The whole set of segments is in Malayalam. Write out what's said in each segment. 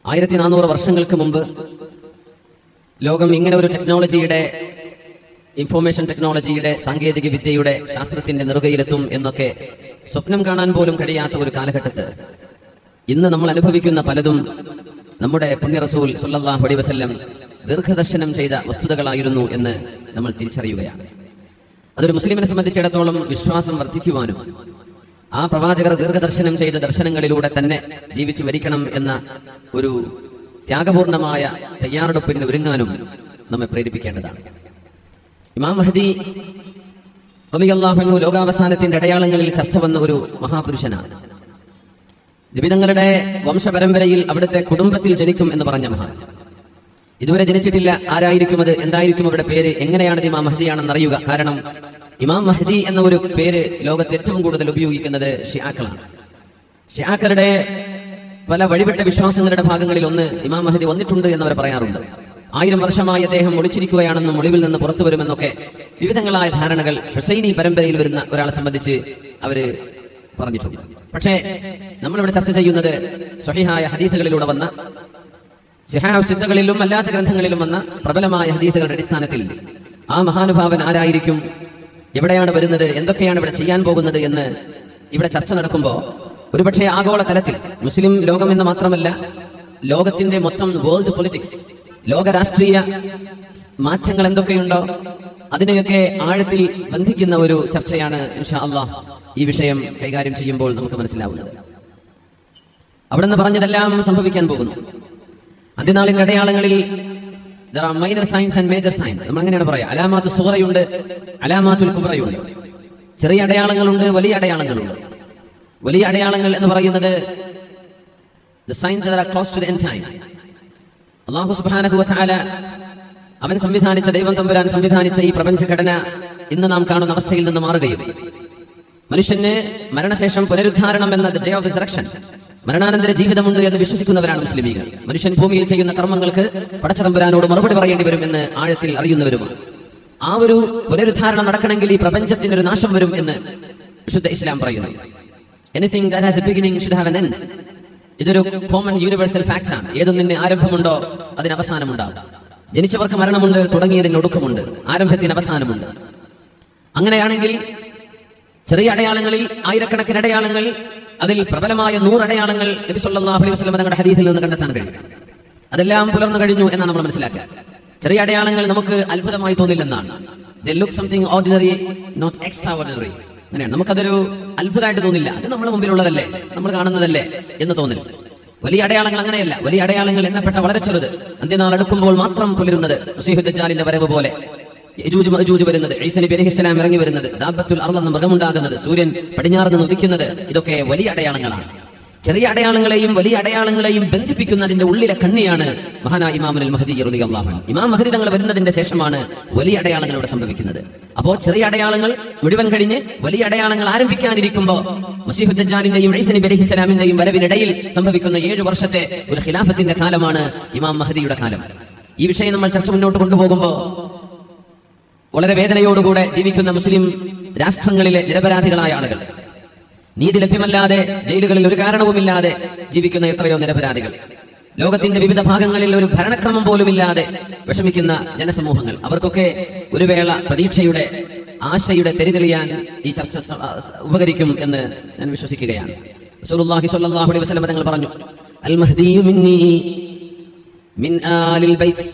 1400 വർഷങ്ങൾക്ക് മുമ്പ് ലോകം ഇങ്ങനെ ഒരു ടെക്നോളജിയുടെ, ഇൻഫോർമേഷൻ ടെക്നോളജിയുടെ, സാങ്കേതിക വിദ്യയുടെ, ശാസ്ത്രത്തിന്റെ നെറുകയിലെത്തും എന്നൊക്കെ സ്വപ്നം കാണാൻ പോലും കഴിയാത്ത ഒരു കാലഘട്ടത്ത് ഇന്ന് നമ്മൾ അനുഭവിക്കുന്ന പലതും നമ്മുടെ പുണ്യ റസൂൽ സല്ലല്ലാഹു അലൈഹി വസല്ലം ദീർഘദർശനം ചെയ്ത വസ്തുതകളായിരുന്നു എന്ന് നമ്മൾ തിരിച്ചറിയുകയാണ്. അതൊരു മുസ്ലിമിനെ സംബന്ധിച്ചിടത്തോളം വിശ്വാസം വർദ്ധിക്കുവാനും ആ പ്രവാചകർ ദീർഘദർശനം ചെയ്ത ദർശനങ്ങളിലൂടെ തന്നെ ജീവിച്ചു മരിക്കണം എന്ന ഒരു ത്യാഗപൂർണമായ തയ്യാറെടുപ്പിന് ഒരുങ്ങാനും നമ്മെ പ്രേരിപ്പിക്കേണ്ടതാണ്. ഇമാം മഹ്ദി റളിയല്ലാഹു അൻഹു ലോകാവസാനത്തിന്റെ അടയാളങ്ങളിൽ ചർച്ച വന്ന ഒരു മഹാപുരുഷനാണ്. നബിതങ്ങളുടെ വംശപരമ്പരയിൽ അവിടുത്തെ കുടുംബത്തിൽ ജനിക്കും എന്ന് പറഞ്ഞ മഹാൻ. ഇതുവരെ ജനിച്ചിട്ടില്ല. ആരായിരിക്കും അത്? എന്തായിരിക്കും അവരുടെ പേര്? എങ്ങനെയാണ് ഇമാം മഹ്ദിയാണെന്ന് അറിയുക. കാരണം ഇമാം മഹ്ദി എന്ന ഒരു പേര് ലോകത്ത് ഏറ്റവും കൂടുതൽ ഉപയോഗിക്കുന്നത് ഷിയാക്കളാണ്. ഷിയാക്കളുടെ പല വഴിവിട്ട വിശ്വാസങ്ങളുടെ ഭാഗങ്ങളിൽ ഒന്ന് ഇമാം മഹ്ദി വന്നിട്ടുണ്ട് എന്നവർ പറയാറുണ്ട്. 1000 വർഷമായി അദ്ദേഹം ഒളിച്ചിരിക്കുകയാണെന്നും ഒളിവിൽ നിന്ന് പുറത്തു വരുമെന്നൊക്കെ വിവിധങ്ങളായ ധാരണകൾ ഹുസൈനി പരമ്പരയിൽ വരുന്ന ഒരാളെ സംബന്ധിച്ച് അവര് പറഞ്ഞിട്ടുണ്ട്. പക്ഷേ നമ്മളിവിടെ ചർച്ച ചെയ്യുന്നത് സ്വഹീഹായ ഹദീസുകളിലൂടെ വന്ന, സിഹാഹ് സിത്തകളിലും അല്ലാത്ത ഗ്രന്ഥങ്ങളിലും വന്ന പ്രബലമായ ഹദീസുകളുടെ അടിസ്ഥാനത്തിൽ ആ മഹാനുഭാവൻ ആരായിരിക്കും, എവിടെയാണ് വരുന്നത്, എന്തൊക്കെയാണ് ഇവിടെ ചെയ്യാൻ പോകുന്നത് എന്ന് ഇവിടെ ചർച്ച നടക്കുമ്പോൾ ഒരുപക്ഷെ ആഗോള തലത്തിൽ മുസ്ലിം ലോകം എന്ന് മാത്രമല്ല, ലോകത്തിന്റെ മൊത്തം വേൾഡ് പൊളിറ്റിക്സ്, ലോക രാഷ്ട്രീയ മാറ്റങ്ങൾ എന്തൊക്കെയുണ്ടോ അതിനെയൊക്കെ ആഴത്തിൽ ബന്ധിക്കുന്ന ഒരു ചർച്ചയാണ് ഇൻഷാ അല്ലാഹ് ഈ വിഷയം കൈകാര്യം ചെയ്യുമ്പോൾ നമുക്ക് മനസ്സിലാവുന്നത്. അവിടുന്ന് പറഞ്ഞതെല്ലാം സംഭവിക്കാൻ പോകുന്നു. അന്ത്യനാളിന്റെ അടയാളങ്ങളിൽ minor signs and major signs, നമ്മൾ അങ്ങനെയാണ് പറയാം. അലാമാത്തു സുഗറയുണ്ട്, അലാമാത്തുൽ കുബ്രയുണ്ട്. ചെറിയ അടയാളങ്ങളുണ്ട്, വലിയ അടയാളങ്ങളുണ്ട്. വലിയ അടയാളങ്ങൾ എന്ന് പറയുന്നത് the signs that are close to the end time. അല്ലാഹു സുബ്ഹാനഹു വ തആല അവൻ സംവിധാനിച്ച, ദൈവം തമ്പുരാൻ സംവിധാനിച്ച ഈ പ്രപഞ്ചഘടന ഇന്ന് നാം കാണുന്ന അവസ്ഥയിൽ നിന്ന് മാറുകയും മനുഷ്യന് മരണശേഷം പുനരുദ്ധാരണം എന്ന ഡേ ഓഫ് റിസറക്ഷൻ, മരണാനന്തര ജീവിതമുണ്ട് എന്ന് വിശ്വസിക്കുന്നവരാണ് മുസ്ലിമീങ്ങൾ. മനുഷ്യൻ ഭൂമിയിൽ ചെയ്യുന്ന കർമ്മങ്ങൾക്ക് പടച്ചതമ്പുരാനോട് മറുപടി പറയേണ്ടി വരുമെന്ന് ആഴത്തിൽ അറിയുന്നവരുമാണ്. ആ ഒരു പുനരുദ്ധാരണം നടക്കണമെങ്കിൽ ഈ പ്രപഞ്ചത്തിന് ഒരു നാശം വരും എന്ന് വിശുദ്ധ ഇസ്ലാം പറയുന്നു. Anything that has A beginning should have an end. ഇതൊരു കോമൺ യൂണിവേഴ്സൽ ഫാക്ട് ആണ്. ഏതൊന്നിന് ആരംഭമുണ്ടോ അതിന് അവസാനമുണ്ടാകും. ജനിച്ചവർക്ക് മരണമുണ്ട്, തുടങ്ങിയതിന് ഒടുക്കമുണ്ട്, ആരംഭത്തിന് അവസാനമുണ്ട്. അങ്ങനെയാണെങ്കിൽ ചെറിയ അടയാളങ്ങളിൽ ആയിരക്കണക്കിന് അടയാളങ്ങൾ, അതിൽ പ്രബലമായ 100 അടയാളങ്ങൾ നബി സല്ലല്ലാഹു അലൈഹി വസല്ലം തങ്ങളുടെ ഹദീസിൽ നിന്ന് കണ്ടെത്താൻ കഴിയും. അതെല്ലാം പുലർന്നു കഴിഞ്ഞു എന്നാണ് നമ്മൾ മനസ്സിലാക്കുക. ചെറിയ അടയാളങ്ങൾ നമുക്ക് അത്ഭുതമായി തോന്നില്ലെന്നാണ്. They look something ordinary, not extraordinary. അങ്ങനെയാണ്, നമുക്കതൊരു അത്ഭുതമായിട്ട് തോന്നില്ല. അത് നമ്മുടെ മുമ്പിലുള്ളതല്ലേ, നമ്മൾ കാണുന്നതല്ലേ എന്ന് തോന്നില്ല. വലിയ അടയാളങ്ങൾ അങ്ങനെയല്ല. വലിയ അടയാളങ്ങൾ എണ്ണപ്പെട്ട വളരെ ചെറുത്, അന്ത്യനാൾ അടുക്കുമ്പോൾ മാത്രം പുലരുന്നത്, മസീഹു ദജ്ജാലിന്റെ വരവ് പോലെ, യജൂജ് മഅജൂജ് വരുന്നത്, ഈസാ നബി അലൈഹിസ്സലാം ഇറങ്ങി വരുന്നത്, ദാബത്തുൽ അർള് എന്ന മൃഗമുണ്ടാകുന്നത്, സൂര്യൻ പടിഞ്ഞാറ് നിന്ന് ഉദിക്കുന്നത്, ഇതൊക്കെ വലിയ അടയാളങ്ങളാണ്. ചെറിയ അടയാളങ്ങളെയും വലിയ അടയാളങ്ങളെയും ബന്ധിപ്പിക്കുന്നതിന്റെ ഉള്ളിലെ കണ്ണിയാണ് മഹാനായ ഇമാമുൽ മഹ്ദി റളിയല്ലാഹു അൻഹു. ഇമാം മഹ്ദി തങ്ങൾ വരുന്നതിന്റെ ശേഷമാണ് വലിയ അടയാളങ്ങൾ ഇവിടെ സംഭവിക്കുന്നത്. അപ്പോൾ ചെറിയ അടയാളങ്ങൾ മുഴുവൻ കഴിഞ്ഞ് വലിയ അടയാളങ്ങൾ ആരംഭിക്കാനിരിക്കുമ്പോൾ മസീഹു ദജ്ജാലിന്റെയും ഈസാ നബി അലൈഹിസ്സലാമിന്റെയും വരവിനിടയിൽ സംഭവിക്കുന്ന 7 വർഷത്തെ ഒരു ഖിലാഫത്തിന്റെ കാലമാണ് ഇമാം മഹ്ദിയുടെ കാലം. ഈ വിഷയം നമ്മൾ ചർച്ച മുന്നോട്ട് കൊണ്ടുപോകുമ്പോൾ വളരെ വേദനയോടുകൂടെ ജീവിക്കുന്ന മുസ്ലിം രാഷ്ട്രങ്ങളിലെ നിരപരാധികളായ ആളുകൾ, നീതി ലഭ്യമല്ലാതെ ജയിലുകളിൽ ഒരു കാരണവുമില്ലാതെ ജീവിക്കുന്ന എത്രയോ നിരപരാധികൾ, ലോകത്തിന്റെ വിവിധ ഭാഗങ്ങളിൽ ഒരു ഭരണക്രമം പോലുമില്ലാതെ വിഷമിക്കുന്ന ജനസമൂഹങ്ങൾ, അവർക്കൊക്കെ ഒരു വേള പ്രതീക്ഷയുടെ, ആശയുടെ തെരിതെളിയാൻ ഈ ചർച്ച ഉപകരിക്കും എന്ന് ഞാൻ വിശ്വസിക്കുകയാണ്. റസൂലുള്ളാഹി സ്വല്ലല്ലാഹു അലൈഹി വസല്ലം തങ്ങൾ പറഞ്ഞു, അൽ മഹ്ദിയു മിന്നി മിൻ ആലിൽ ബൈത്ത്.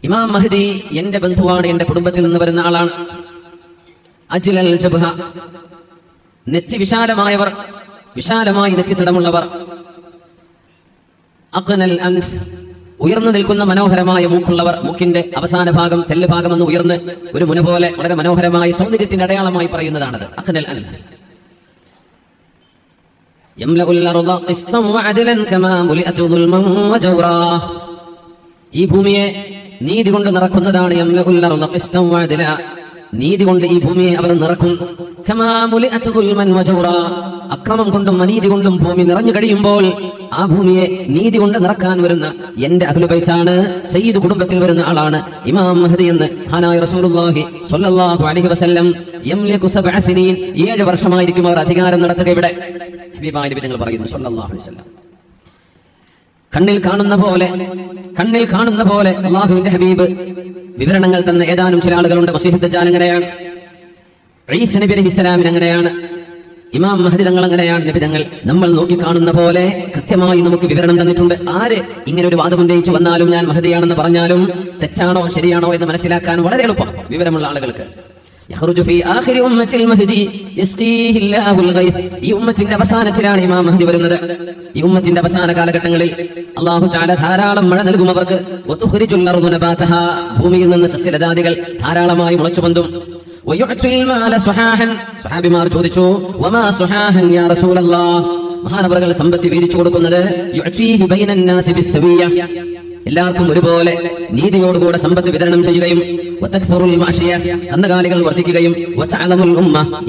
ഇമാം മഹ്ദി എന്റെ ബന്ധുവാണ്, എന്റെ കുടുംബത്തിൽ നിന്ന് വരുന്ന ആളാണ്. അജ്ലൽ ജബ്ഹ, നെറ്റി വിശാലമായവർ, വിശാലമായി നെറ്റിത്തിടമുള്ളവർ. അഖ്നൽ അൻഫ്, ഉയർന്നു നിൽക്കുന്ന മനോഹരമായ മൂക്കുള്ളവർ. മൂക്കിന്റെ അവസാന ഭാഗം, തെല്ല് ഭാഗം എന്ന് ഉയർന്ന് ഒരു മുന പോലെ വളരെ മനോഹരമായ സൗന്ദര്യത്തിന്റെ അടയാളമായി പറയുന്നതാണത്. അഖ്നൽ അൻഫ്. യംലഉൽ അർള ഖിസ്തൻ വഅദലൻ കമാ മുലിഅത് ദുൽമൻ വജൗറാ. ഈ ഭൂമിയെ നീതി കൊണ്ട് നിറക്കുന്നതാണ്. യംലഉൽ അർള ഖിസ്തൻ വഅദല, നീതി കൊണ്ട് ഈ ഭൂമിയെ അവർ നിറക്കും. കമാ മുലിഅത് ദുൽമൻ വജൗറാ, അക്രമം കൊണ്ടും അനീതി കൊണ്ടും ഭൂമി നിറഞ്ഞു കഴിയുമ്പോൾ ആ ഭൂമിയെ നീതി കൊണ്ട് നിറക്കാൻ വരുന്ന എന്റെ അഹ്ലു ബൈത്താണ്, സയ്യിദ് കുടുംബത്തിൽ വരുന്ന ആളാണ് ഇമാം മഹ്ദി എന്ന് മഹാനായ റസൂലുള്ളാഹി സ്വല്ലല്ലാഹു അലൈഹി വസല്ലം. യംലികു 7 സിനീൻ, 7 വർഷമായിരിക്കും അവർ അധികാരം നടത്തുക. ഇവിടെ ഹബീബായ നബി തങ്ങൾ പറയുന്നു സ്വല്ലല്ലാഹു അലൈഹി വസല്ലം. കണ്ണിൽ കാണുന്ന പോലെ അല്ലാഹുവിന്റെ ഹബീബ് വിവരണങ്ങൾ തന്ന ഏതാനും ചില ആളുകളുണ്ട്. മസീഹ് ദജ്ജാൽ അങ്ങനെയാണ്, ഈസ നബി അലൈഹിസ്സലാമിന് അങ്ങനെയാണ്, ഇമാം മഹദി തങ്ങൾ അങ്ങനെയാണ്. നബി തങ്ങൾ നമ്മൾ നോക്കി കാണുന്ന പോലെ കൃത്യമായി നമുക്ക് വിവരണം തന്നിട്ടുണ്ട്. ആര് ഇങ്ങനെ ഒരു വാദം ഉന്നയിച്ചു വന്നാലും ഞാൻ മഹദിയാണെന്ന് പറഞ്ഞാലും തെറ്റാണോ ശരിയാണോ എന്ന് മനസ്സിലാക്കാൻ വളരെ എളുപ്പം വിവരമുള്ള ആളുകൾക്ക്. ഈ ഉമ്മത്തിന്റെ അവസാനത്തിലാണ് ഇമാം മഹദി വരുന്നത്. ഈ ഉമ്മത്തിന്റെ അവസാന കാലഘട്ടങ്ങളിൽ അല്ലാഹു തആല ധാരാളം മഴ നൽകും അവർക്ക്. ഭൂമിയിൽ നിന്ന് സസ്യലതാദികൾ ധാരാളമായി മുളച്ചു പൊന്തും. സ്വഹാബിമാർ ചോദിച്ചു, വമാ സുഹാഹൻ യാ റസൂലല്ലാഹ്, മഹാനവറുകൾ സമ്പത്ത് വീതിച്ചു കൊടുക്കുന്നത് എല്ലാവർക്കും ഒരുപോലെ നീതിയോടുകൂടെ സമ്പത്ത് വിതരണം ചെയ്യുകയും കന്നുകാലികൾ വർദ്ധിക്കുകയും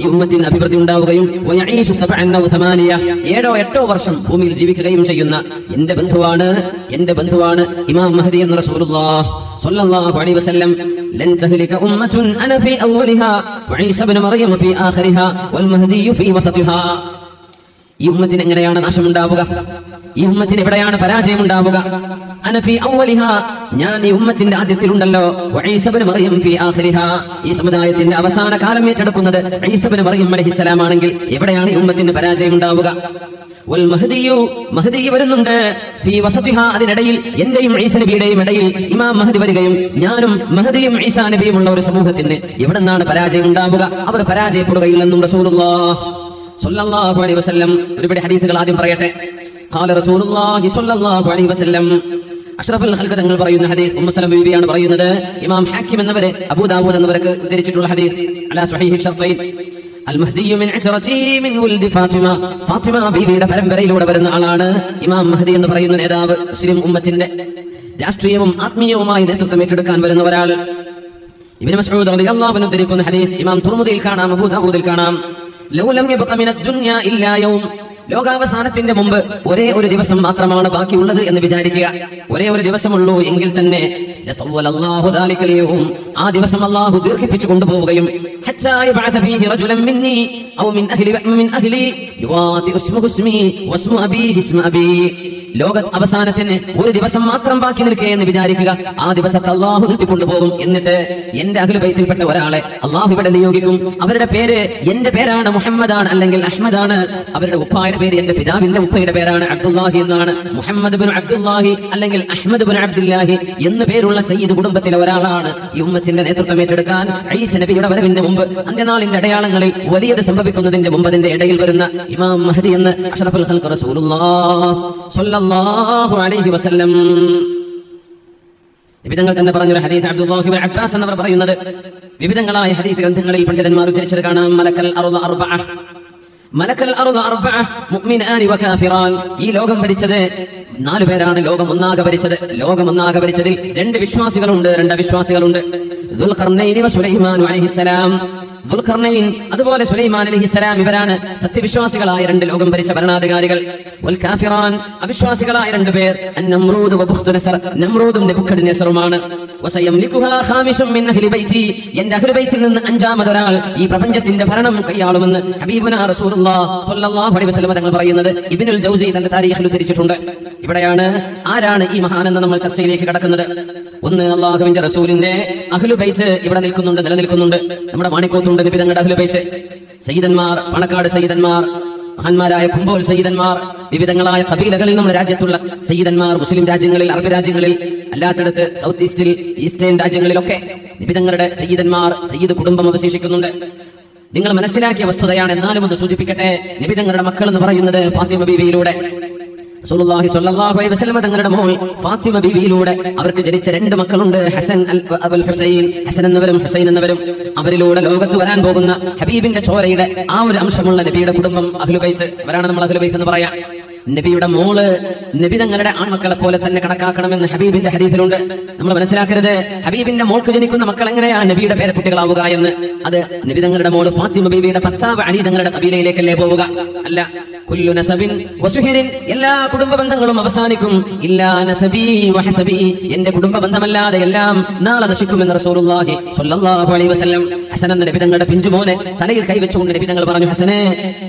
ഈ ഉമ്മത്തിന് അഭിവൃദ്ധി ഉണ്ടാവുകയും 7 or 8 വർഷം ഭൂമിയിൽ ജീവിക്കുകയും ചെയ്യുന്ന എന്റെ ബന്ധുവാണ് ഇമാം മഹദി എന്ന റസൂലുള്ളാഹ് സ്വല്ലല്ലാഹു അലൈഹി വസല്ലം. ലൻ തഹ്ലിക ഉമ്മത്തുൻ അന ഫീ അവ്വലിഹാ വഈസ ഇബ്നു മറിയം ഫീ ആഖിരിഹാ വൽ മഹ്ദി ഫീ വസതിഹാ. ഈ ഉമ്മത്തിന് എങ്ങനെയാണ് നാശമുണ്ടാവുക? ഈ ഉമ്മത്തിന് എവിടെയാണ് പരാജയം ഉണ്ടാവുക? അനഫി അവ്വലിഹാ, ഞാൻ ഈ ഉമ്മത്തിന്റെ ആദ്യത്തിലുണ്ടല്ലോ. വഈസ ഇബ്നു മറിയം ഫീ ആഖിരിഹാ, ഈ സമുദായത്തിന്റെ അവസാന കാലം ഏറ്റെടുക്കുന്നത് ഈസ ഇബ്നു മറിയം അലൈഹിസ്സലാം ആണെങ്കിൽ എവിടെയാണ് ഈ ഉമ്മത്തിന്റെ പരാജയം ഉണ്ടാവുക? വൽ മഹ്ദി വരുന്നുണ്ട് ഫീ വസതിഹാ, അതിനിടയിൽ എന്റെയും ഈസ നബിയുടെയും ഇടയിൽ ഇമാം മഹ്ദി വരികയും ഞാനും മഹ്ദിയും ഈസാ നബിയും ഉള്ള ഒരു സമൂഹത്തിന് എവിടെന്നാണ് പരാജയം ഉണ്ടാവുക? അവർ പരാജയപ്പെടുകയില്ലെന്നും റസൂലുള്ളാഹ് സ്വല്ലല്ലാഹു അലൈഹി വസല്ലം ഒരുപാട് ഹദീസുകൾ ആദ്യം പറയട്ടെ. ഖാല റസൂലുള്ളാഹി സ്വല്ലല്ലാഹു അലൈഹി വസല്ലം, അഷ്റഫുൽ ഖൽഖ് തങ്ങൾ പറയുന്ന ഹദീസ് ഉമ്മു സലമ ബീവിയാണ് പറയുന്നത്. ഇമാം ഹാക്കിം എന്നവരെ അബൂ ദാവൂദ് എന്നവർക്ക് ഉദ്ധരിച്ചിട്ടുള്ള ഹദീസ് അലാ സ്വഹീഹി ഷർത്തൈൻ. അൽ മഹ്ദി മിൻ അജ്റതി മിൻ വൽദി ഫാത്തിമ ബീവിയുടെ പരമ്പരയിലൂടെ വരുന്ന ആളാണ് ഇമാം മഹ്ദി എന്ന് പറയുന്ന നേതാവ്. മുസ്ലിം ഉമ്മത്തിന്റെ രാഷ്ട്രീയവും ആത്മീയവുമായി നേതൃത്വം ഏറ്റെടുക്കാൻ വരുന്ന ഒരാൾ. ഇബ്നു മസ്ഊദ് റളിയല്ലാഹു അൻഹു ഉദ്ധരിക്കുന്ന ഹദീസ് ഇമാം തുർമുദിയിൽ കാണാം, അബൂ ദാവൂദിൽ കാണാം. ലൗ ലം യബ്ഖ മിനദ് ദുനിയ ഇല്ലാ യൗം, ലോകാവസാനത്തിന്റെ മുമ്പ് ഒരേ ഒരു ദിവസം മാത്രമാണ് ബാക്കിയുള്ളത് എന്ന് വിചാരിക്കുക. ഒരേ ഒരു ദിവസമുള്ളൂ എങ്കിൽ തന്നെ ആ ദിവസം അല്ലാഹു ദീർഘിപ്പിച്ചു കൊണ്ടുപോവുകയും ലോക അവസാനത്തിന് ഒരു ദിവസം മാത്രം ബാക്കി നിൽക്കേ എന്ന് വിചാരിക്കുക. ആ ദിവസത്തെ അല്ലാഹു നീട്ടിക്കൊണ്ടുപോകും. എന്നിട്ട് എന്റെ അഹ്ലു ബൈത്തിൽപ്പെട്ട ഒരാളെ അല്ലാഹു ഇവിടെ നിയോഗിക്കും. അവരുടെ പേര് എന്റെ പേരാണ്, മുഹമ്മദാണ് അല്ലെങ്കിൽ അഹ്മദാണ്. അവരുടെ ഉപ്പായുടെ പേര് എന്റെ പിതാവിന്റെ ഉപ്പയുടെ പേരാണ്, അബ്ദുല്ലാഹി എന്നാണ്. മുഹമ്മദ് ബിൻ അബ്ദുല്ലാഹി അല്ലെങ്കിൽ അഹ്മദ് ബിൻ അബ്ദുല്ലാഹി എന്ന് പേരുള്ള സയ്യിദ് കുടുംബത്തിലെ ഒരാളാണ് ഈ ഉമ്മത്തിന്റെ നേതൃത്വം ഏറ്റെടുക്കാൻ. ഈസ നബിയുടെ വരവിന് മുമ്പ് അന്ത്യനാളിന്റെ അടയാളങ്ങളിൽ വലിയത് സംഭവിക്കുന്നതിന്റെ മുമ്പ് അതിന്റെ ഇടയിൽ വരുന്ന ഇമാം മഹ്ദി എന്ന് അഷ്റഫുൽ ഖൽഖ് റസൂലുള്ളാഹ് സ്വല്ലല്ലാഹു അലൈഹി വസല്ലം വിവിധങ്ങൾ തന്നെ പറഞ്ഞൊരു ഹദീസ് അബ്ദുല്ലാഹി ഇബ്നു അബ്ബാസ് എന്നവർ പറയുന്നത്. വിവിധങ്ങളായ ഹദീസ് ഗ്രന്ഥങ്ങളിൽ പണ്ഡിതന്മാർ ഉദ്ധരിച്ചത് കാണാം. മലക്കൽ അർദ് അർബഅ മുഅ്മിനാനി വകാഫിറാൻ. ഈ ലോകം ഭരിച്ചത് 4 പേരാണ്. ലോകം ഒന്നാകെ ഭരിച്ചതിൽ 2 വിശ്വാസികളുണ്ട്, 2 അവിശ്വാസികളുണ്ട്. ദുൽഖർനൈൻ വസുലൈമാൻ അലൈഹിസ്സലാം. ദുൽഖർനൈൻ അതുപോലെ സുലൈമാൻ അലൈഹിസ്സലാം ഇവരാണ് സത്യവിശ്വാസികളായ 2 ലോകം ഭരിച്ച ഭരണാധികാരികൾ. വൽ കാഫിറാൻ അവിശ്വാസികളായ 2 പേർ അന്നമ്രൂദ് വബുഖ്തുനസർ, നമ്രൂദും നെബുക്കദ്നസറുമാണ്. വസയംലികുഹാ ഖാമിസും മിൻ അഹ്ലി ബൈതി, എന്റെ അഹ്ലു ബൈത്തിൽ നിന്ന് 5ാമത് ഒരാൾ ഈ പ്രപഞ്ചത്തിന്റെ ഭരണം കൈയാളുമെന്ന് ഹബീബുനാ റസൂലുള്ളാഹി സ്വല്ലല്ലാഹു അലൈഹി വസല്ലം തങ്ങൾ പറയുന്നത് ഇബ്നുൽ ജൗസി തന്റെ താരീഖിൽ ഉദ്ധരിച്ചിട്ടുണ്ട്. ഇവിടെയാണ് ആരാണ് ഈ മഹാനെന്ന് നമ്മൾ ചർച്ചയിലേക്ക് കടക്കുന്നത്. ഒന്ന്, അല്ലാഹുവിന്റെ റസൂലിന്റെ അഹ്ലു ബൈത്ത് ഇവിടെ നിലനിൽക്കുന്നുണ്ട്. നമ്മുടെ മാണിക്കോത്തുണ്ട് നബി തങ്ങളുടെ അഹ്ലു ബൈത്ത്. സയ്യിദന്മാർ, പണക്കാട് സയ്യിദന്മാർ, മഹാന്മാരായ കുമ്പോൽ സയ്യിദന്മാർ, വിവിധങ്ങളായ കബീലകളിൽ നമ്മുടെ രാജ്യത്തുള്ള സയ്യിദന്മാർ, മുസ്ലിം രാജ്യങ്ങളിൽ, അറബ് രാജ്യങ്ങളിൽ, അല്ലാത്തടത്ത് സൗത്ത് ഈസ്റ്റിൽ, ഈസ്റ്റേൺ രാജ്യങ്ങളിലൊക്കെ നിബിതങ്ങളുടെ സയ്യിദന്മാർ, സയ്യിദ് കുടുംബം അവശേഷിക്കുന്നുണ്ട്. നിങ്ങൾ മനസ്സിലാക്കിയ വസ്തുതയാണ്. എന്നാലും ഒന്ന് സൂചിപ്പിക്കട്ടെ. നിബിതങ്ങളുടെ മക്കൾ എന്ന് പറയുന്നത് ഫാത്തിമ ബീവിയിലൂടെ, റസൂലുള്ളാഹി സ്വല്ലല്ലാഹു അലൈഹി വസല്ലം തങ്ങളുടെ മോൾ ഫാത്തിമ ബീവിയിലൂടെ അവർക്ക് ജനിച്ച 2 മക്കളുണ്ട്, ഹസൻ അൽ ഹുസൈൻ, ഹസൻ എന്നവരും ഹുസൈൻ എന്നവരും. അവരിലൂടെ ലോകത്ത് വരാൻ പോകുന്ന ഹബീബിന്റെ ചോരയുടെ ആ ഒരു അംശമുള്ള നബിയുടെ കുടുംബം അഹ്ലു ബൈത്ത്, അവരാണ് നമ്മൾ അഹ്ലു ബൈത്ത് എന്ന് പറയാം. നബിയുടെ മോള് നബി തങ്ങളുടെ ആൺമക്കളെ പോലെ തന്നെ കണക്കാക്കണമെന്ന് ഹബീബിന്റെ ഹദീസിലുണ്ട്. നമ്മൾ മനസ്സിലാക്കരുത് ഹബീബിന്റെ മോൾക്ക് ജനിക്കുന്ന മക്കൾ എങ്ങനെയാ നബിയുടെ പേരക്കുട്ടികളാവുക എന്ന്. അത് നബി തങ്ങളുടെ മോള് ഫാത്തിമ ബീവിയുടെ ഭർത്താവ് അലി തങ്ങളുടെ കബീലയിലേക്കല്ലേ പോവുക? അല്ല. കുല്ലു നസബിൻ വസുഹിരിൻ, എല്ലാ കുടുംബ ബന്ധങ്ങളും അവസാനിക്കും. ഇല്ലാ നസബി വഹസബി, എന്റെ കുടുംബ ബന്ധമല്ലാതെ എല്ലാം നാളെ നശിക്കുമെന്ന് റസൂലുള്ളാഹി സ്വല്ലല്ലാഹു അലൈഹി വസല്ലം. ഹസൻ എന്ന നബി തങ്ങളുടെ പിഞ്ചുമോനെ തലയിൽ കൈവച്ചുകൊണ്ട് നബി തങ്ങൾ പറഞ്ഞു, ഹസനെ,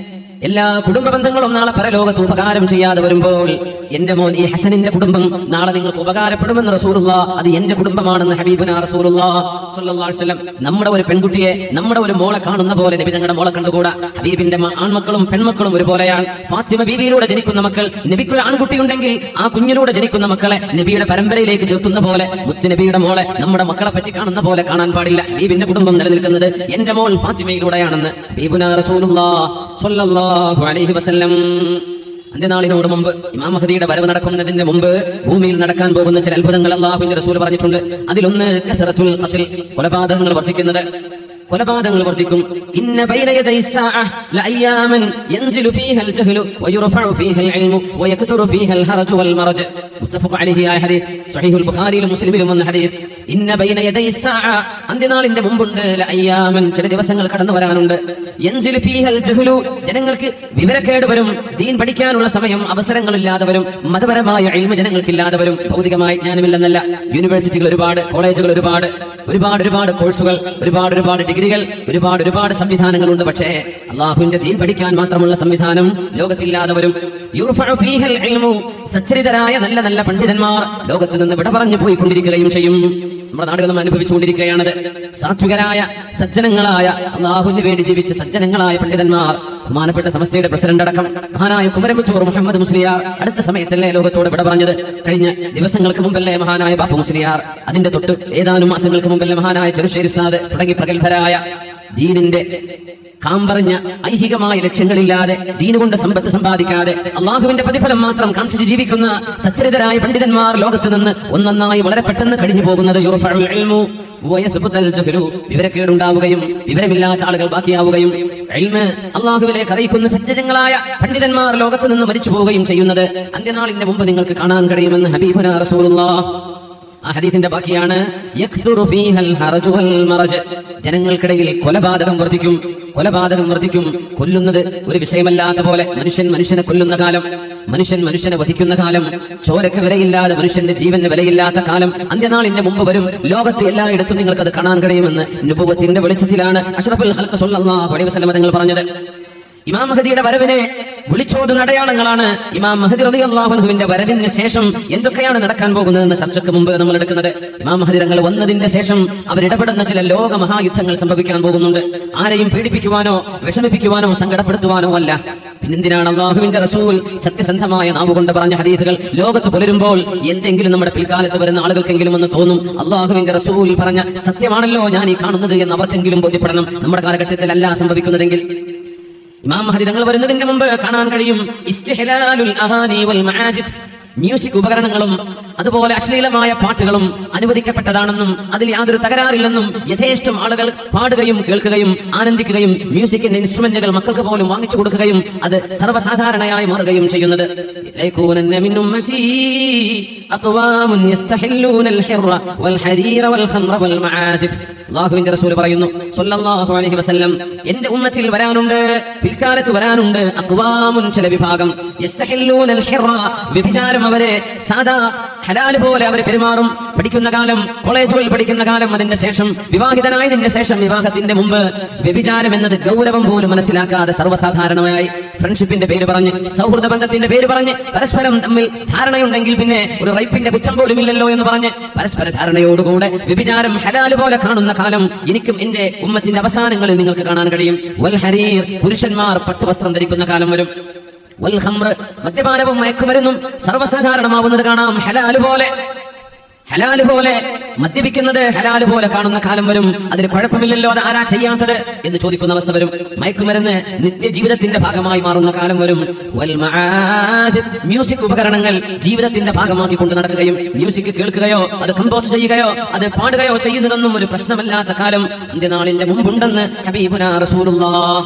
എല്ലാ കുടുംബ ബന്ധങ്ങളും നാളെ പരലോകത്ത് ഉപകാരം ചെയ്യാതെ വരുമ്പോൾ എന്റെ മോൻ ഈ ഹസനിന്റെ കുടുംബം നാളെ നിങ്ങൾക്ക് ഉപകാരപ്പെടുമെന്ന് റസൂലുള്ളാഹ്, അത് എന്റെ കുടുംബമാണെന്ന് ഹബീബുനാ റസൂലുള്ളാഹ് സ്വല്ലല്ലാഹു അലൈഹി വസല്ലം. നമ്മുടെ ഒരു പെൺകുട്ടിയെ, നമ്മുടെ ഒരു മോളെ കാണുന്ന പോലെ നബി തങ്ങളുടെ മോളെ കണ്ടുകൂടാ. ഹബീബിന്റെ ആൺമക്കളും പെൺമക്കളും ഒരുപോലെയാണ്. ഫാത്തിമ ബീവിയിലൂടെ ജനിക്കുന്ന മക്കൾ, നബിക്ക് ഒരു ആൺകുട്ടി ഉണ്ടെങ്കിൽ ആ കുഞ്ഞിലൂടെ ജനിക്കുന്ന മക്കളെ നബിയുടെ പരമ്പരയിലേക്ക് ചേർത്തുന്ന പോലെ മുത്ത് നബിയുടെ മോളെ നമ്മുടെ മക്കളെ പറ്റി കാണുന്ന പോലെ കാണാൻ പാടില്ല. ഹബീബിന്റെ കുടുംബം നിലനിൽക്കുന്നത് എന്റെ മോൾ ഫാത്തിമയിലൂടെയാണെന്ന് ഹബീബുനാ റസൂലുള്ളാഹ് സ്വല്ലല്ലാഹു അലൈഹി വസല്ലം. അന്ത്യനാളിനോട് മുമ്പ്, ഇമാം മഹ്ദിയുടെ വരവ് നടക്കുന്നതിന് മുമ്പ് ഭൂമിയിൽ നടക്കാൻ പോകുന്ന ചില അത്ഭുതങ്ങൾ അല്ലാഹുവിന്റെ റസൂൽ പറഞ്ഞിട്ടുണ്ട്. അതിലൊന്ന് കസറത്തുൽ ഖത്ൽ, കൊലപാതകങ്ങൾ വർദ്ധിക്കുന്നത്. കൊലപാതകങ്ങൾ വർദ്ധിക്കും. ഇന്ന ബൈന യദൈ സാഅ ലഅയ്യാമൻ യൻസിലു ഫീഹൽ ജഹ്ലു വയുർഫഉ ഫീഹൽ ഇൽമു വയക്തുറു ഫീഹൽ ഹറജു വൽ മറജ്. മുത്തഫഖ് അലൈഹി ആയ ഹദീസ് സ്വഹീഹുൽ ബുഖാരിയിലും മുസ്ലിമിലും വന്ന ഹദീസ്. ഇന്ന ബൈന യദൈ സാഅ, അന്ത്യനാളിന്റെ മുമ്പുണ്ട്, ലഅയ്യാമൻ, ചില ദിവസങ്ങൾ കടന്നു വരാനുണ്ട്, യൻസിലു ഫീഹൽ ജഹ്ലു, ജനങ്ങൾക്ക് വിവരക്കേട് വരും, ദീൻ പഠിക്കാനുള്ള സമയം അവസരങ്ങളില്ലാതെ വരും, മതപരമായ ഇൽമു ജനങ്ങൾക്കില്ലാതെ വരും. ഭൗതികമായ ജ്ഞാനമില്ലെന്നല്ല, യൂണിവേഴ്സിറ്റികൾ ഒരുപാട്, കോളേജുകൾ ഒരുപാട് കോഴ്സുകൾ, ഒരുപാട് ഡിഗ്രികൾ, ഒരുപാട് സംവിധാനങ്ങളുണ്ട്. പക്ഷേ അള്ളാഹുവിന്റെ ദീൻ പഠിക്കാൻ മാത്രമുള്ള സംവിധാനം ലോകത്തില്ലാതെ വരും. യുർഫഉ ഫീഹൽ ഇൽമു, സച്ചരിതരായ നല്ല നല്ല പണ്ഡിതന്മാർ ലോകത്ത് നിന്ന് വിട പറഞ്ഞു പോയിക്കൊണ്ടിരിക്കുകയും ചെയ്യും. നമ്മുടെ നാടുകൾ നമ്മൾ അനുഭവിച്ചുകൊണ്ടിരിക്കുകയാണത്. സാത്വികരായ സജ്ജനങ്ങളായ അള്ളാഹുവിന് വേണ്ടി ജീവിച്ച സജ്ജനങ്ങളായ പണ്ഡിതന്മാർ, ബഹുമാനപ്പെട്ട സമസ്തയുടെ പ്രസിഡന്റ് അടക്കം മഹാനായ കുമരമുച്ചൂർ മുഹമ്മദ് മുസ്ലിയാർ അടുത്ത സമയത്തല്ലേ ലോകത്തോട് വിട പറഞ്ഞത്? കഴിഞ്ഞ ദിവസങ്ങൾക്ക് മുമ്പല്ലേ മഹാനായ ബാപ്പു മുസ്ലിയാർ, അതിന്റെ തൊട്ട് ഏതാനും മാസങ്ങൾക്ക് മുമ്പല്ലേ മഹാനായ ചെറുശ്ശേരി ഉസ്താദ് തുടങ്ങി പ്രഗത്ഭരായ ദീനിന്റെ കാമ്പറിഞ്ഞ ഐഹികമായ ലക്ഷ്യങ്ങളില്ലാതെ, ദീനുകൊണ്ട് സമ്പത്ത് സമ്പാദിക്കാതെ അള്ളാഹുവിന്റെ പ്രതിഫലം മാത്രം കാംക്ഷിച്ച് ജീവിക്കുന്ന സച്ചരിതരായ പണ്ഡിതന്മാർ ലോകത്ത് നിന്ന് ഒന്നൊന്നായി വളരെ പെട്ടെന്ന് കഴിഞ്ഞു പോകുന്നത്. യുർഫഉൽ ഇൽമു വയസ്ബുതൽ ജഹ്ലു, വിവരക്കേടുണ്ടാവുകയും വിവരമില്ലാത്ത ആളുകൾ ബാക്കിയാവുകയും ഇൽമ് അള്ളാഹുവിലേക്ക് അറിയിക്കുന്ന സജ്ജനങ്ങളായ പണ്ഡിതന്മാർ ലോകത്ത് നിന്ന് മരിച്ചു പോവുകയും ചെയ്യുന്നത് അന്ത്യനാളിന്റെ മുമ്പ് നിങ്ങൾക്ക് കാണാൻ കഴിയുമെന്ന് ഹബീബുനാ റസൂലുള്ളാഹ്. ആ ഹദീസിന്റെ ബാക്കിയാണ് യക്സുറു ഫീഹൽ ഹറജു വൽ മറജ്, ജനങ്ങൾക്കിടയിൽ കൊലപാതകം വർദ്ധിക്കും. കൊല്ലുന്നത് ഒരു വിഷയമല്ലാത്ത പോലെ, മനുഷ്യനെ കൊല്ലുന്ന കാലം, മനുഷ്യനെ വധിക്കുന്ന കാലം, ചോരക്ക് വിലയില്ലാതെ മനുഷ്യന്റെ ജീവന് വിലയില്ലാത്ത കാലം അന്ത്യനാളിന്റെ മുമ്പ് വരും. ലോകത്ത് എല്ലായിടത്തും നിങ്ങൾക്ക് അത് കാണാൻ കഴിയുമെന്ന് നുബുവത്തിന്റെ വെളിച്ചത്തിലാണ് അഷ്റഫുൽ ഖൽഖ് സ്വല്ലല്ലാഹു അലൈഹി വസല്ലം തങ്ങൾ പറഞ്ഞത്. ഇമാം മഹ്ദിയുടെ വരവിനെ വിളിച്ചോതുന്ന അടയാളങ്ങളാണ് ഇമാം മഹ്ദി റളിയല്ലാഹു അൻഹുവിന്റെ വരവിന് ശേഷം എന്തൊക്കെയാണ് നടക്കാൻ പോകുന്നതെന്ന് ചർച്ചയ്ക്ക് മുമ്പ് നമ്മൾ എടുക്കുന്നത്. ഇമാം മഹ്ദി തങ്ങൾ വന്നതിന്റെ ശേഷം അവരിടപെടുന്ന ചില ലോക മഹായുദ്ധങ്ങൾ സംഭവിക്കാൻ പോകുന്നുണ്ട്. ആരെയും പീഡിപ്പിക്കുവാനോ വിഷമിപ്പിക്കുവാനോ സങ്കടപ്പെടുത്തുവാനോ അല്ല. പിന്നെന്തിനാണ് അള്ളാഹുവിന്റെ റസൂൽ സത്യസന്ധമായ നാവുകൊണ്ട് പറഞ്ഞ ഹദീസുകൾ ലോകത്ത് പുലരുമ്പോൾ എന്തെങ്കിലും നമ്മുടെ പിൽക്കാലത്ത് വരുന്ന ആളുകൾക്കെങ്കിലും എന്ന് തോന്നും, അള്ളാഹുവിന്റെ റസൂൽ പറഞ്ഞ സത്യമാണല്ലോ ഞാൻ ഈ കാണുന്നത് എന്ന് അവർക്കെങ്കിലും ബോധ്യപ്പെടണം. നമ്മുടെ കാലഘട്ടത്തിലല്ല സംഭവിക്കുന്നതെങ്കിൽ ഇമാം മഹ്ദി തങ്ങൾ വരുന്നതിന്റെ മുമ്പ് കാണാൻ കഴിയും ഇസ്തിഹ്ലാലുൽ അഹാനി വൽ മആസിഫ്, മ്യൂസിക് ഉപകരണങ്ങളും അതുപോലെ അശ്ലീലമായ പാട്ടുകളും അനുവദിക്കപ്പെട്ടതാണെന്നും അതിൽ യാതൊരു തകരാറില്ലെന്നും യഥേഷ്ടം ആളുകൾ പാടുകയും കേൾക്കുകയും ആനന്ദിക്കുകയും മ്യൂസിക്കിന്റെ ഇൻസ്ട്രുമെന്റുകൾ മക്കൾക്ക് പോലും വാങ്ങിച്ചു കൊടുക്കുകയും അത് സർവ്വസാധാരണയായി മാറുകയും ചെയ്യുന്നത്. അല്ലാഹുവിന്റെ റസൂൽ പറയുന്നു സ്വല്ലല്ലാഹു അലൈഹി വസല്ലം, എന്റെ ഉമ്മത്തിൽ വരാനുണ്ട്, പിൽക്കാലത്ത് വരാനുണ്ട് അഖ്വാമുൻ, ചില വിഭാഗം, യസ്തഹില്ലൂനൽ ഹിറ, വ്യഭിചാരം അവരെ സാദാ ഹലാൽ പോലെ അവർ പെരുമാറും. പഠിക്കുന്ന കാലം, കോളേജുകളിൽ പഠിക്കുന്ന കാലം, അതിന്റെ ശേഷം വിവാഹിതനായതിന്റെ ശേഷം വിവാഹത്തിന്റെ മുമ്പ് വ്യഭിചാരം എന്നത് ഗൗരവം പോലും മനസ്സിലാക്കാതെ സർവ്വസാധാരണമായി ഫ്രണ്ട്ഷിപ്പിന്റെ പേര് പറഞ്ഞ്, സൗഹൃദ ബന്ധത്തിന്റെ പേര് പറഞ്ഞ്, പരസ്പരം തമ്മിൽ ധാരണയുണ്ടെങ്കിൽ പിന്നെ ഒരു റൈപ്പിന്റെ പുച്ഛം പോലും ഇല്ലല്ലോ എന്ന് പറഞ്ഞ് പരസ്പര ധാരണയോടുകൂടെ വ്യഭിചാരം ഹലാൽ പോലെ കാണുന്ന കാലം എനിക്കും എന്റെ ഉമ്മത്തിന്റെ അവസാനങ്ങളിൽ നിങ്ങൾക്ക് കാണാൻ കഴിയും. വൽ ഹരീർ, പുരുഷന്മാർ പട്ടുവസ്ത്രം ധരിക്കുന്ന കാലം വരും. വൽ ഖംർ, മദ്യപാനവും മയക്കുമരുന്നും സർവ്വസാധാരണമാവുന്നത് കാണാം. ഹലാല് പോലെ മദ്യപിക്കുന്നത് ഹലാല് പോലെ കാണുന്ന കാലം വരും. അതിന് കുഴപ്പമില്ലല്ലോ, അത് ആരാ ചെയ്യാത്തത് എന്ന് ചോദിക്കുന്ന അവസ്ഥ വരും. മയക്കുമരുന്ന് നിത്യജീവിതത്തിന്റെ ഭാഗമായി മാറുന്ന കാലം വരും. വൽ മആസിഫ്, മ്യൂസിക് ഉപകരണങ്ങൾ ജീവിതത്തിന്റെ ഭാഗമാക്കി കൊണ്ട് നടക്കുകയും മ്യൂസിക് കേൾക്കുകയോ അത് കമ്പോസ് ചെയ്യുകയോ അത് പാടുകയോ ചെയ്യുന്നതൊന്നും ഒരു പ്രശ്നമല്ലാത്ത കാലം അന്ത്യനാളിന്റെ മുമ്പുണ്ടെന്ന് ഹബീബുനാ റസൂലുള്ളാഹ്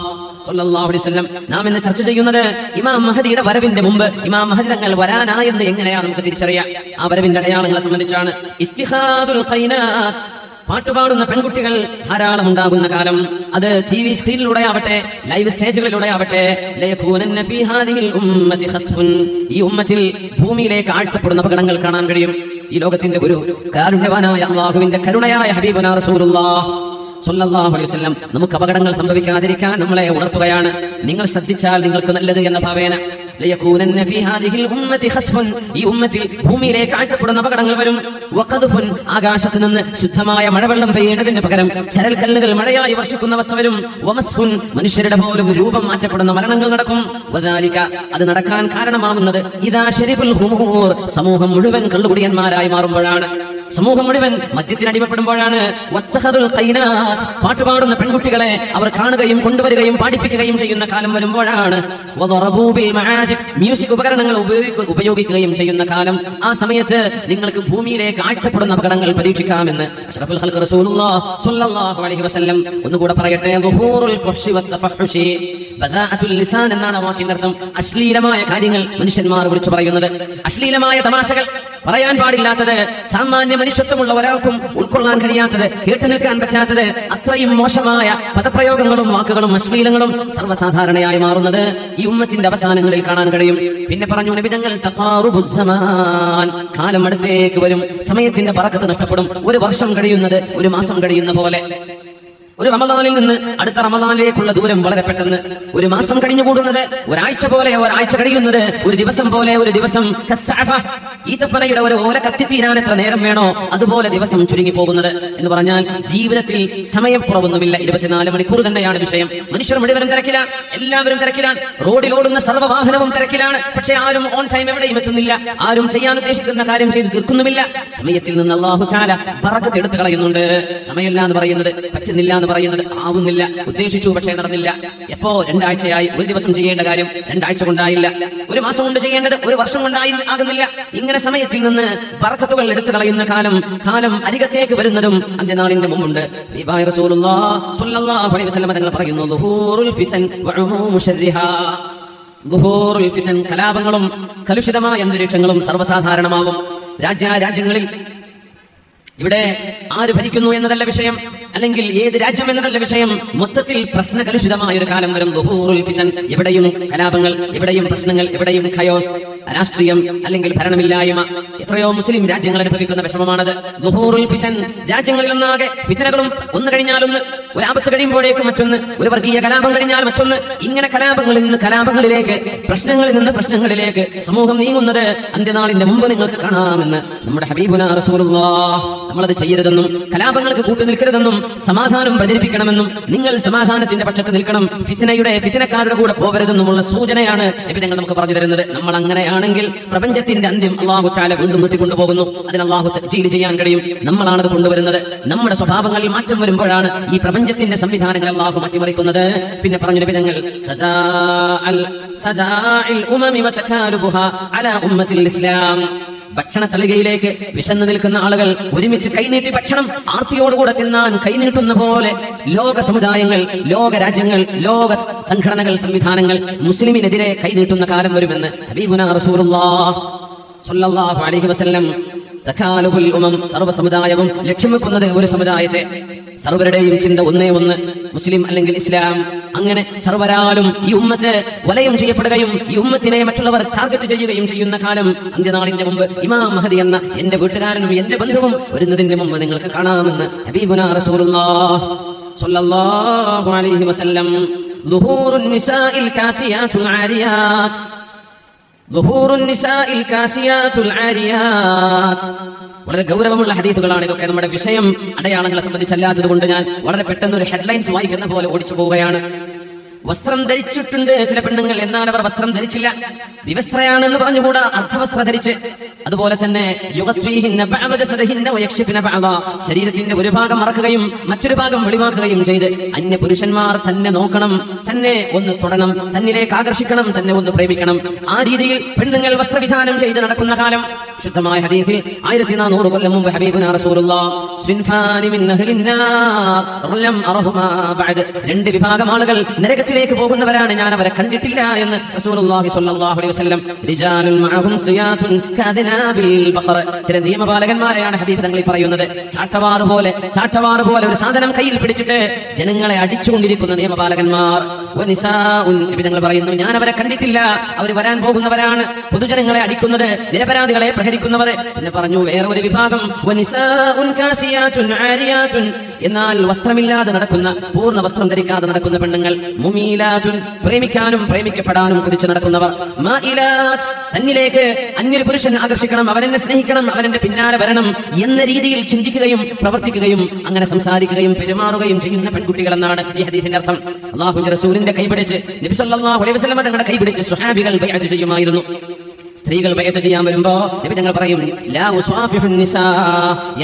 സ്വല്ലല്ലാഹു അലൈഹി വസല്ലം. നാം ഇന്ന് ചർച്ച ചെയ്യുന്നത് ഇമാം മഹ്ദിയുടെ വരവിന്റെ മുമ്പ് ഇമാം മഹ്ദി തങ്ങൾ വരാനായെന്ന് എങ്ങനെയാണ് നമുക്ക് തിരിച്ചറിയാം? ആ വരവിന്റെ അടയാളങ്ങളെ സംബന്ധിച്ചാണ്. ഇത്തിഖാദുൽ ഖൈനാത്ത്, പാട്ടുപാടുന്ന പെൺകുട്ടികൾ ധാരാളം ഉണ്ടാകുന്ന കാലം. അത് TV സ്ക്രീനിലൂടെ ആവട്ടെ, ലൈവ് സ്റ്റേജുകളിലൂടെ ആവട്ടെ. ലയകൂനന്ന ഫീ ഹാദിഹിൽ ഉമ്മത്തി ഖസ്ഫുൻ, ഈ ഉമ്മത്തിൽ ഭൂമിയിലേക്ക് ആഴ്ചപ്പെടുന്ന അപകടങ്ങൾ കാണാൻ കഴിയും. ഈ ലോകത്തിന്റെ ഒരു കാരുണ്യവാനായ അല്ലാഹുവിന്റെ കരുണയായ ഹബീബുനാ റസൂലുള്ളാഹ് സ്വല്ലല്ലാഹു അലൈഹി വസല്ലം നമുക്ക് അപകടങ്ങൾ സംഭവിക്കാതിരിക്കാൻ നമ്മളെ ഉണർത്തുകയാണ്. നിങ്ങൾ ശ്രദ്ധിച്ചാൽ നിങ്ങൾക്ക് നല്ലത് എന്ന ഭാവേന ലയകൂനന്ന ഫീ ഹാദിഹിൽ ഉമ്മത്തി ഖസ്ഫുൻ, ഈ ഉമ്മത്തിൽ ഭൂമിയിലേക്ക് ആഴ്ചപ്പെടുന്ന അപകടങ്ങൾ വരും. വഖദ്ഫുൻ, ആകാശത്ത് നിന്ന് ശുദ്ധമായ മഴവെള്ളം പെയ്യേണ്ടതിന് പകരം ചരൽ കല്ലുകൾ മഴയായി വർഷിക്കുന്ന അവസ്ഥ വരും. വമസ്ഫുൻ, മനുഷ്യരുടെ പോലും രൂപം മാറ്റപ്പെടുന്ന മരണങ്ങൾ നടക്കും. വദാലിക, അത് നടക്കാൻ കാരണമാവുന്നത് ഇദാ ശരിബുൽ ഖുമൂർ, സമൂഹം മുഴുവൻ കള്ളുകുടിയന്മാരായി മാറുമ്പോഴാണ്, സമൂഹം മുഴുവൻ മദ്യത്തിന് അടിമപ്പെടുമ്പോഴാണ്. വത്തഖദുൽ ഖൈനാത്ത്, പാട്ടുപാടുന്ന പെൺകുട്ടികളെ അവർ കാണുകയും കൊണ്ടുവരികയും പാടിപ്പിക്കുകയും ചെയ്യുന്ന കാലം വരുമ്പോഴാണ്. വദറബൂ ബിൽ മആജിബ്, മ്യൂസിക് ഉപകരണങ്ങൾ ഉപയോഗിക്കുകയും ചെയ്യുന്ന കാലം. ആ സമയത്ത് നിങ്ങൾക്ക് ഭൂമിയിലേക്ക് ആഴ്ചപ്പെടുന്ന അപകടങ്ങൾ പരീക്ഷിക്കാമെന്ന് അഷ്റഫുൽ ഖൽഖ് റസൂലുള്ളാഹി സ്വല്ലല്ലാഹു അലൈഹി വസല്ലം ഒന്നുകൂടെ പറയട്ടെ. ദുഹൂറുൽ ഫഹ്ശി വത്തഫഹുശി, ബദാഅത്തുൽ ലിസാൻ എന്നാണ് വാക്കിന്റെ അർത്ഥം. അശ്ലീലമായ കാര്യങ്ങൾ മനുഷ്യന്മാർ വിളിച്ചു പറയുന്നത്, അശ്ലീലമായ തമാശകൾ, പറയാൻ പാടില്ലാത്തത്, സാമാന്യ മനുഷ്യത്വമുള്ള ഒരാൾക്കും ഉൾക്കൊള്ളാൻ കഴിയാത്തത്, കേട്ടു നിൽക്കാൻ പറ്റാത്തത്, അത്രയും മോശമായ പദപ്രയോഗങ്ങളും വാക്കുകളും അശ്ലീലങ്ങളും സർവ്വസാധാരണയായി മാറുന്നത് ഈ ഉമ്മത്തിന്റെ അവസാനങ്ങളിൽ കാണാൻ കഴിയും. പിന്നെ പറഞ്ഞു നബി തങ്ങൾ, തഖാറുബുസ്സമാൻ, കാലം അടുത്തേക്ക് വരും, സമയത്തിന്റെ ബറക്കത്ത് നഷ്ടപ്പെടും. ഒരു വർഷം കഴിയുന്നത് ഒരു മാസം കഴിയുന്ന പോലെ. ഒരു റമദാനിൽ നിന്ന് അടുത്ത റമദാനിലേക്കുള്ള ദൂരം വളരെ പെട്ടെന്ന്. ഒരു മാസം കഴിഞ്ഞുകൂടുന്നത് ഒരാഴ്ച പോലെ, ഒരാഴ്ച കഴിയുന്നത് ഒരു ദിവസം പോലെ. ഒരു ദിവസം ഈത്തപ്പനയുടെ ഒരു ഓല കത്തിത്തീരാൻ എത്ര നേരം വേണോ അതുപോലെ ദിവസം ചുരുങ്ങി പോകുന്നത് എന്ന് പറഞ്ഞാൽ ജീവിതത്തിൽ സമയക്കുറവൊന്നുമില്ല. 24 മണിക്കൂർ തന്നെയാണ് വിഷയം. മനുഷ്യർ മുഴുവനും തിരക്കിലാണ്, എല്ലാവരും തിരക്കിലാണ്. റോഡിലോടുന്ന സർവ്വവാഹനവും തിരക്കിലാണ്. പക്ഷെ ആരും ഓൺ ടൈം എവിടെയും എത്തുന്നില്ല. ആരും ചെയ്യാൻ ഉദ്ദേശിക്കുന്ന കാര്യം ചെയ്ത് തീർക്കുന്നുമില്ല. സമയത്തിൽ നിന്ന് അല്ലാഹു തആല ബറക്കത്ത് എടുത്തു കളയുന്നുണ്ട്. സമയമില്ല എന്ന് പറയുന്നത്, പറ്റുന്നില്ല എന്ന് പറയുന്നത്, ആവുന്നില്ല, ഉദ്ദേശിച്ചു പക്ഷേ നടന്നില്ല. എപ്പോ 2 ആഴ്ചയായി, ഒരു ദിവസം ചെയ്യേണ്ട കാര്യം 2 ആഴ്ച കൊണ്ടായില്ല. ഒരു മാസം കൊണ്ട് ചെയ്യേണ്ടത് ഒരു വർഷം കൊണ്ടായി ആകുന്നില്ല. ഇങ്ങനെ സമയത്തിൽ നിന്ന് ബറക്കത്തുകൾ എടുത്തു കളയുന്ന കാലം അരികത്തേക്ക് വരുന്നതും അന്ത്യനാളിന്റെ മുമ്പുണ്ട്. റസൂലുള്ളാഹി സ്വല്ലല്ലാഹു അലൈഹി വസല്ലം തങ്ങൾ പറയുന്നു, ദുഹൂറുൽ ഫിതൻ വഉമൂമു ശർരിഹാ, ദുഹൂറുൽ ഫിതൻ, കലാപങ്ങളും കലുഷിതമായ അന്തരീക്ഷങ്ങളും സർവ്വസാധാരണമാവും. രാജ്യങ്ങളിൽ ഇവിടെ ആര് ഭരിക്കുന്നു എന്നതല്ല വിഷയം, അല്ലെങ്കിൽ ഏത് രാജ്യം എന്നതല്ല വിഷയം. മൊത്തത്തിൽ പ്രശ്നകലുഷിതമായ ഒരു കാലം വരും. ദുഹൂറുൽ ഫിതൻ, എവിടെയും കലാപങ്ങൾ, എവിടെയും പ്രശ്നങ്ങൾ, എവിടെയും ഖയോസ്, രാഷ്ട്രീയം അല്ലെങ്കിൽ ഭരണമില്ലായ്മ. എത്രയോ മുസ്ലിം രാജ്യങ്ങൾ അനുഭവിക്കുന്ന വിഷമമാണത്. ദുഹൂറുൽ ഫിതൻ, രാജ്യങ്ങളിലൊന്നാകെ ഫിതനകളും ഒന്ന് കഴിഞ്ഞാലൊന്ന്, ഒരു ആപത്ത് കഴിയുമ്പോഴേക്കും മറ്റൊന്ന്, ഒരു വർഗീയ കലാപം കഴിഞ്ഞാൽ മറ്റൊന്ന്. ഇങ്ങനെ കലാപങ്ങളിൽ നിന്ന് കലാപങ്ങളിലേക്ക്, പ്രശ്നങ്ങളിൽ നിന്ന് പ്രശ്നങ്ങളിലേക്ക് സമൂഹം നീങ്ങുന്നത് അന്ത്യനാളിന്റെ മുമ്പ് നിങ്ങൾക്ക് കാണാമെന്ന് നമ്മുടെ ഹബീബുനാ റസൂലുള്ളാഹ് നമ്മളത് ചെയ്യരുതെന്നും കലാപങ്ങൾക്ക് കൂട്ടുനിൽക്കരുതെന്നും സമാധാനം പ്രചരിപ്പിക്കണമെന്നും നിങ്ങൾ സമാധാനത്തിന്റെ പക്ഷത്ത് നിൽക്കണം, ഫിത്നക്കാരുടെ കൂടെ പോകരുതെന്നുമുള്ള സൂചനയാണ് നബിതങ്ങൾ നമുക്ക് പറഞ്ഞു തരുന്നത്. നമ്മൾ അങ്ങനെയാണെങ്കിൽ പ്രപഞ്ചത്തിന്റെ അന്ത്യം അല്ലാഹു തആല വീണ്ടും നീട്ടിക്കൊണ്ടുപോകുന്നു. അതിന് അല്ലാഹു തഅ്ജീൽ ചെയ്യാൻ കഴിയും. നമ്മളാണത് കൊണ്ടുവരുന്നത്. നമ്മുടെ സ്വഭാവങ്ങളിൽ മാറ്റം വരുമ്പോഴാണ് ഈ പ്രപഞ്ചത്തിന്റെ സംവിധാനങ്ങൾ അല്ലാഹു മാറ്റിമറിക്കുന്നത്. പിന്നെ പറഞ്ഞു നബിതങ്ങൾ, തദാഇൽ ഉമമി വതകാലുബുഹാ അലാ ഉമ്മത്തിൽ ഇസ്ലാം, ഭക്ഷണ തളികയിലേക്ക് വിശന്നു നിൽക്കുന്ന ആളുകൾ ഒരുമിച്ച് കൈനീട്ടി ഭക്ഷണം ആർത്തിയോടുകൂടെ തിന്നാൻ കൈനീട്ടുന്ന പോലെ ലോക സമുദായങ്ങൾ, ലോക രാജ്യങ്ങൾ, ലോക സംഘടനകൾ, സംവിധാനങ്ങൾ മുസ്ലിമിനെതിരെ കൈനീട്ടുന്ന കാലം വരുമെന്ന് ഹബീബുനാ റസൂലുള്ളാഹി സ്വല്ലല്ലാഹു അലൈഹി വസല്ലം. തകാലുബുൽ ഉമം, സർവ്വ സമുദായവും ലക്ഷ്യം വെക്കുന്നത് ഒരു സമുദായത്തെ. സർവരുടെയും ചിന്ത ഒന്നേ ഒന്ന്, മുസ്ലിം അല്ലെങ്കിൽ ഇസ്ലാം. അങ്ങനെ സർവരാലും ഈ ഉമ്മത്ത് വലയം ചെയ്യപ്പെടുകയും ഈ ഉമ്മത്തിനെ മറ്റുള്ളവർ ടാർഗറ്റ് ചെയ്യുകയും ചെയ്യുന്ന കാലം അന്ത്യനാളിന്റെ മുമ്പ് ഇമാം മഹദി എന്ന എന്റെ വീട്ടുകാരനും എന്റെ ബന്ധുവും വരുന്നതിന്റെ മുമ്പ് നിങ്ങൾക്ക് കാണാമെന്ന് ഹബീബുനാ റസൂലുള്ളാഹി സ്വല്ലല്ലാഹു അലൈഹി വസല്ലം. ദുഹൂറുൻ നിസാഇൽ കാസിയാത്തുൽ ആരിയാത്ത്, ദുഹൂറുൻ നിസാഇൽ കാസിയാത്തുൽ ആരിയാത്ത്. വളരെ ഗൗരവമുള്ള ഹദീസുകളാണ് ഇതൊക്കെ. നമ്മുടെ വിഷയം അടയാളങ്ങളെ സംബന്ധിച്ചല്ലാത്തത് കൊണ്ട് ഞാൻ വളരെ പെട്ടെന്ന് ഒരു ഹെഡ്ലൈൻസ് വായിക്കുന്ന പോലെ ഓടിച്ചു പോവുകയാണ്. വസ്ത്രം ധരിച്ചിട്ടുണ്ട് ചില പെണ്ണുങ്ങൾ, എന്നാൽ അവർ വസ്ത്രം ധരിച്ചില്ല. വിവസ്ത്രയാണെന്ന് പറഞ്ഞുകൂടാ, അർദ്ധവസ്ത്ര ധരിച്ച്. അതുപോലെ തന്നെ ശരീരത്തിന്റെ ഒരു ഭാഗം മറക്കുകയും മറ്റൊരു ഭാഗം വെളിവാക്കുകയും ചെയ്ത് അന്യ പുരുഷന്മാർ തന്നെ നോക്കണം, തന്നെ ഒന്ന് തൊടണം, തന്നിലേക്ക് ആകർഷിക്കണം, തന്നെ ഒന്ന് പ്രേമിക്കണം. ആ രീതിയിൽ പെണ്ണുങ്ങൾ വസ്ത്രവിധാനം ചെയ്ത് നടക്കുന്ന കാലം. ശുദ്ധമായ ഹദീസിൽ 1400 കൊല്ലം മുമ്പ് ഹബീബുനാ റസൂലുള്ളാഹി സ്വിൻഫാനി മിൻ അഹ്ലിൻ നാർ ലം അറഹുമാ ബഅദ്, 2 വിഭാഗം ആളുകൾ നരകത്തിലേക്ക് പോകുന്നവരാണ്, ഞാൻ അവരെ കണ്ടിട്ടില്ല എന്ന് റസൂലുള്ളാഹി സ്വല്ലല്ലാഹു അലൈഹി വസല്ലം. റിജാലുൻ മഅഹും സിയാതുൻ കഅദ്നാബിൽ ബഖർ, ചില നിയമപാലകന്മാരെയാണ് ഹബീബ് തങ്ങൾ പറയുന്നത്. ചാട്ടവാറ് പോലെ ഒരു സാധനം കയ്യിൽ പിടിച്ചിട്ട് ജനങ്ങളെ അടിച്ചുകൊണ്ടിരിക്കുന്ന നിയമപാലകന്മാർ. വനിസാഉൻ, നബി തങ്ങൾ പറയുന്നു, ഞാൻ അവരെ കണ്ടിട്ടില്ല, അവർ വരാൻ പോകുന്നവരാണ്. പൊതുജനങ്ങളെ അടിക്കുന്നത്, നിരപരാധികളെ പ്രഹരിക്കുന്നവർ. പിന്നെ പറഞ്ഞു വേറെ ഒരു വിഭാഗം വനിസാഉൻ കാസിയാതുൻ ആരിയാതുൻ, എന്നാൽ വസ്ത്രമില്ലാതെ നടക്കുന്ന, പൂർണ്ണ വസ്ത്രം ധരിക്കാതെ നടക്കുന്ന പെണ്ണുങ്ങൾ. മുമീലാതുൻ, പ്രേമിക്കാനും പ്രേമിക്കപ്പെടാനും കുതിച്ച് നടക്കുന്നവർ. മാഇലാത്, തന്നിലേക്ക് അന്യൊരു പുരുഷൻ ആകർഷിക്കണം, അവനെന്നെ സ്നേഹിക്കണം, അവനെന്റെ പിന്നാലെ വരണം എന്ന രീതിയിൽ ചിന്തിക്കുകയും പ്രവർത്തിക്കുകയും അങ്ങനെ സംസാരിക്കുകയും പെരുമാറുകയും ചെയ്യുന്ന പെൺകുട്ടികൾ എന്നാണ് ഈ ഹദീസിന്റെ അർത്ഥം. അല്ലാഹുവിന്റെ റസൂലിന്റെ കൈപിടിച്ച് നബി സല്ലല്ലാഹു അലൈഹി വസല്ലം തങ്ങളുടെ കൈപിടിച്ച് സ്വഹാബികൾ ബൈഅത്ത് ചെയ്യുമായിരുന്നു. സ്ത്രീകൾ ബൈഅത്ത് ചെയ്യാൻ വരുമ്പോ നബി തങ്ങൾ പറയും, ലാ ഉസാഫിഹുൻ നിസാ,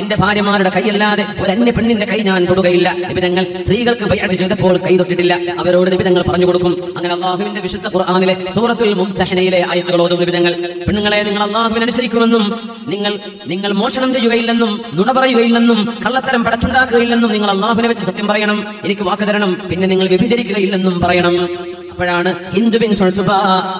എന്റെ ഭാര്യമാരുടെ കൈയല്ലാതെ ഒരു അന്യ പെണ്ണിന്റെ കൈ ഞാൻ തൊടുകയില്ല. നബി തങ്ങൾ സ്ത്രീകൾക്ക് ബൈഅത്ത് ചെയ്തപ്പോൾ കൈ തൊട്ടിട്ടില്ല. അവരോട് നബി തങ്ങൾ പറഞ്ഞു കൊടുക്കും. അങ്ങനെ അല്ലാഹുവിന്റെ വിശുദ്ധ ഖുർആനിലെ സൂറത്തുൽ മുംതഹനയിലെ ആയത്തുകൾ ഓതും നബി തങ്ങൾ. പെണ്ണുങ്ങളെ, നിങ്ങൾ അല്ലാഹുവിനെ അനുസരിക്കുമെന്നും നിങ്ങൾ മോഷണം ചെയ്യുകയില്ലെന്നും നുണ പറയുകയില്ലെന്നും കള്ളത്തരം പടച്ചുണ്ടാക്കുകയില്ലെന്നും നിങ്ങൾ അല്ലാഹുവിനെ വെച്ച് സത്യം പറയണം, എനിക്ക് വാക്ക് തരണം, പിന്നെ നിങ്ങൾ വ്യഭിചരിക്കുകയില്ലെന്നും പറയണം. അപ്പോഴാണ് ഹിന്ദ് ബിൻത് ഉത്ബ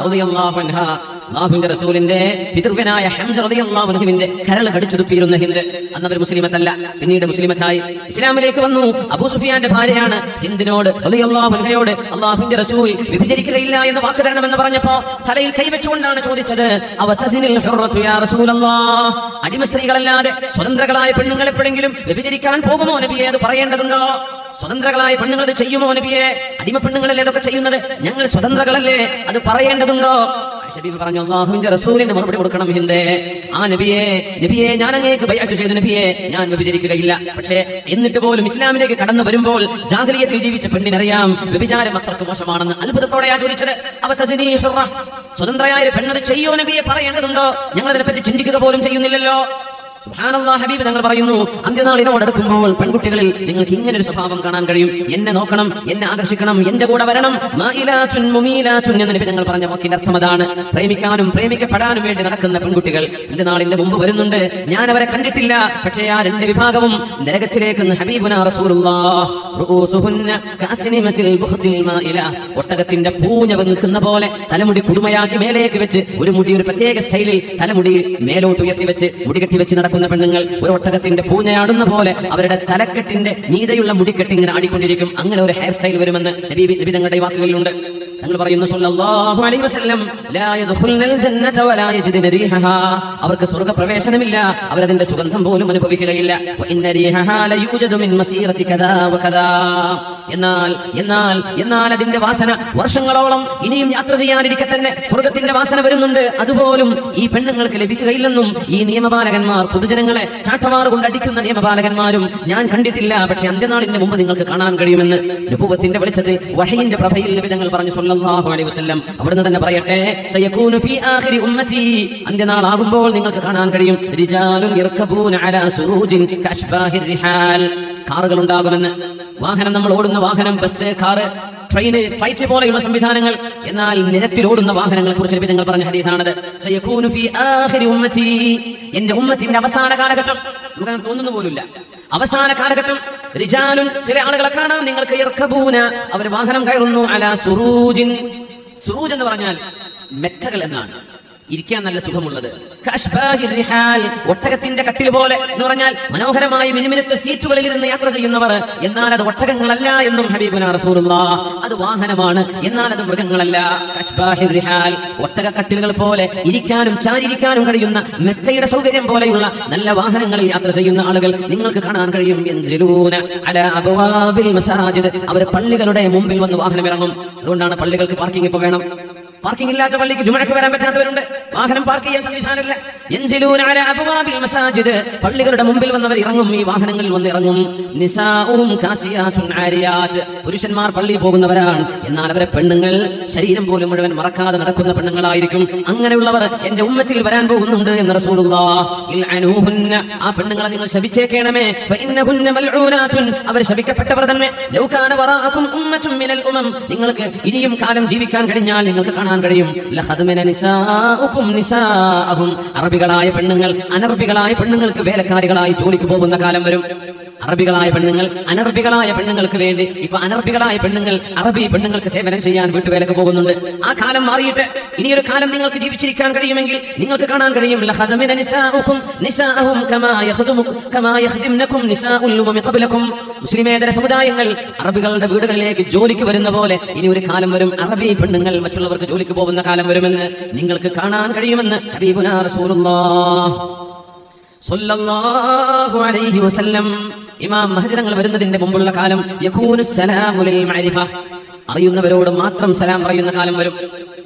റളിയല്ലാഹു അൻഹാ, അല്ലാഹുവിന്റെ റസൂലിന്റെ പിതൃവ്യനായ ഹംസ റളിയല്ലാഹു അൻഹുവിന്റെ കരൾ കടിച്ചു തുപ്പിയിരുന്ന ഹിന്ദ്. അന്ന് അവർ മുസ്ലിമത്തല്ല, പിന്നീട് മുസ്ലിമത്തായി ഇസ്ലാമിലേക്ക് വന്നു. അബൂ സുഫിയാന്റെ ഭാര്യയാണ്. ഹിന്ദിനോട് റളിയല്ലാഹു അൻഹയോട് അല്ലാഹുവിന്റെ റസൂൽ വിഭജിക്കില്ല എന്ന് വാക്ക് തരണമെന്ന് പറഞ്ഞപ്പോ തലയിൽ കൈവച്ചുകൊണ്ടാണ് ചോദിച്ചത്, അവതസിനിൽ ഹുറതു യാ റസൂലല്ലാഹ്, അടിമ സ്ത്രീകളല്ലാതെ സ്വതന്ത്രകളായ പെണ്ണുങ്ങൾ എപ്പോഴെങ്കിലും വ്യഭിചരിക്കാൻ പോകുമോ നബിയെ? അത് പറയേണ്ടതുണ്ടോ? സ്വതന്ത്രകളായ പെണ്ണുങ്ങൾ അത് ചെയ്യുമോ നബിയെ? അടിമ പെണ്ണുങ്ങളല്ലേ അതൊക്കെ ചെയ്യുന്നത്, ഞങ്ങൾ സ്വതന്ത്രകളല്ലേ, അത് പറയേണ്ടതുണ്ടോ? ആയിഷ പറഞ്ഞു, അല്ലാഹുവിന്റെ റസൂലിന് മറുപടി കൊടുക്കണം ഹിന്ദേ. ആ നബിയെ ഞാൻ അങ്ങേക്ക് ബൈഅത്ത് ചെയ്ത നബിയെ, ഞാൻ വ്യഭിചരിക്കുകയില്ല. പക്ഷേ എന്നിട്ട് പോലും ഇസ്ലാമിലേക്ക് കടന്നു വരുമ്പോൾ ജാഹിലിയ്യത്തിൽ ജീവിച്ച പെണ്ണിനറിയാം വ്യഭിചാരം അത്രക്ക് മോശമാണെന്ന്. അത്ഭുതത്തോടെയാ ചോദിച്ചത്, സ്വതന്ത്രയായ പെണ്ണത് ചെയ്യോ നബിയെ? പറയേണ്ടതുണ്ടോ? ഞങ്ങൾ അതിനെപ്പറ്റി ചിന്തിക്കുക പോലും ചെയ്യുന്നില്ലല്ലോ. സുബ്ഹാനല്ലാഹ്, ഹബീബ് തങ്ങൾ പറയുന്നു, അന്ത്യനാളിനോടടുക്കുമ്പോൾ പെൺകുട്ടികളിൽ നിങ്ങൾക്ക് ഇങ്ങനെ ഒരു സ്വഭാവം കാണാൻ കഴിയും. എന്നെ നോക്കണം, എന്നെ ആകർഷിക്കണം, എന്റെ കൂടെ വരണം. മാഇലാതുൻ മുമീലാതുൻ എന്ന് നബി തങ്ങൾ പറഞ്ഞ വാക്കിന്റെ അർത്ഥം അതാണ്. പ്രേമിക്കാനും പ്രേമിക്കപ്പെടാനും വേണ്ടി നടക്കുന്ന പെൺകുട്ടികൾ അന്ത്യനാളിന്റെ മുമ്പ് വരുന്നുണ്ട്. ഞാൻ അവരെ കണ്ടിട്ടില്ല, പക്ഷേ ആ രണ്ട് വിഭാഗവും നരകത്തിലേക്ക് ഹബീബുനാ റസൂലുള്ളാഹ് റൂസുഹുന്ന കാസിനിമത്തിൽ ബുഖ്തിൽ മാഇല, ഒട്ടകത്തിന്റെ പൂഞ്ഞ നിൽക്കുന്ന പോലെ തലമുടി കുടുമയാക്കി മേലേക്ക് വെച്ച് ഒരു മുടി ഒരു പ്രത്യേക സ്റ്റൈലിൽ തലമുടി മേലോട്ട് ഉയർത്തി വെച്ച് മുടി കെട്ടി വെച്ച് നടക്കുന്ന പെണ്ണുങ്ങൾ ഒരു ഒട്ടകത്തിന്റെ പൂഞ്ഞയാടുന്ന പോലെ അവരുടെ തലക്കെട്ടിന്റെ മീതെയുള്ള മുടിക്കെട്ടി ഇങ്ങനെ ആടിക്കൊണ്ടിരിക്കും. അങ്ങനെ ഒരു ഹെയർ സ്റ്റൈൽ വരുമെന്ന് നബി തങ്ങളുടെ വാക്കുകളിലുണ്ട്. തങ്ങൾ പറയുന്നു സല്ലല്ലാഹു അലൈഹി വസല്ലം, ലാ യദ്ഖുൽനൽ ജന്നത വലാ യജിദുന റീഹഹാ, അവർക്ക് സ്വർഗ്ഗപ്രവേശനമില്ല, അവരതിന്റെ സുഗന്ധം പോലും അനുഭവിക്കുകയില്ല. വഇന്ന റീഹഹാ ലയൂജദു മിൻ മസീറതി കദാ വകദാ, എന്നാൽ അതിന്റെ വാസന വർഷങ്ങളോളം ഇനിയും യാത്ര ചെയ്യാനിരിക്കെ തന്നെ സ്വർഗ്ഗത്തിന്റെ വാസന വരുന്നുണ്ട്. അതുപോലും ഈ പെണ്ണുങ്ങൾക്ക് ലഭിക്കുകയില്ലെന്നും ഈ നിയമപാലകന്മാർ, പൊതുജനങ്ങളെ ചാട്ടവാറ് കൊണ്ട് അടിക്കുന്ന നിയമപാലകന്മാരും ഞാൻ കണ്ടിട്ടില്ല. പക്ഷെ അന്ത്യനാളിന്റെ മുമ്പ് നിങ്ങൾക്ക് കാണാൻ കഴിയുമെന്ന് നുബുവത്തിന്റെ വെളിച്ചത്തിൽ വഹയിന്റെ പ്രഭയിൽ നബി തങ്ങൾ പറഞ്ഞു സല്ലല്ലാഹു അലൈഹി വസല്ലം. അവിടുന്ന് തന്നെ പറയട്ടെ, സയകൂനു ഫീ ആഖിരി ഉമ്മതി, അന്ത്യനാളാകുമ്പോൾ നിങ്ങൾക്ക് കാണാൻ കഴിയും, റിജാലുൻ യർകബൂന അലാ സുറൂജിൻ കഅശ്ബാഹിർ റിഹാൽ, കാറുകൾ ഉണ്ടാകുമെന്ന്. വാഹനം, നമ്മൾ ഓടുന്ന വാഹനം, ബസ്, കാറ്, ട്രെയിന്, ഫ്ലൈറ്റ് പോലെയുള്ള സംവിധാനങ്ങൾ. എന്നാൽ നിരത്തിലോടുന്ന വാഹനങ്ങളെ കുറിച്ച് നബി തങ്ങൾ പറഞ്ഞ ഹദീസാണത്. സയകൂനു ഫീ ആഖിരി ഉമ്മതി, എന്റെ ഉമ്മത്തിന്റെ അവസാന കാലഘട്ടം, നമുക്ക് തോന്നുന്നു പോലുമില്ല, അവസാന കാലഘട്ടം. റിജാലുൻ, ചില ആളുകളെ കാണാം നിങ്ങൾക്ക്, യർകബൂന, അവർ വാഹനം കയറുന്നു, അലാ സുറൂജിൻ, സുറൂജ് എന്ന് പറഞ്ഞാൽ മെത്തകൾ എന്നാണ്, ഇരിക്കാൻ നല്ല സുഖമുള്ളത്. കഅശ്ബാഹിർ റിഹാൽ, ഒട്ടകത്തിന്റെ കട്ടിൽ പോലെ എന്ന് പറഞ്ഞാൽ മനോഹരമായ മിനുമിനുത്ത സീറ്റുകളിൽ ഇരുന്ന് യാത്ര ചെയ്യുന്നവർ. എന്നാൽ അത് ഒട്ടകങ്ങളല്ല എന്നും ഹബീബുനാ റസൂലുള്ളാഹ്, അത് വാഹനമാണ്, എന്നാൽ അത് മൃഗങ്ങളല്ല. കഅശ്ബാഹിർ റിഹാൽ, ഒട്ടക കട്ടിലുകൾ പോലെ ഇരിക്കാനും ചാരിയിരിക്കാനും കഴിയുന്ന മെത്തയുടെ സൗകര്യം പോലെയുള്ള നല്ല വാഹനങ്ങളിൽ യാത്ര ചെയ്യുന്ന ആളുകൾ നിങ്ങൾക്ക് കാണാൻ കഴിയും. യൻസിലൂന അലാ അബ്വാബിൽ മസാജിദ്, അവർ പള്ളികളുടെ മുമ്പിൽ വന്ന് വാഹനം ഇറങ്ങും. അതുകൊണ്ടാണ് പള്ളികൾക്ക് പാർക്കിംഗ് ഇപ്പോൾ വേണം. പാർക്കിംഗ് ഇല്ലാത്ത പള്ളിക്ക് ജുമഅക്ക് വരാൻ പറ്റാത്തവരുണ്ട്, വാഹനം പാർക്ക് ചെയ്യാൻ സംവിധാനമില്ല. യൻസിലൂന അലാ അബ്വാബിൽ മസാജിദ്, പള്ളികളുടെ മുമ്പിൽ വന്നവർ ഇറങ്ങും, ഈ വാഹനങ്ങളിൽ വന്ന് ഇറങ്ങും. നിസാഉഹും കാസിയാതുൻ ആരിയാത്ത്, പുരുഷന്മാർ പള്ളിയിൽ പോകുന്നവരാണ്, എന്നാൽ അവരെ പെണ്ണുങ്ങൾ ശരീരം പോലും മുഴുവൻ മറക്കാതെ നടക്കുന്ന പെണ്ണുങ്ങളായിരിക്കും. അങ്ങനെയുള്ളവർ എന്റെ ഉമ്മത്തിൽ വരാൻ പോകുന്നുണ്ട് എന്ന് റസൂലുള്ളാഹ്. ഇൽഅനൂഹുന്ന, ആ പെണ്ണുങ്ങളെ നിങ്ങൾ ശപിച്ചേക്കണമേ. ഫഇന്നഹുന്ന മൽഊനാതുൻ, അവർ ശപിക്കപ്പെട്ടവർ തന്നെ. ലൗ കാന വറാഅകും ഉമ്മത്തുൻ മിനൽ ഉമം, നിങ്ങൾക്ക് ഇനിയും കാലം ജീവിക്കാൻ കഴിഞ്ഞാൽ നിങ്ങൾക്ക് കാണാൻ കഴിയും, ലഖദ്മന നിസാഉകും നിസാഅഹും, അറബികളായ പെണ്ണുങ്ങൾ അനറബികളായ പെണ്ണുങ്ങൾക്ക് വേലക്കാരികളായി ജോലിക്ക് പോകുന്ന കാലം വരും. അറബികളായ പെണ്ണുങ്ങൾ അനർബികളായ പെണ്ണുങ്ങൾക്ക് വേണ്ടി ഇപ്പൊ അനർബികളായ പെണ്ണുങ്ങൾ അറബി പെണ്ണുങ്ങൾക്ക് സേവനം ചെയ്യാൻ വീട്ടുവേലക്ക് പോകുന്നുണ്ട്. ആ കാലം മാറിയിട്ട് ഇനിയൊരു കാലം നിങ്ങൾക്ക് ജീവിച്ചിരിക്കാൻ കഴിയുമെങ്കിൽ നിങ്ങൾക്ക് കാണാൻ കഴിയും ലഖദമിന നിസാഉകും നിസാഅഹും കമാ യഖദിമുകും നിസാഉൽ ഉമമി ഖബ്ലകും. മുസ്ലിമേതര സമുദായങ്ങൾ അറബികളുടെ വീടുകളിലേക്ക് ജോലിക്ക് വരുന്ന പോലെ ഇനി ഒരു കാലം വരും, അറബി പെണ്ണുങ്ങൾ മറ്റുള്ളവർക്ക് ജോലിക്ക് പോകുന്ന കാലം വരുമെന്ന് നിങ്ങൾക്ക് കാണാൻ കഴിയുമെന്ന് ഹബീബുനാ റസൂലുള്ളാഹ് സ്വല്ലല്ലാഹു അലൈഹി വസല്ലം. ഇമാം മഹ്ദി തങ്ങൾ വരുന്നതിന്റെ മുമ്പുള്ള കാലം യകൂനു സലാമു ലിൽ മഅരിഫ, അറിയുന്നവരോട് മാത്രം സലാം പറയുന്ന കാലം വരും.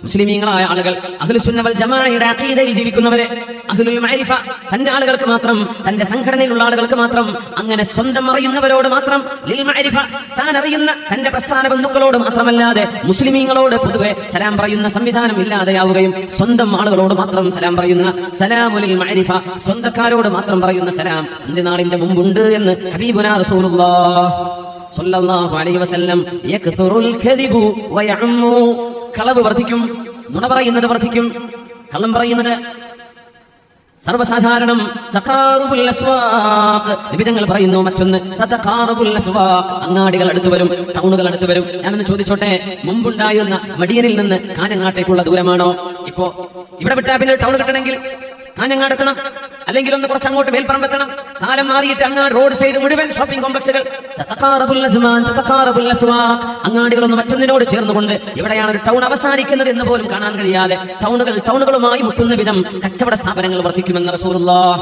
മുസ്ലിമീങ്ങളായ ആളുകൾ അഹ്ലുസുന്ന വൽ ജമാഅയുടെ അഖീദയിൽ ജീവിക്കുന്നവരെ, അഹ്ലുൽ മഅരിഫ, തന്റെ ആളുകൾക്ക് മാത്രം, തന്റെ സംഘടനയിലുള്ള ആളുകൾക്ക് മാത്രം, അങ്ങനെ സ്വന്തം അറിയുന്നവരോട് മാത്രം, ലിൽ മഅരിഫ, താൻ അറിയുന്ന തന്റെ പ്രസ്ഥാന ബന്ധുക്കളോട് മാത്രമല്ലാതെ മുസ്ലിമീങ്ങളോട് പൊതുവെ സലാം പറയുന്ന സംവിധാനം ഇല്ലാതെയാവുകയും സ്വന്തം ആളുകളോട് മാത്രം സലാം പറയുന്ന സലാമുൽ മഅരിഫ, സ്വന്തക്കാരോട് മാത്രം പറയുന്ന സലാം അന്ത്യനാളിന്റെ മുമ്പുണ്ട് എന്ന് ഹബീബുനാ റസൂലുള്ളാഹ് സ്വല്ലല്ലാഹു അലൈഹി വസല്ലം. യക്സുറുൽ കദിബു വയഉമ്മു, കളവ് വർദ്ധിക്കും, നുണ പറയുന്നത് വർദ്ധിക്കും, കള്ളം പറയുന്നത് സർവ്വസാധാരണം. തഖാറുബുൽ അസ്വാഖ്, നിബിധങ്ങൾ പറയുന്നു മറ്റൊന്ന് തഖാറുബുൽ അസ്വാഖ്, അങ്ങാടികൾ അടുത്തു വരും, ടൗണുകൾ അടുത്തു വരും. ഞാനൊന്ന് ചോദിച്ചോട്ടെ, മുമ്പുണ്ടായിരുന്ന മടിയനിൽ നിന്ന് കാഞ്ഞങ്ങാട്ടേക്കുള്ള ദൂരമാണോ ഇപ്പോ? ഇവിടെ വിട്ടാ പിന്നെ ടൗൺ കിട്ടണമെങ്കിൽ കാഞ്ഞങ്ങാട് എത്തണം, അല്ലെങ്കിൽ ഒന്ന് കുറച്ച് അങ്ങോട്ട് മേൽപ്പറമ്പെത്തണം. കാലം മാറിയിട്ട് അങ്ങാട് റോഡ് സൈഡ് മുഴുവൻ ഷോപ്പിംഗ് കോംപ്ലക്സുകൾ. അങ്ങാടികളൊന്നും മറ്റൊന്നിനോട് ചേർന്നുകൊണ്ട് എവിടെയാണ് ഒരു ടൗൺ അവസാനിക്കുന്നത് എന്ന് പോലും കാണാൻ കഴിയാതെ ടൗണുകളുമായി മുട്ടുന്ന വിധം കച്ചവട സ്ഥാപനങ്ങൾ വർദ്ധിക്കുമെന്ന് റസൂലുള്ളാഹ്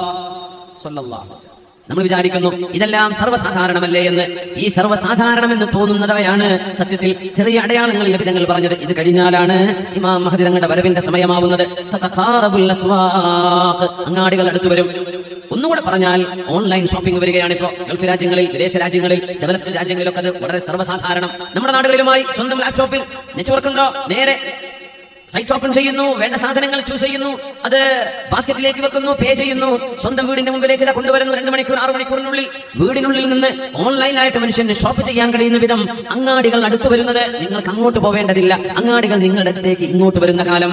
സ്വല്ലല്ലാഹു അലൈഹി വസല്ലം. നമ്മൾ വിചാരിക്കുന്നു ഇതെല്ലാം സർവ്വസാധാരണമല്ലേ എന്ന്. ഈ സർവ്വസാധാരണമെന്ന് തോന്നുന്നവയാണ് സത്യത്തിൽ ചെറിയ അടയാളങ്ങളിൽ നബിതങ്ങൾ പറഞ്ഞത്. ഇത് കഴിഞ്ഞാലാണ് ഇമാം മഹ്ദി തങ്ങളുടെ വരവിന്റെ സമയമാവുന്നത്. തതഖാറബുൽ അസ്വാഖ്, അങ്ങാടികൾ അടുത്തു വരും. ഒന്നുകൂടെ പറഞ്ഞാൽ ഓൺലൈൻ ഷോപ്പിംഗ് വരികയാണ് ഇപ്പോൾ. ഗൾഫ് രാജ്യങ്ങളിൽ, വിദേശ രാജ്യങ്ങളിൽ, ഡെവലപ്ഡ് രാജ്യങ്ങളിലൊക്കെ അത് വളരെ സർവ്വസാധാരണം. നമ്മുടെ നാടുകളിലുമായി സ്വന്തം ലാപ്ടോപ്പിൽ നെറ്റ്വർക്ക് ഉണ്ടോ, നേരെ സൈറ്റ് ഓപ്പൺ ചെയ്യുന്നു, വേണ്ട സാധനങ്ങൾ ചൂസ് ചെയ്യുന്നു, അത് ബാസ്ക്കറ്റിലേക്ക് വെക്കുന്നു, പേ ചെയ്യുന്നു, സ്വന്തം വീടിന്റെ മുമ്പിലേക്ക് ഇത് കൊണ്ടുവരുന്നു. 2 മണിക്കൂർ 6 മണിക്കൂറിനുള്ളിൽ വീടിനുള്ളിൽ നിന്ന് ഓൺലൈനായിട്ട് മനുഷ്യന് ഷോപ്പ് ചെയ്യാൻ കഴിയുന്ന വിധം അങ്ങാടികൾ അടുത്തു വരുന്നത്. നിങ്ങൾക്ക് അങ്ങോട്ട് പോവേണ്ടതില്ല, അങ്ങാടികൾ നിങ്ങളുടെ അടുത്തേക്ക് ഇങ്ങോട്ട് വരുന്ന കാലം.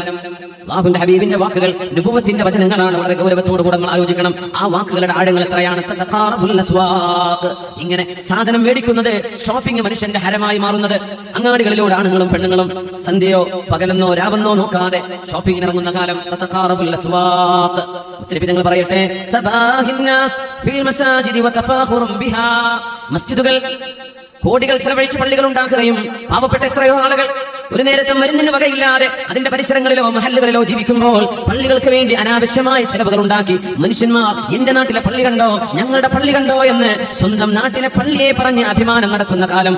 അല്ലാഹുവിന്റെ ഹബീബിന്റെ വാക്കുകൾ നുബുവത്തിന്റെ വചനങ്ങളാണ്. വളരെ ഗൗരവത്തോടു കൂടെ നമ്മൾ ആലോചിക്കണം. ആ വാക്കുകളുടെ ആഴങ്ങൾ എത്രയാണ്. തതഖാറബുൽ അസ്വാഖ്, ഇങ്ങനെ സാധനം മേടിക്കുന്നത്, ഷോപ്പിംഗ് മനുഷ്യന്റെ ഹരമായി മാറുന്നത്. അങ്ങാടികളിലൂടെ ആണുങ്ങളും പെണ്ണുങ്ങളും സന്ധ്യയോ പകലെന്നോ രാവെന്നോ നോക്കാതെ ഷോപ്പിംഗിന് ഇറങ്ങുന്ന കാലം. തതഖാറബുൽ അസ്വാഖ്. മുത്തനബി പറയട്ടെ, തബാഹിന്നാസ് ഫിൽ മസാജിദി വതഫാഖുറും ബിഹാ, മസ്ജിദുകൾ കോടികൾ ചെലവഴിച്ച് പള്ളികൾ ഉണ്ടാക്കുകയും പാവപ്പെട്ട എത്രയോ ആളുകൾ ഒരു നേരത്തെ മരുന്നിന് വകയില്ലാതെ അതിന്റെ പരിസരങ്ങളിലോ മഹല്ലുകളിലോ ജീവിക്കുമ്പോൾ പള്ളികൾക്ക് വേണ്ടി അനാവശ്യമായ ചെലവുകൾ ഉണ്ടാക്കി മനുഷ്യന്മാർ എന്റെ നാട്ടിലെ പള്ളി കണ്ടോ, ഞങ്ങളുടെ പള്ളി കണ്ടോ എന്ന് സ്വന്തം നാട്ടിലെ പള്ളിയെ പറഞ്ഞ് അഭിമാനം നടത്തുന്ന കാലം.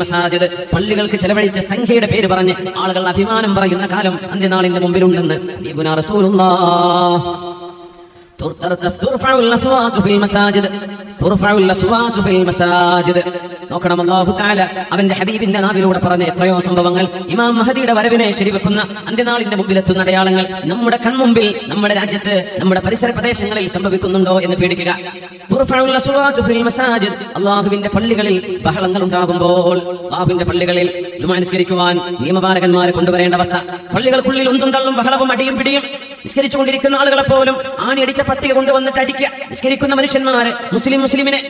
മസാജിദ്, പള്ളികൾക്ക് ചെലവഴിച്ച സംഖ്യയുടെ പേര് പറഞ്ഞ് ആളുകൾ അഭിമാനം പറയുന്ന കാലം അന്ത്യനാളിന്റെ മുമ്പിലുണ്ടെന്ന് നബിയുനാ റസൂലുള്ളാഹ്. നോക്കണം, അല്ലാഹു തആല അവന്റെ ഹബീബിന്റെ നാവിലൂടെ പറഞ്ഞ എത്രയോ സംഭവങ്ങൾ. ഇമാം മഹദിയുടെ വരവിനെ ശരിവെക്കുന്ന അന്ത്യനാളിന്റെ മുമ്പിലെത്തുന്ന അടയാളങ്ങൾ നമ്മുടെ കൺമുമ്പിൽ, നമ്മുടെ രാജ്യത്ത്, നമ്മുടെ പരിസര പ്രദേശങ്ങളിൽ സംഭവിക്കുന്നുണ്ടോ എന്ന് പേടിക്കുക. അല്ലാഹുവിന്റെ പള്ളികളിൽ ബഹളങ്ങൾ ഉണ്ടാകുമ്പോൾ, അല്ലാഹുവിന്റെ പള്ളികളിൽ ജുമുഅ നിസ്കരിക്കുവാൻ നിയമപാലകന്മാരെ കൊണ്ടുവരേണ്ട അവസ്ഥ. പള്ളികൾക്കുള്ളിൽ ഒന്നും തള്ളും ബഹളവും അടിയും പിടിയും. നിസ്കരിച്ചുകൊണ്ടിരിക്കുന്ന ആളുകളെ പോലും ആണിയടിച്ച പട്ടിക കൊണ്ടുവന്നിട്ട് അടിക്കുക. നിസ്കരിക്കുന്ന മനുഷ്യന്മാരെ, മുസ്ലിമിനെ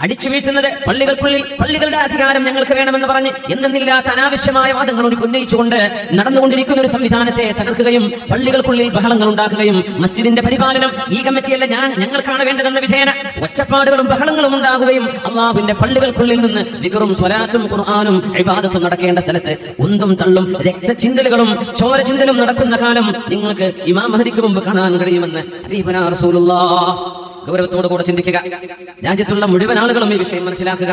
അടിച്ചു വീഴ്ത്തുന്നത്. പള്ളികൾക്കുള്ളിൽ പള്ളികളുടെ അധികാരം ഞങ്ങൾക്ക് വേണമെന്ന് പറഞ്ഞ് എന്തെന്നില്ലാത്ത അനാവശ്യമായ വാദങ്ങൾ ഉന്നയിച്ചുകൊണ്ട് നടന്നുകൊണ്ടിരിക്കുന്ന ഒരു സംവിധാനത്തെ തകർക്കുകയും പള്ളികൾക്കുള്ളിൽ ബഹളങ്ങൾ ഉണ്ടാക്കുകയും മസ്ജിദിന്റെ പരിപാലനം ഈ കമ്മിറ്റിയല്ല ഞങ്ങൾക്കാണ് വേണ്ടതെന്ന വിധേന ഒച്ചപ്പാടുകളും ബഹളങ്ങളും ഉണ്ടാകുകയും അല്ലാഹുവിന്റെ പള്ളികൾക്കുള്ളിൽ നിന്ന് ദിക്റും സ്വലാത്തും ഖുർആനും ഇബാദത്തും നടക്കേണ്ട സ്ഥലത്ത് ഉന്തും തള്ളും രക്തചിന്തലുകളും ചോരചിന്തലും നടക്കുന്ന കാലം നിങ്ങൾക്ക് ഇമാം മഹദിക്ക് മുമ്പ് കാണാൻ കഴിയുമെന്ന് ഹബീബുനാ റസൂലുള്ളാഹ് ഗൗരവത്തോടു കൂടെ ചിന്തിക്കുക. രാജ്യത്തുള്ള മുഴുവൻ ആളുകളും ഈ വിഷയം മനസ്സിലാക്കുക.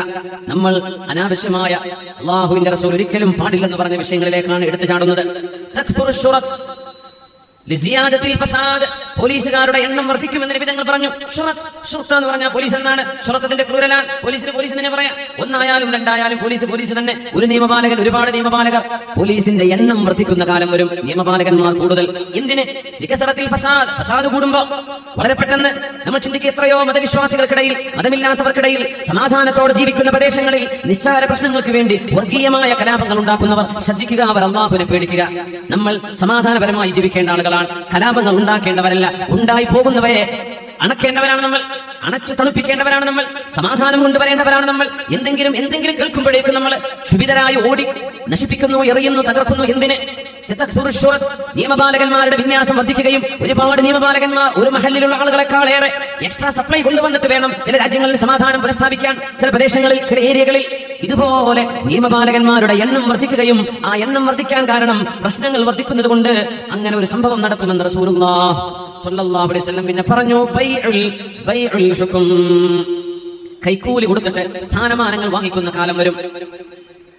നമ്മൾ അനാവശ്യമായ അല്ലാഹുവിന്റെ റസൂൽ ഒരിക്കലും പാടില്ലെന്ന് പറഞ്ഞ വിഷയങ്ങളിലേക്കാണ് എടുത്തു ചാടുന്നത്. പോലീസുകാരുടെ എണ്ണം വർദ്ധിക്കുമെന്ന് നബി തങ്ങൾ പറഞ്ഞു. ഷുറത്ത് എന്ന് പറഞ്ഞാൽ പോലീസ് എന്നാണ്. ഷുറത്തിന്റെ പ്ലൂറലാണ്. പോലീസിന് പോലീസ് തന്നെ പറയാം. ഒന്നായാലും രണ്ടായാലും പോലീസ് തന്നെ. ഒരു നിയമപാലകൻ, ഒരുപാട് നിയമപാലകർ. പോലീസിന്റെ എണ്ണം വർദ്ധിക്കുന്ന കാലം വരും. നിയമപാലകന്മാർ കൂടുതൽ. എന്തിന്? ഫസാദ് കൂടുമ്പോ വളരെ പെട്ടെന്ന് നമ്മൾ ചിന്തിക്കുക, എത്രയോ മതവിശ്വാസികൾക്കിടയിൽ, മതമില്ലാത്തവർക്കിടയിൽ, സമാധാനത്തോടെ ജീവിക്കുന്ന പ്രദേശങ്ങളിൽ നിസ്സാര പ്രശ്നങ്ങൾക്ക് വേണ്ടി വർഗീയമായ കലാപങ്ങൾ ഉണ്ടാക്കുന്നവർ ശ്രദ്ധിക്കുക, അവർ അല്ലാഹുവിനെ പേടിക്കുക. നമ്മൾ സമാധാനപരമായി ജീവിക്കേണ്ട ആളുകളാണ്. കലാപങ്ങൾ ഉണ്ടാക്കേണ്ടവരല്ല. ഉണ്ടായി പോകുന്നവയെ അണക്കേണ്ടവരാണ് നമ്മൾ. അണച്ചു തണുപ്പിക്കേണ്ടവരാണ് നമ്മൾ, സമാധാനം കൊണ്ടുവരേണ്ടവരാണ് നമ്മൾ. എന്തെങ്കിലും കേൾക്കുമ്പോഴേക്കും നമ്മൾ ക്ഷുഭിതരായി ഓടി നശിപ്പിക്കുന്നു, എറിയുന്നു, തകർക്കുന്നു. എന്തിന്? നിയമപാലകന്മാരുടെ വിന്യാസം വർദ്ധിക്കുകയും ഒരുപാട് നിയമപാലകന്മാർ ഒരു മഹലിലുള്ള ആളുകളെക്കാളേറെ എക്സ്ട്രാ സപ്ലൈ കൊണ്ടുവന്നിട്ട് വേണം ചില രാജ്യങ്ങളിൽ സമാധാനം പുനഃസ്ഥാപിക്കാൻ, ചില പ്രദേശങ്ങളിൽ, ചില ഏരിയകളിൽ. ഇതുപോലെ നിയമപാലകന്മാരുടെ എണ്ണം വർദ്ധിക്കുകയും ആ എണ്ണം വർദ്ധിക്കാൻ കാരണം പ്രശ്നങ്ങൾ വർദ്ധിക്കുന്നത് കൊണ്ട് അങ്ങനെ ഒരു സംഭവം നടക്കുമെന്ന് റസൂലുള്ളാഹി സ്വല്ലല്ലാഹു അലൈഹി വസല്ലം പിന്നെ പറഞ്ഞു, ബൈഉൽ ഹുക്ം, കൈക്കൂലി കൊടുത്തിട്ട് സ്ഥാനമാനങ്ങൾ വാങ്ങിക്കുന്ന കാലം വരും.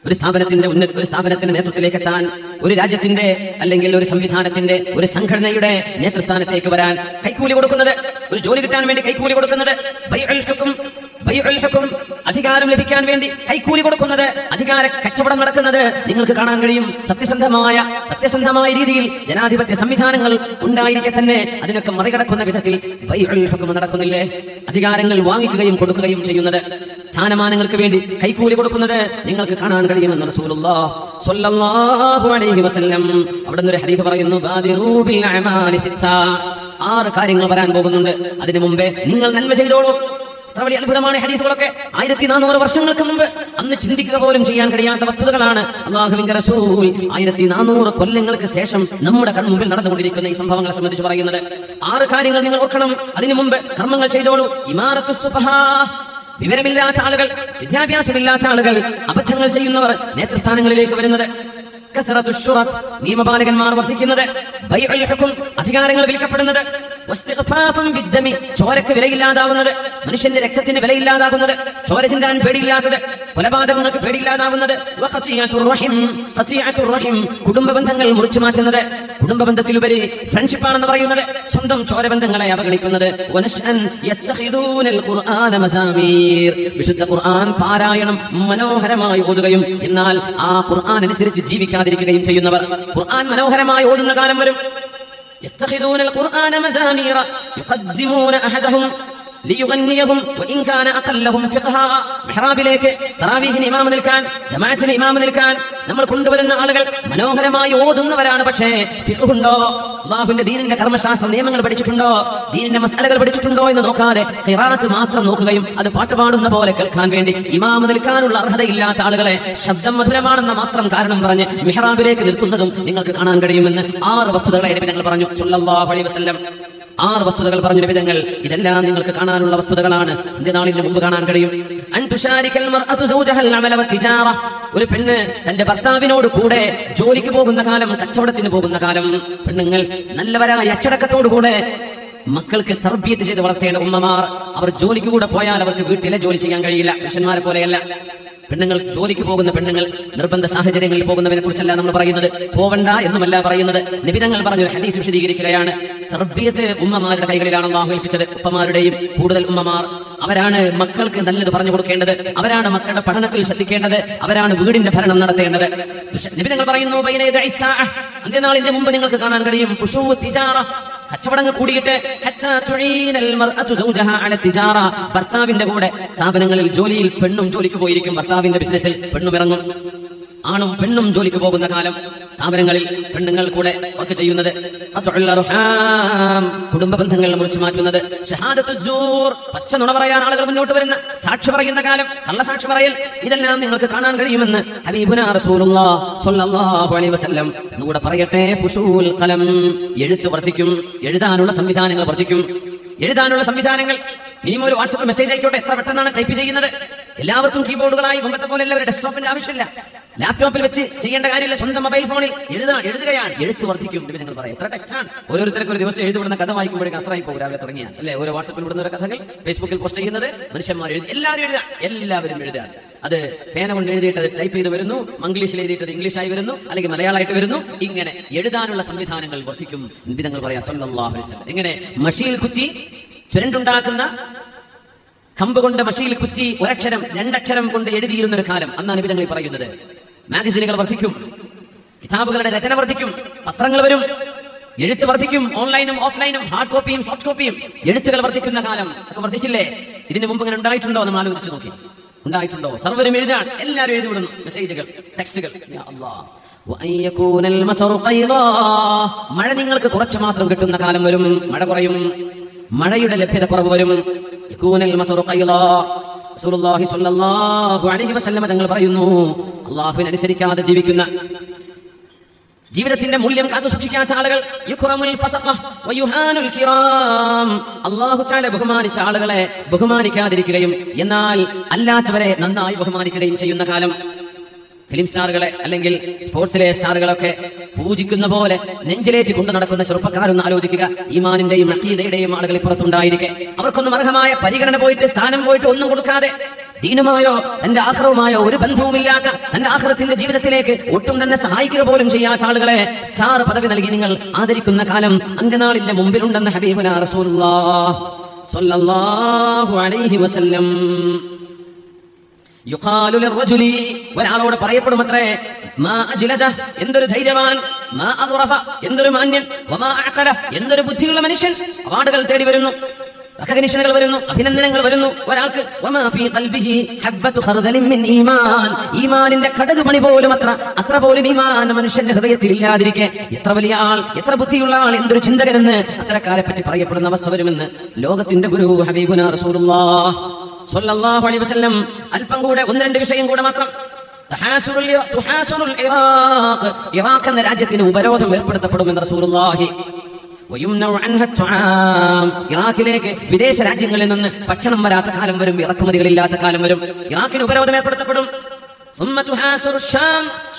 ഒരു സ്ഥാപനത്തിന്റെ നേതൃത്വത്തിലേക്ക് എത്താൻ, ഒരു രാജ്യത്തിന്റെ അല്ലെങ്കിൽ ഒരു സംവിധാനത്തിന്റെ, ഒരു സംഘടനയുടെ നേതൃസ്ഥാനത്തേക്ക് വരാൻ കൈക്കൂലി കൊടുക്കുന്നത്, ഒരു ജോലി കിട്ടാൻ വേണ്ടി കൈക്കൂലി കൊടുക്കുന്നത്, ബൈഉൽ ഹുക്ം, അധികാരം ലഭിക്കാൻ വേണ്ടി കൈക്കൂലി കൊടുക്കുന്നത്, അധികാര കച്ചവടം നടക്കുന്നത് നിങ്ങൾക്ക് കാണാൻ കഴിയും. സത്യസന്ധമായ രീതിയിൽ ജനാധിപത്യ സംവിധാനങ്ങൾ ഉണ്ടായിരിക്കെ തന്നെ അതിനൊക്കെ മറികടക്കുന്ന വിധത്തിൽ ബൈഉൽ ഹുക്ം നടക്കുന്നില്ലേ? അധികാരങ്ങൾ വാങ്ങിക്കുകയും കൊടുക്കുകയും ചെയ്യുന്നത്, സ്ഥാനമാനങ്ങൾക്ക് വേണ്ടി കൈക്കൂലി കൊടുക്കുന്നത് നിങ്ങൾക്ക് കാണാൻ കഴിയുമെന്ന് റസൂലുള്ളാഹി സ്വല്ലല്ലാഹു അലൈഹി വസല്ലം അവിടുന്ന് ഒരു ഹദീസ് പറയുന്നു, ബാദിറൂ ബിൽ അഅമാലി സിത്ത, 6 കാര്യങ്ങൾ വരാൻ പോകുന്നുണ്ട്, അതിനു മുമ്പേ നിങ്ങൾ നന്മ ചെയ്തോളൂ. എത്ര വലിയ അത്ഭുതമാണ് ഹദീസുകളൊക്കെ! 1400 വർഷങ്ങൾക്ക് മുമ്പ് അന്ന് ചിന്തിക്കുക പോലും ചെയ്യാൻ കഴിയാത്ത വസ്തുതകളാണ് അല്ലാഹുവിന്റെ റസൂൽ 1400 കൊല്ലങ്ങൾക്ക് ശേഷം നമ്മുടെ കൺമുമ്പിൽ നടന്നുകൊണ്ടിരിക്കുന്ന ഈ സംഭവങ്ങളെ സംബന്ധിച്ച് പറയുന്നത്. 6 കാര്യങ്ങൾ നിങ്ങൾ ഓർക്കണം. അതിനു മുമ്പ് കർമ്മങ്ങൾ ചെയ്തോളൂ. ഇമാറത്തുസ് സുഫഹാ, വിവരമില്ലാത്ത ആളുകൾ, വിദ്യാഭ്യാസമില്ലാത്ത ആളുകൾ, അബദ്ധങ്ങൾ ചെയ്യുന്നവർ നേതൃസ്ഥാനങ്ങളിലേക്ക് വരുന്നത്. കസറത്തുശ് ശുറത്ത്, നിയമപാലകന്മാർ വർദ്ധിക്കുന്നത്. ബൈഉൽ ഹുക്ം, അധികാരങ്ങൾ വിൽക്കപ്പെടുന്നത്. വസ്തിഗ്ഫാഫുൻ ബിദ്ദമി, ചോരക്ക് വിലയില്ലാതാവുന്നത്, മനുഷ്യന്റെ രക്തത്തിന് വിലയില്ലാതാകുന്നത്, ചോര ചിന്താൻ പേടിയില്ലാത്തത്, കൊലപാതകങ്ങൾക്ക് പേടിയില്ലാതാവുന്നത്. വഖതിയത്തുർ റഹിം, കുടുംബ ബന്ധങ്ങൾ മുറിച്ചു മാറ്റുന്നത്, കുടുംബ ബന്ധത്തിലുപരി ഫ്രണ്ട്ഷിപ്പ് ആണെന്ന് പറയുന്നത്, സ്വന്തം ചോരബന്ധങ്ങളെ അവഗണിക്കുന്നത്. വനശ്അൻ യത്തഖിദൂനൽ ഖുർആന മസാമീർ, വിശുദ്ധ ഖുർആൻ പാരായണം മനോഹരമായി ഓതുകയും എന്നാൽ ആ ഖുർആൻ അനുസരിച്ച് ജീവിക്കാതിരിക്കുകയും ചെയ്യുന്നവർ. ഖുർആൻ മനോഹരമായി ഓതുന്ന കാലം വരും. يتخذون القرآن مزامير يقدمون أحدهم ليغنيهم وإن كان أقلهم فقها. മെഹ്റാബിലേക്ക് തറാവീഹിന് ഇമാം നിൽക്കാൻ, ജമാഅത്തിന് ഇമാം നിൽക്കാൻ നമ്മൾ കൊണ്ടുവരുന്ന ആളുകൾ മനോഹരമായി ഓതുന്നവരാണ്. പക്ഷേ ഫിഖ് ഉണ്ടോ? അല്ലാഹുവിന്റെ ദീനിന്റെ കർമ്മശാസ്ത്ര നിയമങ്ങൾ പഠിച്ചിട്ടുണ്ടോ? ദീനിന്റെ മസ്അലകൾ പഠിച്ചിട്ടുണ്ടോ എന്ന് നോക്കാതെ ഖിറാഅത്ത് മാത്രം നോക്കുകയും അത് പാട്ടുപാടുന്ന പോലെ കേൾക്കാൻ വേണ്ടി ഇമാം നിൽക്കാനുള്ള അർഹതയില്ലാത്ത ആളുകളെ ശബ്ദം മധുരമാണെന്ന മാത്രം കാരണം പറഞ്ഞ് മെഹ്റാബിലേക്ക് നിർത്തുന്നതും നിങ്ങൾക്ക് കാണാൻ കഴിയുമെന്ന് 6 വസ്തുതകളെ നബി തങ്ങൾ പറഞ്ഞു സ്വല്ലല്ലാഹു അലൈഹി വസല്ലം. 6 വസ്തുതകൾ പറഞ്ഞു നബി തങ്ങൾ. ഇതെല്ലാം നിങ്ങൾക്ക് കാണാനുള്ള വസ്തുതകളാണ്. നാളിന് മുമ്പ് കാണാൻ കഴിയും. ഒരു പെണ്ണ് തന്റെ ഭർത്താവിനോട് കൂടെ ജോലിക്ക് പോകുന്ന കാലം, കച്ചവടത്തിന് പോകുന്ന കാലം, പെണ്ണുങ്ങൾ നല്ലവരായ അച്ചടക്കത്തോടുകൂടെ മക്കൾക്ക് തർബിയത്ത് ചെയ്ത് വളർത്തേണ്ട ഉമ്മമാർ, അവർ ജോലിക്ക് കൂടെ പോയാൽ അവർക്ക് വീട്ടിലെ ജോലി ചെയ്യാൻ കഴിയില്ല. പുരുഷന്മാരെ പോലെയല്ല. പെണ്ണുങ്ങൾ ജോലിക്ക് പോകുന്ന പെണ്ണുങ്ങൾ, നിർബന്ധ സാഹചര്യങ്ങളിൽ പോകുന്നവരെ കുറിച്ചല്ല നമ്മൾ പറയുന്നത്, പോവണ്ട എന്നുമല്ല പറയുന്നത്. നബി തങ്ങൾ പറഞ്ഞൊരു ഹദീസ് വിശദീകരിക്കുകയാണ്. തർബിയത്ത് ഉമ്മമാരുടെ കൈകളിലാണ് അല്ലാഹു ഏൽപ്പിച്ചത്. ഉപ്പമാരുടെയും കൂടുതൽ ഉമ്മമാർ, അവരാണ് മക്കൾക്ക് നല്ലത് പറഞ്ഞു കൊടുക്കേണ്ടത്, അവരാണ് മക്കളുടെ പഠനത്തിൽ ശ്രദ്ധിക്കേണ്ടത്, അവരാണ് വീടിന്റെ ഭരണം നടത്തേണ്ടത്. നബി തങ്ങൾ പറയുന്നു, അന്ത്യനാളിന്റെ മുമ്പ് നിങ്ങൾക്ക് കാണാൻ കഴിയും ഫുശൂ തിജാറ, കച്ചവടങ്ങൾ കൂടിയിട്ട് ഭർത്താവിന്റെ കൂടെ സ്ഥാപനങ്ങളിൽ ജോലിയിൽ പെണ്ണും ജോലിക്ക് പോയിരിക്കും. ഭർത്താവിന്റെ ബിസിനസ്സിൽ പെണ്ണും ഇറങ്ങും. ആണും പെണ്ണും ജോലിക്ക് പോകുന്ന കാലം, സ്ഥാപനങ്ങളിൽ പെണ്ണുങ്ങൾ കൂടെ വർക്ക് ചെയ്യുന്നത്. കുടുംബ ബന്ധങ്ങൾ മുറിച്ചു മാറ്റുന്നത്. പച്ച നുണ പറയാൻ ആളുകൾ മുന്നോട്ട് വരുന്ന, സാക്ഷി പറയുന്ന കാലം, കള്ളസാക്ഷി പറയൽ, ഇതെല്ലാം നിങ്ങൾക്ക് കാണാൻ കഴിയുമെന്ന് ഹബീബുനാ റസൂലുള്ളാഹി സ്വല്ലല്ലാഹു അലൈഹി വസല്ലം കൂടെ പറയട്ടെ. ഫുശൂൽ ഖലം, എഴുത്ത് വർദ്ധിക്കും, എഴുതാനുള്ള സംവിധാനങ്ങൾ വർദ്ധിക്കും. എഴുതാനുള്ള സംവിധാനങ്ങൾ, മിനിമം ഒരു വാട്സ്ആപ്പ് മെസ്സേജ് ആയിക്കോട്ടെ, എത്ര പെട്ടെന്നാണ് ടൈപ്പ് ചെയ്യുന്നത്. എല്ലാവർക്കും കീബോർഡുകളായി മുമ്പത്തെ പോലെ ഒരു ഡെസ്ക്ടോപ്പിന്റെ ആവശ്യമില്ല, ലാപ്ടോപ്പിൽ വെച്ച് ചെയ്യേണ്ട കാര്യമില്ല, സ്വന്തം മൊബൈൽ ഫോണിൽ എഴുതുകയാണ്. എഴുത്ത് വർദ്ധിക്കും. നിങ്ങൾ പറയാം എത്ര ടെക്സ്റ്റാണ്. ഓരോരുത്തർക്ക് ഒരു ദിവസം എഴുതുവിടുന്ന കഥ വായിക്കുമ്പോഴേക്കും അസറായി പോകും. രാവിലെ തുടങ്ങിയാൽ അല്ലെ ഓരോ വാട്സ്ആപ്പിൽ വിടുന്ന കഥകൾ ഫേസ്ബുക്കിൽ പോസ്റ്റ് ചെയ്യുന്നത് മനുഷ്യന്മാർ എല്ലാവരും എഴുതുകയാണ്. അത് പേന കൊണ്ട് എഴുതിയിട്ട് അത് ടൈപ്പ് ചെയ്ത് വരുന്നു, മംഗ്ലീഷിൽ എഴുതിയിട്ട് ഇംഗ്ലീഷായി വരുന്നു, അല്ലെങ്കിൽ മലയാളമായിട്ട് വരുന്നു. ഇങ്ങനെ എഴുതാനുള്ള സംവിധാനങ്ങൾ വർദ്ധിക്കും. നബി തങ്ങൾ പറയാം സ്വല്ലല്ലാഹു അലൈഹി വസല്ലം. എങ്ങനെ മഷിയിൽ കുത്തി ചുരണ്ടുണ്ടാക്കുന്ന കമ്പ് കൊണ്ട് മഷിയിൽ കുത്തി ഒരക്ഷരം 2 അക്ഷരം കൊണ്ട് എഴുതിയിരുന്ന ഒരു കാലം അന്നാണ് നബി തങ്ങൾ പറയുന്നത്. മാഗസിനുകൾ വർദ്ധിക്കും, കിതാബുകളുടെ രചന വർദ്ധിക്കും, പത്രങ്ങൾ വരും, എഴുത്ത് വർദ്ധിക്കും. ഓൺലൈനും ഓഫ്ലൈനും, ഹാർഡ് കോപ്പിയും സോഫ്റ്റ് കോപ്പിയും എഴുത്തുകൾ വർദ്ധിക്കുന്ന കാലം. ഒക്കെ വർദ്ധിച്ചില്ലേ? ഇതിന് മുമ്പ് ഇങ്ങനെ ഉണ്ടായിട്ടുണ്ടോ? നമ്മൾ ആലോചിച്ച് നോക്കി. ഉണ്ടായിട്ടുണ്ടോ? സർവരും എഴുതാൻ, എല്ലാവരും എഴുതിവിടുന്നു മെസ്സേജുകൾ, ടെക്സ്റ്റുകൾ. മഴ നിങ്ങൾക്ക് കുറച്ച് മാത്രം കിട്ടുന്ന കാലം വരും. മഴ കുറയും, മഴയുടെ ലഭ്യത കുറവ് വരും. യകൂനൽ മതറു ഖൈറാ. റസൂലുള്ളാഹി സ്വല്ലല്ലാഹു അലൈഹി വസല്ലം തങ്ങൾ പറയുന്നു, അല്ലാഹുവിനെ അനുസരിക്കാതെ ജീവിക്കുന്ന, ജീവിതത്തിന്റെ മൂല്യം കാത്തു സൂക്ഷിക്കാത്ത ആളുകൾ, യുക്റമുൽ ഫസഖ വയുഹാനുൽ കിറാം, അല്ലാഹു തആല ബഹുമാനിച്ച ആളുകളെ ബഹുമാനിക്കാതിരിക്കുകയും എന്നാൽ അല്ലാത്തവരെ നന്നായി ബഹുമാനിക്കുകയും ചെയ്യുന്ന കാലം. ഫിലിം സ്റ്റാറുകളെ അല്ലെങ്കിൽ സ്പോർട്സിലെ സ്റ്റാറുകളൊക്കെ പൂജിക്കുന്ന പോലെ നെഞ്ചിലേറ്റി കൊണ്ടു നടക്കുന്ന ചെറുപ്പക്കാരൊന്ന് ആലോചിക്കുക. ഈമാനിന്റെയും അഖീദയുടെയും ആളുകൾ പുറത്തുണ്ടായിരിക്കെ അവർക്കൊന്നും അർഹമായ പരിഗണന പോയിട്ട് സ്ഥാനം പോയിട്ട് ഒന്നും കൊടുക്കാതെ ദീനുമായോ തന്റെ ആഖിറവുമായോ ഒരു ബന്ധവുമില്ലാത്ത തന്റെ ആഖിറത്തിന്റെ ജീവിതത്തിലേക്ക് ഒട്ടും തന്നെ സഹായിക്കുക പോലും ചെയ്യാത്ത ആളുകളെ സ്റ്റാർ പദവി നൽകി നിങ്ങൾ ആദരിക്കുന്ന കാലം അന്ത്യനാളിന്റെ മുമ്പിലുണ്ടെന്ന് ഹബീബുനാ റസൂലുള്ളാഹി സ്വല്ലല്ലാഹു അലൈഹി വസല്ലം. യുഖാലു ലിർറജുലി, ഒരാളോട് പറയപ്പെടുമത്രേ, മാ അജ്ലദ, എന്തൊരു ധൈര്യവാൻ, മാ അദ്റഫ, എന്തൊരു മാന്യൻ, വമാ അഖല, എന്തൊരു ബുദ്ധിയുള്ള മനുഷ്യൻ. അവാർഡുകൾ തേടി വരുന്നു, റെക്കഗ്നിഷനുകൾ വരുന്നു, അഭിനന്ദനങ്ങൾ വരുന്നു ഒരാൾക്ക്. വമാ ഫീ ഖൽബിഹി ഹബ്ബത്തു ഖർദലിൻ മിൻ ഈമാൻ, ഈമാനിന്റെ കടുക് മണി പോലും അത്ര പോലും ഈമാൻ മനുഷ്യന്റെ ഹൃദയത്തിൽ ഇല്ലാതിരിക്കെ എത്ര വലിയ ആൾ, എത്ര ബുദ്ധിയുള്ള ആൾ, എന്തൊരു ചിന്തകരെന്ന് അത്തരക്കാരെ പറ്റി പറയപ്പെടുന്ന അവസ്ഥ വരുമെന്ന് ലോകത്തിന്റെ ഗുരു ഹബീബുനാ റസൂലുള്ളാഹി സ്വല്ലല്ലാഹു അലൈഹി വസല്ലം. അല്പം കൂടെ ഒന്ന് രണ്ട് വിഷയം കൂടെ മാത്രം. ഇറാഖ് എന്ന രാജ്യത്തിന് ഉപരോധം ഏർപ്പെടുത്തപ്പെടുമെന്ന് റസൂലുള്ളാഹി. ഇറാഖിലേക്ക് വിദേശ രാജ്യങ്ങളിൽ നിന്ന് ഭക്ഷണം വരാത്ത കാലം വരും, ഇറക്കുമതികളില്ലാത്ത കാലം വരും. ഇറാഖിന് ഉപരോധം ഏർപ്പെടുത്തപ്പെടും.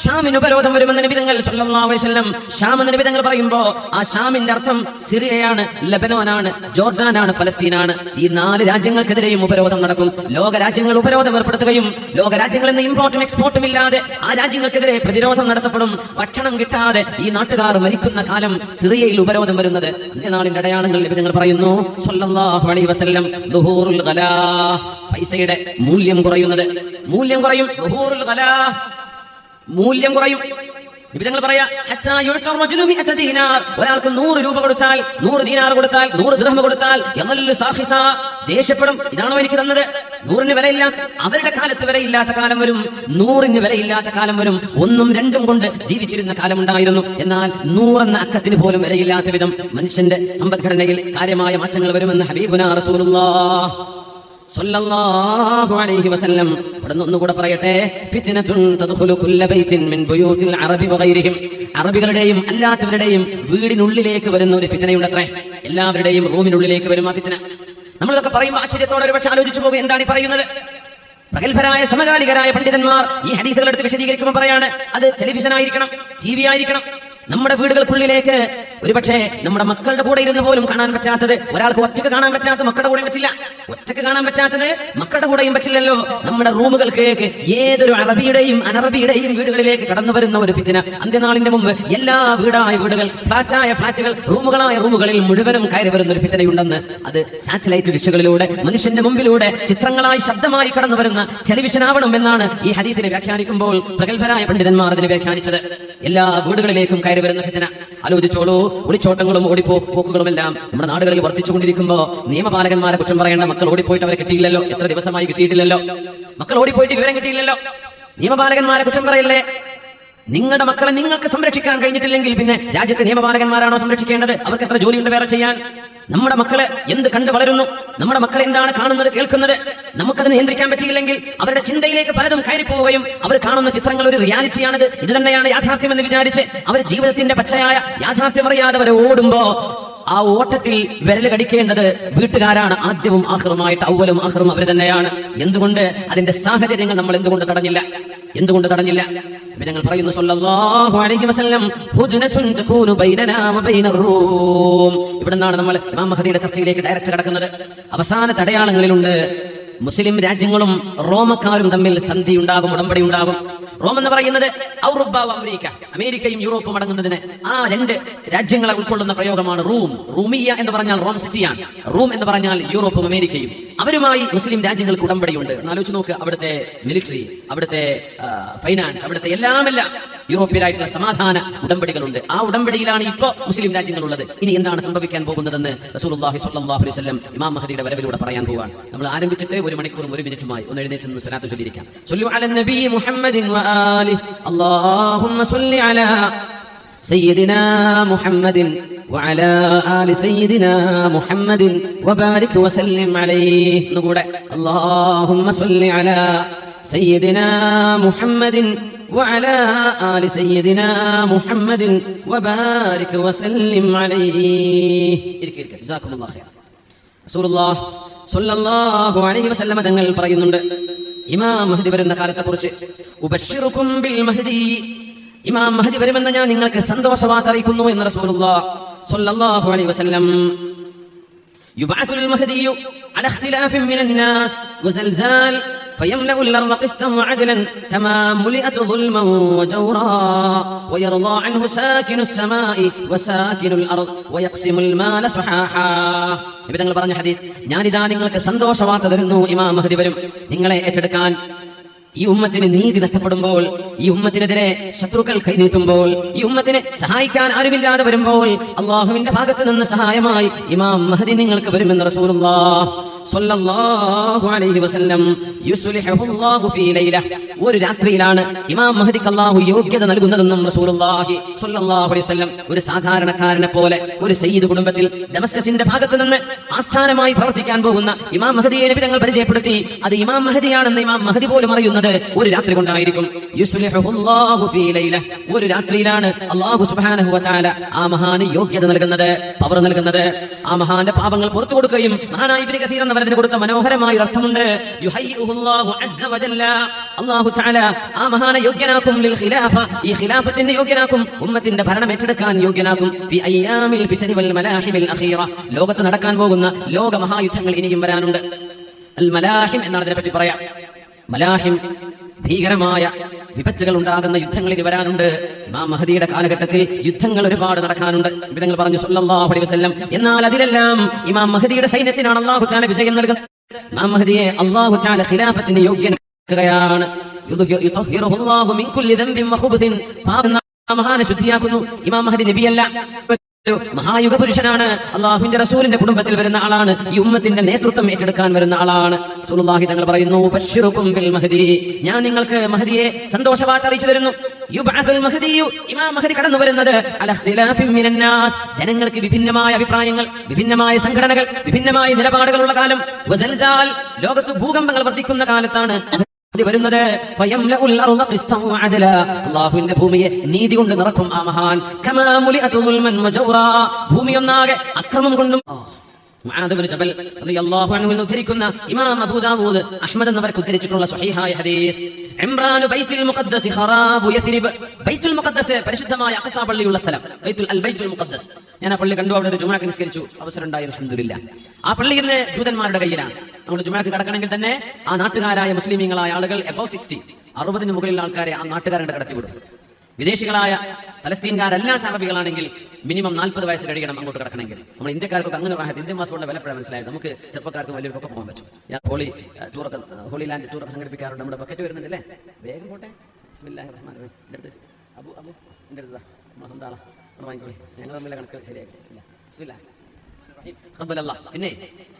ഷാമിന് ഉപരോധം വരുമെന്ന് നബി തങ്ങൾ സല്ലല്ലാഹു അലൈഹി വസല്ലം. ഷാം എന്ന നബി തങ്ങൾ പറയുമ്പോൾ ആ ഷാമിന്റെ അർത്ഥം സിറിയയാണ്, ലെബനോനാണ്, ജോർഡാനാണ്, ഫലസ്തീനാണ്. ഈ 4 രാജ്യങ്ങൾക്കെതിരെയും ഉപരോധം നടക്കും. ലോക രാജ്യങ്ങൾ ഉപരോധം ഏർപ്പെടുത്തുകയും ലോക രാജ്യങ്ങളിൽ നിന്ന് ഇമ്പോർട്ടും എക്സ്പോർട്ടും ഇല്ലാതെ ആ രാജ്യങ്ങൾക്കെതിരെ പ്രതിരോധം നടത്തപ്പെടും. ഭക്ഷണം കിട്ടാതെ ഈ നാട്ടുകാർ മരിക്കുന്ന കാലം സിറിയയിൽ ഉപരോധം വരുന്നത് അന്ത്യനാളിന്റെ അടയാളങ്ങൾ നബി തങ്ങൾ പറയുന്നു സല്ലല്ലാഹു അലൈഹി വസല്ലം. ദുഹൂറുൽ ഗലാ, പൈസയുടെ മൂല്യം കുറയുന്നത്, മൂല്യം കുറയും. ദുഹൂറുൽ ഗലാ, മൂല്യം കുറയും. നിബിധങ്ങൾ പറയാ, ഒരാൾക്ക് 100 രൂപ കൊടുത്താൽ, 100 ദീനാർ കൊടുത്താൽ, 100 ദിർഹം കൊടുത്താൽ ദേഷ്യപ്പെടും. ഇതാണോ എനിക്ക് തന്നത്? 100-ന് വിലയില്ലാത്ത, അവരുടെ കാലത്ത് വിലയില്ലാത്ത കാലം വരും, 100-ന് വിലയില്ലാത്ത കാലം വരും. 1ഉം 2ഉം കൊണ്ട് ജീവിച്ചിരുന്ന കാലമുണ്ടായിരുന്നു. എന്നാൽ 100 എന്ന അക്കത്തിന് പോലും വിലയില്ലാത്ത വിധം മനുഷ്യന്റെ സമ്പദ്ഘടനയിൽ കാര്യമായ മാറ്റങ്ങൾ വരുമെന്ന് ഹബീബുനാ റസൂലുള്ളാഹി സ്വല്ലല്ലാഹു അലൈഹി വസല്ലം. ഉടനെ ഒന്നുകൂടെ പറയട്ടെ, ഫിത്നത്തുൻ തദ്ഖുലു കുല്ല ബൈത്തിൻ മിൻ ബുയൂതിൽ അറബി വഗൈരിഹിം, അറബികളുടെയും അല്ലാത്തവരുടെയും വീടിനുള്ളിലേക്ക് വരുന്ന ഒരു ഫിത്നയുണ്ടത്രേ. എല്ലാവരുടെയും റൂമിനുള്ളിലേക്ക് വരും ആ ഫിത്ന. നമ്മളിതൊക്കെ പറയുമ്പോൾ ആശ്ചര്യത്തോടെ ഒരുപക്ഷെ ആലോചിച്ചു പോകും, എന്താണ് ഈ പറയുന്നത്? പ്രഗത്ഭരായ സമകാലികരായ പണ്ഡിതന്മാർ ഈ ഹദീസുകൾ എടുത്ത് വിശദീകരിക്കുമ്പോൾ പറയാണ്, അത് ടെലിവിഷൻ ആയിരിക്കണം, TV ആയിരിക്കണം. നമ്മുടെ വീടുകൾക്കുള്ളിലേക്ക് ഒരുപക്ഷെ നമ്മുടെ മക്കളുടെ കൂടെ ഇരുന്ന് പോലും കാണാൻ പറ്റാത്തത്, ഒരാൾക്ക് ഒറ്റക്ക് കാണാൻ പറ്റാത്തത് മക്കളുടെ കൂടെയും പറ്റില്ല, ഒറ്റക്ക് കാണാൻ പറ്റാത്തത് മക്കളുടെ കൂടെയും പറ്റില്ലല്ലോ. നമ്മുടെ റൂമുകൾക്കിലേക്ക് ഏതൊരു അറബിയുടെയും അനറബിയുടെയും വീടുകളിലേക്ക് കടന്നു വരുന്ന ഒരു ഫിത്ന അന്ത്യനാളിന്റെ മുമ്പ് എല്ലാ വീടായ വീടുകൾ, ഫ്ലാറ്റായ ഫ്ലാറ്റുകൾ, റൂമുകളായ റൂമുകളിൽ മുഴുവനും കയറി വരുന്ന ഒരു ഫിത്നയുണ്ടെന്ന്. അത് സാറ്റലൈറ്റ് ഡിഷുകളിലൂടെ മനുഷ്യന്റെ മുമ്പിലൂടെ ചിത്രങ്ങളായി ശബ്ദമായി കടന്നു വരുന്ന ടെലിവിഷൻ ആവണം എന്നാണ് ഈ ഹദീസിനെ വ്യാഖ്യാനിക്കുമ്പോൾ പ്രഗത്ഭരായ പണ്ഡിതന്മാർ അതിനെ വ്യാഖ്യാനിച്ചത്. എല്ലാ വീടുകളിലേക്കും കയറി വരുന്ന ഫിത്ന ആലോചിച്ചോളൂ. ഒളിച്ചോട്ടങ്ങളും ഓടിപ്പോക്കുകളുമെല്ലാം നമ്മുടെ നാടുകളിൽ വർദ്ധിച്ചുകൊണ്ടിരിക്കുമ്പോൾ നിയമപാലകന്മാരെ കുറ്റം പറയേണ്ട. മക്കൾ ഓടിപ്പോയിട്ട് അവരെ കിട്ടിയില്ലല്ലോ, എത്ര ദിവസമായി കിട്ടിയിട്ടില്ലല്ലോ, മക്കൾ ഓടിപ്പോയിട്ട് വിവരം കിട്ടിയില്ലല്ലോ. നിയമപാലകന്മാരെ കുറ്റം പറയല്ലേ? നിങ്ങളുടെ മക്കളെ നിങ്ങൾക്ക് സംരക്ഷിക്കാൻ കഴിഞ്ഞിട്ടില്ലെങ്കിൽ പിന്നെ രാജ്യത്തെ നിയമപാലകന്മാരാണോ സംരക്ഷിക്കേണ്ടത്? അവർക്ക് എത്ര ജോലിയുണ്ട് വേറെ ചെയ്യാൻ? നമ്മുടെ മക്കള് എന്ത് കണ്ടു വളരുന്നു, നമ്മുടെ മക്കൾ എന്താണ് കാണുന്നത്, കേൾക്കുന്നത്, നമുക്കത് നിയന്ത്രിക്കാൻ പറ്റിയില്ലെങ്കിൽ അവരുടെ ചിന്തയിലേക്ക് പലതും കയറിപ്പോവുകയും അവർ കാണുന്ന ചിത്രങ്ങൾ ഒരു റിയാലിറ്റിയാണിത്, ഇത് തന്നെയാണ് യാഥാർത്ഥ്യം എന്ന് വിചാരിച്ച് അവർ ജീവിതത്തിന്റെ പച്ചയായ യാഥാർത്ഥ്യം അറിയാതെ അവർ ഓടുമ്പോ ആ ഓട്ടത്തിൽ വിരൽ കടിക്കേണ്ടത് വീട്ടുകാരാണ്. ആദ്യവും ആഖിറുമായിട്ട്, അവലും ആഖിറും അവർ തന്നെയാണ്. എന്തുകൊണ്ട് അതിന്റെ സാഹചര്യങ്ങൾ നമ്മൾ എന്തുകൊണ്ട് തടഞ്ഞില്ല? ഞങ്ങൾ പറയുന്നു സല്ലല്ലാഹു അലൈഹി വസല്ലം, ഹുജ്നതുൻ തകൂനു ബൈനനാ വബൈന റൂം. ഇവിടുന്നാണ് നമ്മൾ ഇമാം മഹദിയുടെ ചർച്ചയിലേക്ക് ഡയറക്റ്റ് കടക്കുന്നത്. അവസാന അടയാളങ്ങളിലുണ്ട് മുസ്ലിം രാജ്യങ്ങളും റോമക്കാരും തമ്മിൽ സന്ധി ഉണ്ടാകും, ഉടമ്പടി ഉണ്ടാകും. റോം എന്ന് പറയുന്നത് ഔറോപ്പ, അമേരിക്ക, അമേരിക്കയും യൂറോപ്പും അടങ്ങുന്നതിന് ആ 2 രാജ്യങ്ങളെ ഉൾക്കൊള്ളുന്ന പ്രയോഗമാണ് റൂം. റൂമിയ എന്ന് പറഞ്ഞാൽ റോം സിറ്റിയാണ്, റൂം എന്ന് പറഞ്ഞാൽ യൂറോപ്പും അമേരിക്കയും. അവരുമായി മുസ്ലിം രാജ്യങ്ങൾക്ക് ഉടമ്പടിയുണ്ട്. ആലോചിച്ച് നോക്ക്, അവിടുത്തെ മിലിറ്ററി, അവിടുത്തെ ഫൈനാൻസ്, അവിടുത്തെ എല്ലാം യൂറോപ്യരായിട്ടുള്ള സമാധാന ഉടമ്പടികളുണ്ട്. ആ ഉടമ്പടിയിലാണ് ഇപ്പോൾ മുസ്ലിം രാജ്യങ്ങളുള്ളത്. ഇനി എന്താണ് സംഭവിക്കാൻ പോകുന്നതെന്ന് റസൂലുള്ളാഹി സ്വല്ലല്ലാഹു അലൈഹി വസല്ലം ഇമാം മഹദിയുടെ വരവിലൂടെ പറയാൻ പോവാണ്. നമ്മൾ ആരംഭിച്ചിട്ട് 1 മണിക്കൂറും 1 മിനിറ്റുമായി. ഒന്ന് എഴുന്നേറ്റ് സ്വലാത്ത് ചൊല്ലിയിരിക്കാം. സ്വല്ലു അലൻ നബി മുഹമ്മദിൻ വആലിഹി അല്ലാഹുമ്മ സ്വല്ലി അലാ سيدنا محمد وعلى آل سيدنا محمد وبارك وسلم عليه. نقول اللهم صل على سيدنا محمد وعلى آل سيدنا محمد وبارك وسلم عليه. جزاكم الله خير. റസൂലുള്ളാഹി സ്വല്ലല്ലാഹു അലൈഹി വസല്ലം തങ്ങൾ പറയുന്നുണ്ട് ഇമാം മഹ്ദി വരുന്ന കാലത്തെക്കുറിച്ച്, ഉബശ്ശിറുകും ബിൽ മഹ്ദി, ഇമാം മഹ്ദി വരുമെന്ന് ഞാൻ നിങ്ങൾക്ക് സന്തോഷവാർത്ത അറിയിക്കുന്നു എന്ന് റസൂലുള്ളാഹി സ്വല്ലല്ലാഹു അലൈഹി വസല്ലം. يبعث المهدي على اختلاف من الناس وزلزال فيملأ الأرض قسطا وعدلا كما ملئت ظلما وجورا ويرضى عنه ساكن السماء وساكن الأرض ويقسم المال صحاحا. ഇബ്രാഹിം പറഞ്ഞ ഹദീസ്, ഞാനിതാ നിങ്ങൾക്ക് സന്തോഷവാർത്ത തരുന്നു, ഇമാം മഹ്ദി വരും, നിങ്ങളെ ഏറ്റെടുക്കാൻ. ഈ ഉമ്മത്തിന് നീതി നഷ്ടപ്പെടുമ്പോൾ, ഈ ഉമ്മത്തിനെതിരെ ശത്രുക്കൾ കൈനീട്ടുമ്പോൾ, ഈ ഉമ്മത്തിനെ സഹായിക്കാൻ ആരുമില്ലാതെ വരുമ്പോൾ അള്ളാഹുവിന്റെ ഭാഗത്ത് നിന്ന് സഹായമായി ഇമാം മഹ്ദി നിങ്ങൾക്ക് വരുമെന്ന് റസൂലുള്ളാഹി സ്വല്ലല്ലാഹു അലൈഹി വസല്ലം. യുസ്ലിഹുല്ലാഹു ഫീ ലൈല, ഒരു രാത്രിയിലാണ് ഇമാം മഹ്ദിക്ക് അല്ലാഹു യോഗ്യത നൽകുന്നതെന്നും റസൂലുള്ളാഹി സ്വല്ലല്ലാഹു അലൈഹി വസല്ലം. ഒരു സാധാരണക്കാരനെ പോലെ ഒരു സയ്യിദ് കുടുംബത്തിൽ ദമസ്കസിന്റെ ഭാഗത്ത് നിന്ന് ആസ്ഥാനമായി പ്രവർത്തിക്കാൻ പോകുന്ന ഇമാം മഹ്ദിയെ നബി തങ്ങൾ പരിചയപ്പെടുത്തി. അത് ഇമാം മഹ്ദിയാണെന്ന് ഇമാം മഹ്ദി പോലും അറിയുന്നത് ഒരു രാത്രി കൊണ്ടായിരിക്കും. യുസ്ലിഹുല്ലാഹു ഫീ ലൈല, ഒരു രാത്രിയിലാണ് അല്ലാഹു സുബ്ഹാനഹു വ തആല ആ മഹാന് യോഗ്യത നൽകുന്നത്, പവർ നൽകുന്നത്. ആ മഹാന്റെ പാപങ്ങൾ പുറത്തു കൊടുക്കുകയും, മഹാനായ ഇബ്നു കസീർ എന്നവരതിന് കൊടുത്ത മനോഹരമായ അർത്ഥമുണ്ട്. യുഹയ്യിഉല്ലാഹു അസ്സ വജല്ല, അല്ലാഹു തആല ആ മഹാനെ യോഗ്യനാക്കും ലിൽ ഖിലാഫ, ഈ ഖിലാഫത്തിന്റെ യോഗ്യനാക്കും, ഉമ്മത്തിന്റെ ഭരണം ഏറ്റെടുക്കാൻ യോഗ്യനാക്കും. ഫി അയ്യാമിൽ ഫിത്നി വൽ മലാഹിമിൽ അഖീറ, ലോകത്ത് നടക്കാൻ പോകുന്ന ലോക മഹായുദ്ധങ്ങൾ ഇനിയും വരാനുണ്ട്. അൽ മലാഹിം എന്നാണ് ഇതിനെപ്പറ്റി പറയാം. മലാഹിം ഭീകരമായ വിപത്തുകൾ ഉണ്ടാകുന്ന യുദ്ധങ്ങൾ ഇനി വരാനുണ്ട്. ഇമാം മഹ്ദിയുടെ കാലഘട്ടത്തിൽ യുദ്ധങ്ങൾ ഒരുപാട് നടക്കാനുണ്ട്. ഇബ്രാഹിം പറഞ്ഞു സ്വല്ലല്ലാഹു അലൈഹി വസല്ലം. എന്നാൽ അതിലെല്ലാം ഇമാം മഹ്ദിയുടെ സൈന്യത്തിനാണ് അല്ലാഹു തആല വിജയം നൽകുന്നത്. ഇമാം മഹ്ദിയെ അല്ലാഹു തആല ഖിലാഫത്തിന് യോഗ്യനാക്കുകയാണ്. യുതഹിറുഹുല്ലാഹു മിൻ കുല്ലി ദംബിൻ വഖുബ്സിൻ, മഹാനെ ശുദ്ധിയാക്കുന്നു. ഇമാം മഹ്ദി നബിയല്ല, മഹായുഗ പുരുഷനാണ്. അള്ളാഹുവിന്റെ റസൂലിന്റെ കുടുംബത്തിൽ വരുന്ന ആളാണ്. ഈ ഉമ്മത്തിന്റെ നേതൃത്വം ഏറ്റെടുക്കാൻ വരുന്ന ആളാണ്. റസൂലുള്ളാഹി തങ്ങൾ പറയുന്നു, ബശ്ശിറുകും ബിൽ മഹ്ദി, ഞാൻ നിങ്ങൾക്ക് മഹ്ദിയെ സന്തോഷവാർത്ത അറിയിച്ചു തരുന്നു. യുബ്അസുൽ മഹ്ദിയു, ഇമാം മഹ്ദി കടന്നു വരുന്നത് അലാ ഇഖ്തിലാഫിൻ മിനൻ നാസ്, ജനങ്ങൾക്ക് വിഭിന്നമായ അഭിപ്രായങ്ങൾ, വിഭിന്നമായ സംഘടനകൾ, വിഭിന്നമായ നിലപാടുകളുള്ള കാലം. വസൽസാൽ, ലോകത്ത് ഭൂകമ്പങ്ങൾ വർദ്ധിക്കുന്ന കാലത്താണ് വരുന്നത്. അല്ലാഹുവിന്റെ ഭൂമിയെ നീതി കൊണ്ട് നിറക്കും ആ മഹാൻ. ഭൂമിയൊന്നാകെ അക്രമം കൊണ്ടും. മുആദ് ഇബ്നു ജബൽ റളിയല്ലാഹു അൻഹു ഉദ്ധരിക്കുന്ന ഇമാം അബൂ ദാവൂദ്, അഹ്മദ് എന്നിവർക്ക് ഉദ്ധരിച്ചിട്ടുള്ള സ്വഹീഹായ ഹദീസ്, ഇംറാൻ ബൈത്തുൽ മുഖദ്ദസ് ഖറാബു യത്രിബ്, ബൈത്തുൽ മുഖദ്ദസ് പരിശുദ്ധമായ അഖ്സ പള്ളിയുള്ള സ്ഥലം, ബൈത്തുൽ മുഖദ്ദസ്. ഞാൻ ആ പള്ളി കണ്ടു, അവിടെ ഒരു ജുമുഅക്ക് നിസ്കരിച്ചു, അവസരം ഉണ്ടായി, അൽഹംദുലില്ലാഹ്. ആ പള്ളി ഇന്ന് ജൂതന്മാരുടെ കയ്യിലാണ്. നമ്മൾ ജുമുഅക്ക് കടക്കണമെങ്കിൽ തന്നെ ആ നാട്ടുകാരായ മുസ്ലിമീങ്ങളായ ആളുകൾ എബോവ് 60, 60 മുകളിലുള്ള ആൾക്കാരെ ആ നാട്ടുകാരുടെ കടത്തിവിടും. വിദേശികളായ ഫലസ്തീൻകാരെല്ലാ അറബികളാണെങ്കിൽ മിനിമം 40 വയസ്സ് കഴിയണം അങ്ങോട്ട് കിടക്കണമെങ്കിൽ. നമ്മൾ ഇന്ത്യക്കാർക്ക് അങ്ങനെ റാഹത്ത്, ഇന്ത്യൻ പാസ്പോർട്ടിന്റെ വിലപ്പെടാൻ മനസ്സിലായത്. നമുക്ക് ചെറുപ്പക്കാർക്ക് വലിയൊക്കെ പോകാൻ പറ്റും. ഞാൻ ഹോളി ലാൻഡ് ടൂറൊക്കെ സംഘടിപ്പിക്കാറുണ്ട്. നമ്മുടെ ബക്കറ്റ് വരുന്നുണ്ടല്ലേ, വേഗം പോട്ടെ. ബിസ്മില്ലാഹിർ റഹ്മാനിർ റഹീം. എൻ്റെ അടുത്ത് അബു എൻ്റെ അടുത്താ നമ്മളെ വാങ്ങിക്കോളി, ഞങ്ങൾ തമ്മിലെ കണക്ക് ശരിയാക്കി. ബിസ്മില്ലാഹ്. പിന്നെ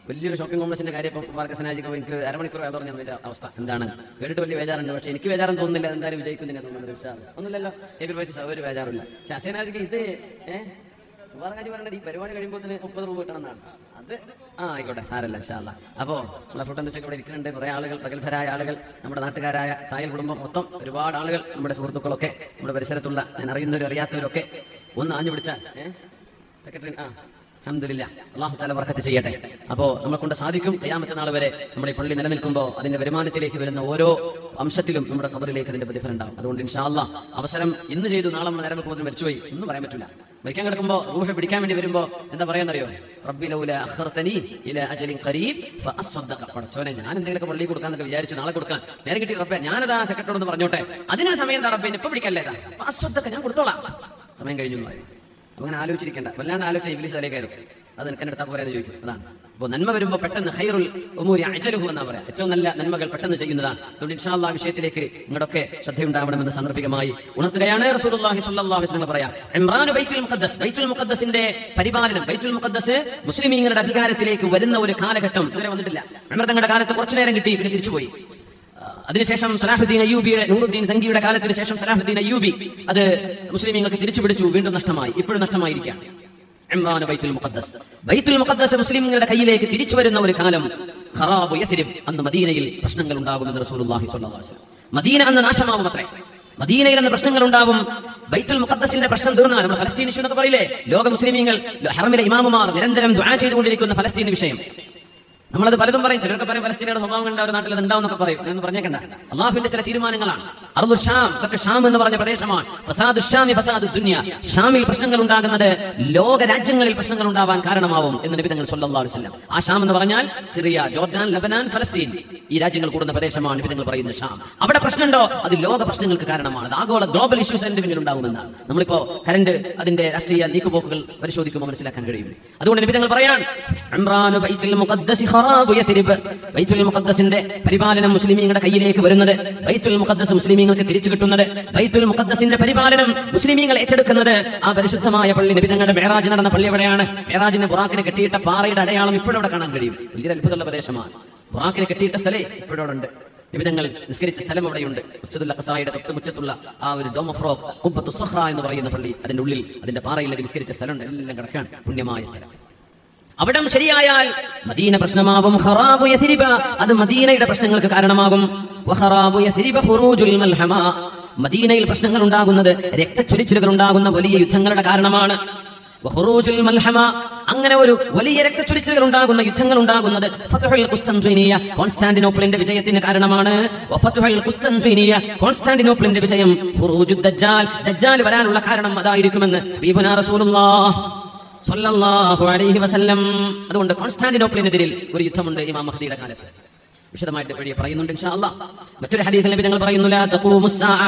വലിയൊരു ഷോപ്പിംഗ് കോംപ്ലക്സിന്റെ കാര്യം മാർക്കസനാജിക്ക് എനിക്ക് അരമണിക്കൂർ വേദ പറഞ്ഞ അവസ്ഥ എന്താണ് കേട്ടിട്ട് വലിയ വേജാറുണ്ട്. പക്ഷെ എനിക്ക് വേജാറും തോന്നുന്നില്ല, എന്തായാലും വിജയിക്കുന്നില്ല തോന്നുന്നത്. ഒന്നുമില്ലല്ലോ, ഒരു വേജാറില്ല. പക്ഷെ അസനാജിക്ക് ഇത് വേറെ പറഞ്ഞത് ഈ പരിപാടി കഴിയുമ്പോൾ 30 രൂപ കിട്ടണമെന്നാണ്. അത് ആയിക്കോട്ടെ, സാരല്ല, ഇൻഷാ അല്ലാഹ്. അപ്പോ നമ്മളെ ഫുഡ് വെച്ചൊക്കെ ഇവിടെ ഇരിക്കുന്നുണ്ട്. കുറെ ആളുകൾ, പ്രഗത്ഭരായ ആളുകൾ, നമ്മുടെ നാട്ടുകാരായ തായൽ കുടുംബം മൊത്തം ഒരുപാട് ആളുകൾ, നമ്മുടെ സുഹൃത്തുക്കളൊക്കെ, നമ്മുടെ പരിസരത്തുള്ള ഞാൻ അറിയുന്നവരും അറിയാത്തവരൊക്കെ ഒന്ന് ആഞ്ഞു പിടിച്ചാൽ സെക്രട്ടറി അൽഹംദുലില്ലാഹ്, അല്ലാഹു തആല ബർക്കത്ത് ചെയ്യട്ടെ. അപ്പോൾ നമ്മളെ കൊണ്ട് സാധിക്കും ഖിയാമത്ത് നാൾ വരെ നമ്മുടെ ഈ പള്ളി നിലനിൽക്കുമ്പോൾ അതിന്റെ വരുമാനത്തിലേക്ക് വരുന്ന ഓരോ അംശത്തിലും നമ്മുടെ ഖബറിലേക്ക് അതിന്റെ പ്രതിഫലം ഉണ്ടാവും. അതുകൊണ്ട് ഇൻഷാ അല്ലാഹ് അവസരം ഇന്ന് ചെയ്തു, നാളെ നമ്മൾ നേരം വെക്കുമ്പോൾ മരിച്ചുപോയി ഒന്നും പറയാൻ പറ്റില്ല. വയ്ക്കാൻ കിടക്കുമ്പോൾ റൂഹ് പിടിക്കാൻ വേണ്ടി വരുമ്പോൾ എന്താ പറയാന്നറിയോ? റബ്ബി ലൗല അഖർതനി ഇലാ അജലിൻ ഖരീബ് ഫഅസ്സദ്ദഖ. പടച്ചോനെ, ഞാൻ എന്തെങ്കിലുമൊക്കെ പള്ളി കൊടുക്കാന്നൊക്കെ വിചാരിച്ചു, നാളെ കൊടുക്കാൻ നേരെ കിട്ടി. റബ്ബേ, ഞാനതാ സെക്രട്ടറിയോട് പറഞ്ഞോട്ടെ, അതിനൊരു സമയം എന്താ റബ്ബേ, ഇപ്പൊ പിടിക്കല്ലേ, ഫഅസ്സദ്ദഖ, ഞാൻ കൊടുത്തോളാം. സമയം കഴിഞ്ഞു. അങ്ങനെ ആലോചിച്ചിരിക്കേണ്ട, വല്ലാണ്ട് ആലോചിച്ച ഇബ്ലീസ് തലേ കയറും. അത് എനിക്ക് എടുത്താൽ പോരാന്ന് ചോദിക്കും. അതാണ് അപ്പോൾ നന്മ വരുമ്പോൾ പെട്ടെന്ന് ഖൈറുൽ ഉമൂരി അജലുഹു എന്നാ പറയാം, ഏറ്റവും നല്ല നന്മകൾ പെട്ടെന്ന് ചെയ്യുന്നതാണ്. അതുകൊണ്ട് ഇൻഷാ അല്ലാഹ് വിഷയത്തിലേക്ക് നിങ്ങളൊക്കെ ശ്രദ്ധയുണ്ടാവണമെന്ന് സാന്ദർഭികമായി ഉണർത്തുകയാണ്. റസൂലുള്ളാഹി സ്വല്ലല്ലാഹു അലൈഹി വസല്ലം പറയാം, ഇംറാൻ ബൈത്തുൽ മുഖദ്ദസ്, ബൈത്തുൽ മുഖദ്ദസിന്റെ പരിപാലനം, ബൈത്തുൽ മുഖദ്ദസ് മുസ്ലിമീങ്ങളുടെ അധികാരത്തിലേക്ക് വരുന്ന ഒരു കാലഘട്ടം ഇതുവരെ വന്നിട്ടില്ല. ഉമർ തങ്ങളുടെ കാലത്ത് കുറച്ചു നേരം കിട്ടി, പിന്നെ തിരിച്ചുപോയി. അതിനുശേഷം സലാഹുദ്ദീൻ അയ്യൂബിയുടെ നൂറുദ്ദീൻ സംഘിയുടെ കാലത്തിന് ശേഷം സലാഹുദ്ദീൻ അയ്യൂബി അത് മുസ്ലിമീങ്ങൾക്ക് തിരിച്ചു പിടിച്ചു, വീണ്ടും നഷ്ടമായി, ഇപ്പോഴും നഷ്ടമായിരിക്കുകയാണ്. ഇമ്രാൻ ബൈത്തുൽ മുഖദ്ദസ് മുസ്ലിമീങ്ങളുടെ കയ്യിലേക്ക് തിരിച്ചു വരുന്ന ഒരു കാലം ഖറാബു യസ്രിബ്, അന്ന് മദീനയിൽ പ്രശ്നങ്ങൾ ഉണ്ടാകുമെന്ന് റസൂലുള്ളാഹി സ്വല്ലല്ലാഹു അലൈഹി വസല്ലം. മദീന അന്ന് നാശമാവും അത്രേ. മദീനയിൽ അന്ന് പ്രശ്നങ്ങൾ ഉണ്ടാവും. ബൈത്തുൽ മുഖദ്ദസിന്റെ പ്രശ്നം തീർന്നാൽ നമ്മൾ ഫലസ്തീൻ ഇഷ്യൂ എന്നൊക്കെ പറയില്ലേ, ലോക മുസ്ലിമീങ്ങൾ ഹറമിലെ ഇമാമുമാർ നിരന്തരം ദുആ ചെയ്തുകൊണ്ടിരിക്കുന്ന ഫലസ്തീൻ വിഷയം. നമ്മളത് പലതും പറയും. ചിലർക്ക് പറയും ഫലസ്തീനയുടെ സ്വഭാവം കണ്ട ഒരു നാട്ടിൽ അത് ഉണ്ടാവും എന്നൊക്കെ പറയും. എന്ന് പറഞ്ഞേക്കണ്ട, അള്ളാഹുവിന്റെ ചില തീരുമാനങ്ങളാണ്. അർദു ഷാം, ഇതൊക്കെ ഷാം എന്ന് പറഞ്ഞ പ്രദേശമാണ്. ഫസാദു ഷാമി ഫസാദു ദുനിയ, ഷാമിൽ പ്രശ്നങ്ങൾ ഉണ്ടാകുന്നത് ലോക രാജ്യങ്ങളിൽ പ്രശ്നങ്ങൾ ഉണ്ടാവാൻ കാരണമാവും എന്ന് നബി തങ്ങൾ സ്വല്ലല്ലാഹു അലൈഹി വസല്ലം. ആ ഷാം എന്ന് പറഞ്ഞാൽ സിറിയ, ജോർദാൻ, ലബനാൻ, ഫലസ്തീൻ, ഈ രാജ്യങ്ങൾ കൂടുന്ന പ്രദേശമാണ് നബി തങ്ങൾ പറയുന്ന ഷാം. അവിടെ പ്രശ്നമുണ്ടോ? അത് ലോക പ്രശ്നങ്ങൾക്ക് കാരണമാണ്. അത് ആഗോള ഗ്ലോബൽ ഇഷ്യൂസ് എന്റെ പിന്നിൽ ഉണ്ടാകുമെന്നാണ്. നമ്മളിപ്പോ കറന്റ് അതിന്റെ രാഷ്ട്രീയ നീക്കുപോക്കുകൾ പരിശോധിക്കുമ്പോൾ മനസ്സിലാക്കാൻ കഴിയും. അതുകൊണ്ട് നബി തങ്ങൾ പറയാൻ ഇംറാനു ബൈത്തുൽ മുഖദ്ദസി ഖറാബു യസ്രിബ്, ബൈത്തുൽ മുഖദ്ദസിന്റെ പരിപാലനം മുസ്ലിമീങ്ങളുടെ കയ്യിലേക്ക് വരുന്നത്, ബൈത്തുൽ മുഖദ്ദസ് മുസ്ലിമീങ്ങൾക്ക് തിരിച്ചു കിട്ടുന്നത്, ബൈത്തുൽ മുഖദ്ദസിന്റെ പരിപാലനം മുസ്ലിമീങ്ങൾ ഏറ്റെടുക്കുന്നത്, ആ പരിശുദ്ധമായ പള്ളി. നബി തങ്ങളുടെ മെഹ്റാജ് നടന്ന പള്ളി എവിടെയാണ്? മെഹ്റാജിന് ബുറാക്കിനെ കെട്ടിയിട്ട പാറയുടെ അടയാളം ഇപ്പോഴും അവിടെ കാണാൻ കഴിയും. വലിയൊരു അത്ഭുതമുള്ള പ്രദേശമാണ്. ബുറാക്കിനെ കെട്ടിയിട്ട സ്ഥലം ഇപ്പോഴും അവിടെ ഉണ്ട്. നബി തങ്ങൾ നിസ്കരിച്ച സ്ഥലം അവിടെയുണ്ട്. മസ്ജിദുൽ അഖ്സായുടെ തൊട്ടുമുറ്റത്തുള്ള ആ ഒരു ദോം ഓഫ് റോക്ക്, ഖുബ്ബത്തു സഖ്റ എന്ന് പറയുന്ന പള്ളി, അതിന്റെ ഉള്ളിൽ അതിന്റെ പാറയിൽ നിസ്കരിച്ച സ്ഥലമുണ്ട്. എല്ലാം കിടക്കാൻ പുണ്യമായ സ്ഥലം. അവിടം ശരിയായാൽ മദീന പ്രശ്നമാകും. ഖറാബു യസ്രിബ, അത് മദീനയുടെ പ്രശ്നങ്ങൾക്ക് കാരണമാകും. വഖറാബു യസ്രിബ ഖുറൂജുൽ മൽഹമ, മദീനയിൽ പ്രശ്നങ്ങൾ ഉണ്ടാകുന്നത്, രക്തച്ചൊരിച്ചിലുകൾ ഉണ്ടാകുന്ന വലിയ യുദ്ധങ്ങളുടെ കാരണമാണ്. വഖുറൂജുൽ മൽഹമ, അങ്ങനെ ഒരു വലിയ രക്തച്ചൊരിച്ചിലുകൾ ഉണ്ടാകുന്ന യുദ്ധങ്ങൾ ഉണ്ടാകുന്നത് ഫത്ഹുൽ ഖുസ്തൻതീനിയ, കോൺസ്റ്റാന്റിനോപ്പിളിന്റെ വിജയത്തിന് കാരണമാണ്. വഫത്ഹുൽ ഖുസ്തൻതീനിയ, കോൺസ്റ്റാന്റിനോപ്പിളിന്റെ വിജയം ഖുറൂജുദ് ദജ്ജാൽ, ദജ്ജാൽ വരാനുള്ള കാരണം അതായിരിക്കുമെന്ന് ഹബീബുനാ റസൂലുള്ളാഹ് സ്വല്ലല്ലാഹു അലൈഹി വസല്ലം. അതുകൊണ്ട് കോൺസ്റ്റാന്റിനോപ്പിളിനെതിരിൽ ഒരു യുദ്ധമുണ്ട് ഇമാം മഹ്ദിയുടെ കാലത്ത്. വിശദമായിട്ട് വഴി പറയുന്നുണ്ട് ഇൻഷാ അല്ലാഹ്. മറ്റൊരു ഹദീസിൽ നബി തങ്ങൾ പറയുന്നു, ലാ തഖൂമുസ്സാഅ,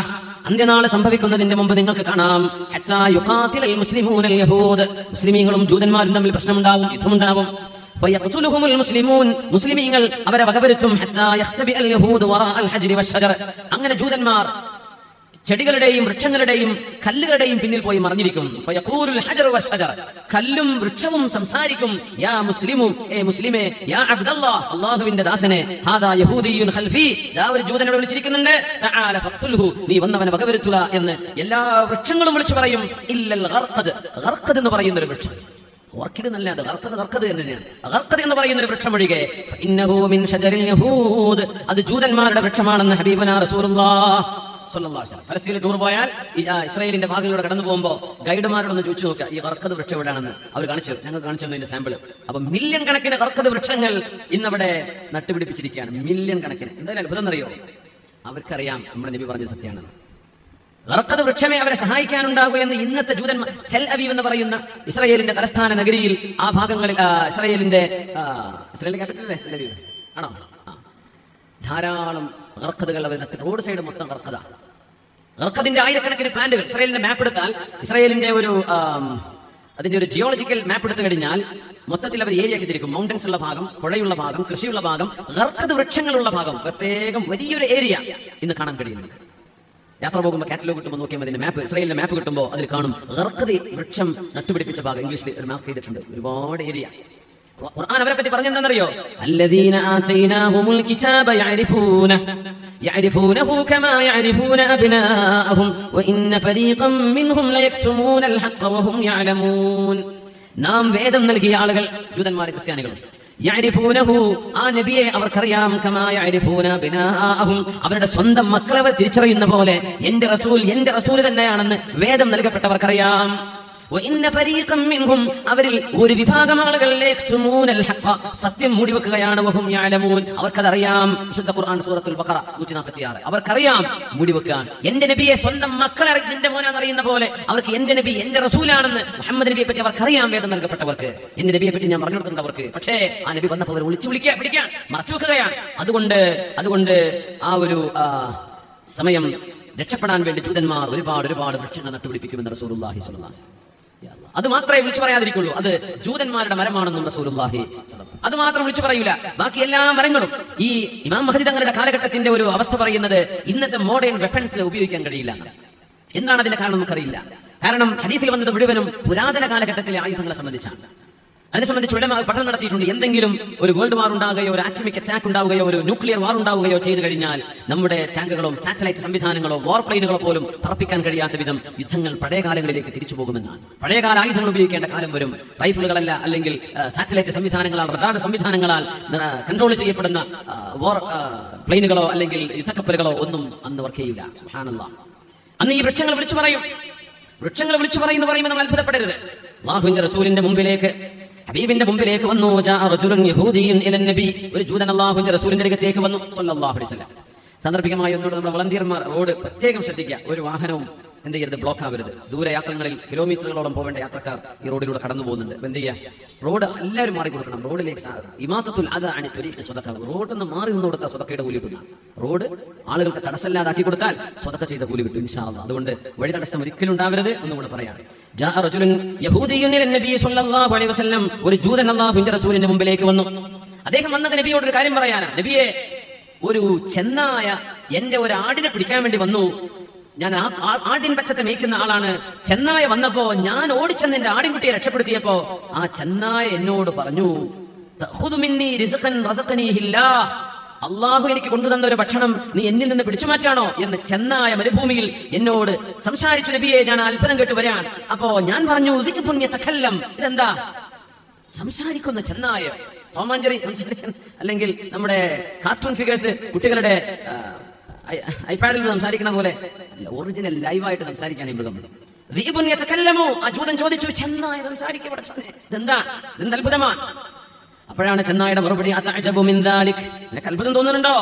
അന്ത്യനാൾ സംഭവിക്കുന്നതിന്റെ മുമ്പ് നിങ്ങൾക്ക് കാണാം, ഹത്താ യുഖാതിലൽ മുസ്ലിമൂനൽ യഹൂദ്, മുസ്ലിമീങ്ങളും ജൂതന്മാരും തമ്മിൽ പ്രശ്നമുണ്ടാവും, യുദ്ധമുണ്ടാവും. ഫയഖ്തുലുഹുമുൽ മുസ്ലിമൂൻ, മുസ്ലിമീങ്ങൾ അവരെ വകവരുത്തും. ഹത്താ യഖ്തബിഅൽ യഹൂദ് വറാഅൽ ഹജ്രി വശജർ, അങ്ങനെ ജൂതന്മാർ ചെടികളുടെയും വൃക്ഷങ്ങളുടെയും കല്ലുകളുടെയും പിന്നിൽ പോയി മറിഞ്ഞിരിക്കും. ഫയഖൂലുൽ ഹജറു വശജർ, കല്ലും വൃക്ഷവും സംസാരിക്കും, യാ മുസ്ലിമു, ഏ മുസ്ലിമേ, യാ അബ്ദല്ലാഹ്, അല്ലാഹുവിന്റെ ദാസനെ, ഹാദാ യഹൂദിയുൻ ഖൽഫി, ദാ ഒരു ജൂതനോട് വിളിച്ചിരിക്കുന്നുണ്ട്, തആല ഫഖ്തുൽഹു, നീ വന്നവനെ വകവരുത്തുക എന്ന് എല്ലാ വൃക്ഷങ്ങളും വിളിച്ചു പറയും. ഇല്ലൽ ഗർഖദ്, ഗർഖദ് എന്ന് പറയുന്ന ഒരു വൃക്ഷം, ഓർക്കിഡ് നല്ല, അത് ഗർഖദ് തന്നെയാണ്. ഗർഖദ് എന്ന് പറയുന്ന ഒരു വൃക്ഷം ഒഴികെ ഇന്നഹു മിൻ ഷജറിൽ യഹൂദ്, അത് ജൂതന്മാരുടെ വൃക്ഷമാണെന്ന് ഹബീബുനാ റസൂലുള്ളാഹ് സ്വല്ലല്ലാഹു അലൈഹി വസല്ലം. ഫലസ്തീനിൽ ടൂർ പോയാൽ ഇസ്രായേലിന്റെ ഭാഗങ്ങളിലൂടെ കടന്നു പോകുമ്പോൾ ഗൈഡുമാരോടൊന്ന് ചോദിച്ചു നോക്കുക, ഈ ഗർഖദ് വൃക്ഷം എവിടെയാണെന്ന്. അവർ ഞങ്ങൾ കാണിച്ചു തന്നതിന്റെ സാമ്പിൾ. അപ്പൊ മില്യൺ കണക്കിന് ഗർഖദ് വൃക്ഷങ്ങൾ ഇന്നവിടെ നട്ടുപിടിപ്പിച്ചിരിക്കുകയാണ്, മില്യൺ കണക്കിന്. എന്തായാലും അത്ഭുതം എന്നറിയോ? അവർക്കറിയാം നമ്മുടെ നബി പറഞ്ഞ സത്യമാണ്. ഗർഖദ് വൃക്ഷമേ അവരെ സഹായിക്കാനുണ്ടാകൂ എന്ന് ഇന്നത്തെ ജൂതന്മാർ, ടെൽ അവീവ് എന്ന് പറയുന്ന ഇസ്രായേലിന്റെ തലസ്ഥാന നഗരിയിൽ, ആ ഭാഗങ്ങളിൽ, ഇസ്രായേലിന്റെ ക്യാപിറ്റൽ ആണോ, ധാരാളം ഗർഖദുകൾ അവർ നട്ട്, റോഡ് സൈഡ് മൊത്തം ഗർഖദ. ഗർഖദിന്റെ ആയിരക്കണക്കിന് പ്ലാന്റുകൾ. ഇസ്രായേലിന്റെ മാപ്പ് എടുത്താൽ, ഇസ്രായേലിന്റെ അതിന്റെ ഒരു ജിയോളജിക്കൽ മാപ്പ് എടുത്തു കഴിഞ്ഞാൽ മൊത്തത്തിൽ അവർ ഏരിയക്ക് തിരിക്കും. മൗണ്ടൻസ് ഉള്ള ഭാഗം, പുഴയുള്ള ഭാഗം, കൃഷിയുള്ള ഭാഗം, ഗർഖദ് വൃക്ഷങ്ങളുള്ള ഭാഗം, പ്രത്യേകം വലിയൊരു ഏരിയ ഇന്ന് കാണാൻ കഴിയുന്നു. യാത്ര പോകുമ്പോൾ കാറ്റലോഗ് കിട്ടുമ്പോൾ നോക്കിയാൽ അതിന്റെ മാപ്പ്, ഇസ്രായേലിന്റെ മാപ്പ് കിട്ടുമ്പോൾ അതിൽ കാണും ഗർഖദ് വൃക്ഷം നട്ടുപിടിപ്പിച്ച ഭാഗം ഇംഗ്ലീഷിൽ ഒരു മാർക്ക് ചെയ്തിട്ടുണ്ട്, ഒരുപാട് ഏരിയ. ഖുർആൻ അവരെ പറ്റി പറഞ്ഞെന്താണെന്നറിയോ? അല്ലദീന ആതൈനാഹുമുൽ കിതാബ യഅരിഫൂനഹു കമാ യഅരിഫൂന അബ്നാഅഹും വഇന്ന ഫരീഖൻ മിൻഹും ലയക്തുമൂനൽ ഹഖ്ഖ വഹും യഅലമൂൻ. നാം വേദം നൽകിയ ആളുകൾ, ജൂതന്മാരും ക്രിസ്ത്യാനികളും, യഅരിഫൂനഹു, ആ നബിയെ അവർക്കറിയാം, കമാ യഅരിഫൂന അബ്നാഅഹും, അവരുടെ സ്വന്തം മക്കളെ അവർ തിരിച്ചറിയുന്ന പോലെ എന്റെ റസൂൽ തന്നെയാണെന്ന് വേദം നൽകപ്പെട്ടവർക്കറിയാം. അവരിൽ ഒരു വിഭാഗം ആളുകൾ സത്യം മൂടിവെക്കുകയാണ്. അവർക്കതറിയാം. വിശുദ്ധ ഖുർആൻ സൂറത്തുൽ ബഖറ 146. അവർക്കറിയാം മൂടിവെക്കാൻ. എന്റെ നബിയെ സ്വന്തം മക്കളെ നിന്റെ മോനാണെന്നറിയുന്ന പോലെ അവർക്ക് എന്റെ നബി എന്റെ റസൂലാണെന്ന് മുഹമ്മദ് നബിയെ പറ്റി അവർക്കറിയാം. വേദം നൽകപ്പെട്ടവർക്ക് എന്റെ നബിയെ പറ്റി ഞാൻ പറഞ്ഞു കൊടുത്തിട്ടുണ്ട് അവർക്ക്. പക്ഷേ ആ നബി വന്നപ്പോൾ അവർ പിടിക്കാൻ മറച്ചു വെക്കുകയാണ്. അതുകൊണ്ട് ആ ഒരു സമയം രക്ഷപ്പെടാൻ വേണ്ടി ജൂതന്മാർ ഒരുപാട് വൃക്ഷങ്ങൾ നട്ടുപിടിപ്പിക്കുമെന്ന് റസൂലുള്ളാഹി സ്വല്ലല്ലാഹു അലൈഹി വസല്ലം. അത് മാത്രമേ വിളിച്ചു പറയാതിരിക്കുള്ളൂ. അത് ജൂതന്മാരുടെ മരമാണെന്നും റസൂലുള്ളാഹി അത് മാത്രം വിളിച്ചു പറയൂല. ബാക്കി എല്ലാ മരങ്ങളും. ഈ ഇമാം മഹ്ദി തങ്ങളുടെ കാലഘട്ടത്തിന്റെ ഒരു അവസ്ഥ പറയുന്നത് ഇന്നത്തെ മോഡേൺ വെപ്പൺസ് ഉപയോഗിക്കാൻ കഴിയില്ല. എന്താണ് അതിന്റെ കാരണം നമുക്കറിയില്ല. കാരണം ഹദീസിൽ വന്നത് മുഴുവനും പുരാതന കാലഘട്ടത്തിലെ ആയുധങ്ങളെ സംബന്ധിച്ചാണ്. അതിനെ സംബന്ധിച്ച് ഉലമാ പഠനം നടത്തിയിട്ടുണ്ട്. എന്തെങ്കിലും ഒരു വേൾഡ് വാർ ഉണ്ടാവുകയോ ഒരു ആറ്റമിക് അറ്റാക്ക് ഉണ്ടാവുകയോ ഒരു ന്യൂക്ലിയർ വാർ ഉണ്ടാവുകയോ ചെയ്തു കഴിഞ്ഞാൽ നമ്മുടെ ടാങ്കുകളോ സാറ്റലൈറ്റ് സംവിധാനങ്ങളോ വാർ പ്ലെയിനുകളോ പോലും പറപ്പിക്കാൻ കഴിയാത്ത വിധം യുദ്ധങ്ങൾ പഴയ കാലങ്ങളിലേക്ക് തിരിച്ചു പോകുമെന്നാണ്. പഴയകാല ആയുധങ്ങൾ ഉപയോഗിക്കേണ്ട കാലം വരും. റൈഫിളുകളല്ല, അല്ലെങ്കിൽ സാറ്റലൈറ്റ് സംവിധാനങ്ങളാൽ, റഡാർ സംവിധാനങ്ങളാൽ കൺട്രോൾ ചെയ്യപ്പെടുന്ന വാർ പ്ലെയിനുകളോ അല്ലെങ്കിൽ യുദ്ധക്കപ്പലുകളോ ഒന്നും അന്ന് വർക്ക് ചെയ്യില്ല. സുബ്ഹാനല്ലാഹ്. അന്ന് ഈ വൃക്ഷങ്ങൾ വിളിച്ചു പറയും. വൃക്ഷങ്ങൾ വിളിച്ചു പറയുന്നു പറയുമ്പോൾ നമ്മൾ അത്ഭുതപ്പെടരുത്. അല്ലാഹുവിന്റെ റസൂലിന്റെ മുമ്പിലേക്ക്, ഹബീബിന്റെ മുമ്പിലേക്ക് വന്നു. ഒരു ജൂതൻ അല്ലാഹുവിന്റെ റസൂലിന്റെ അടുത്തേക്ക് വന്നു സല്ലല്ലാഹു അലൈഹി വസല്ലം. സാന്ദർഭികമായി ഒന്നുകൂടെ നമ്മുടെ വളണ്ടിയർമാർ റോഡ് പ്രത്യേകം ശ്രദ്ധിക്കുക. ഒരു വാഹനവും എന്ത് ചെയ്യരുത്, ബ്ലോക്ക് ആവരുത്. ദൂരയാത്രകളിൽ കിലോമീറ്ററുകളോളം പോകേണ്ട യാത്രക്കാർ ഈ റോഡിലൂടെ കടന്നു പോകുന്നുണ്ട്. എന്ത് ചെയ്യുക, റോഡ് എല്ലാവരും മാറി കൊടുക്കണം. റോഡിലേക്ക് ഇമാത്തത്തുൽ അതാണ് ത്വരീഖ് സ്വതക്ക. റോഡിൽ നിന്ന് മാറി നിന്ന് കൊടുത്താൽ സ്വതക്കയുടെ കൂലി കിട്ടുന്ന, റോഡ് ആളുകൾക്ക് തടസ്സമില്ലാതാക്കി കൊടുത്താൽ സ്വതക്ക ചെയ്ത കൂലി കിട്ടും ഇൻഷാ അല്ലാഹ്. അതുകൊണ്ട് വഴി തടസ്സം ഒരിക്കലും ഉണ്ടാവരുത് എന്നുകൂടെ പറയാം. ഒരു ജൂതൻ അല്ലാഹുവിന്റെ റസൂലിന്റെ മുമ്പിലേക്ക് വന്നു. അദ്ദേഹം വന്നത് നബിയോട് ഒരു കാര്യം പറയാനാണ്. നബിയെ, ഒരു ചെന്നായ എന്റെ ഒരു ആടിനെ പിടിക്കാൻ വേണ്ടി വന്നു. ഞാൻ ആടിൻ പച്ചത്തെ മേയ്ക്കുന്ന ആളാണ്. ചെന്നായ വന്നപ്പോ ഞാൻ ഓടിച്ചെന്ന് എന്റെ ആടിൻകുട്ടിയെ രക്ഷപ്പെടുത്തിയപ്പോ ആ ചെന്നായ എന്നോട് പറഞ്ഞു, അള്ളാഹു എനിക്ക് കൊണ്ടുതന്ന ഒരു ഭക്ഷണം നീ എന്നിൽ നിന്ന് പിടിച്ചു മാറ്റാണോ എന്ന് ചെന്നായ മരുഭൂമിയിൽ എന്നോട് സംസാരിച്ചു. നബിയെ, ഞാൻ അത്ഭുതം കേട്ടു വരാൻ. അപ്പോ ഞാൻ പറഞ്ഞു, ഇതെന്താ സംസാരിക്കുന്ന ചെന്നായ? ടോമാഞ്ചറി അല്ലെങ്കിൽ നമ്മുടെ കാർട്ടൂൺ ഫിഗേഴ്സ് കുട്ടികളുടെ ഐപാഡിൽ സംസാരിക്കുന്ന പോലെ ഒറിജിനൽ ലൈവായിട്ട് സംസാരിക്കാൻ ഈ മൃഗം. ആ ജൂതൻ ചോദിച്ചു, ചെന്നായ സംസാരിക്കപ്പെടെ ഇതെന്താ, ഇതെന്ത് അത്ഭുതമാണ്? അപ്പോഴാണ് ചെന്നായുടെ മറുപടി, നിനക്ക് അത്ഭുതം തോന്നുന്നുണ്ടോ?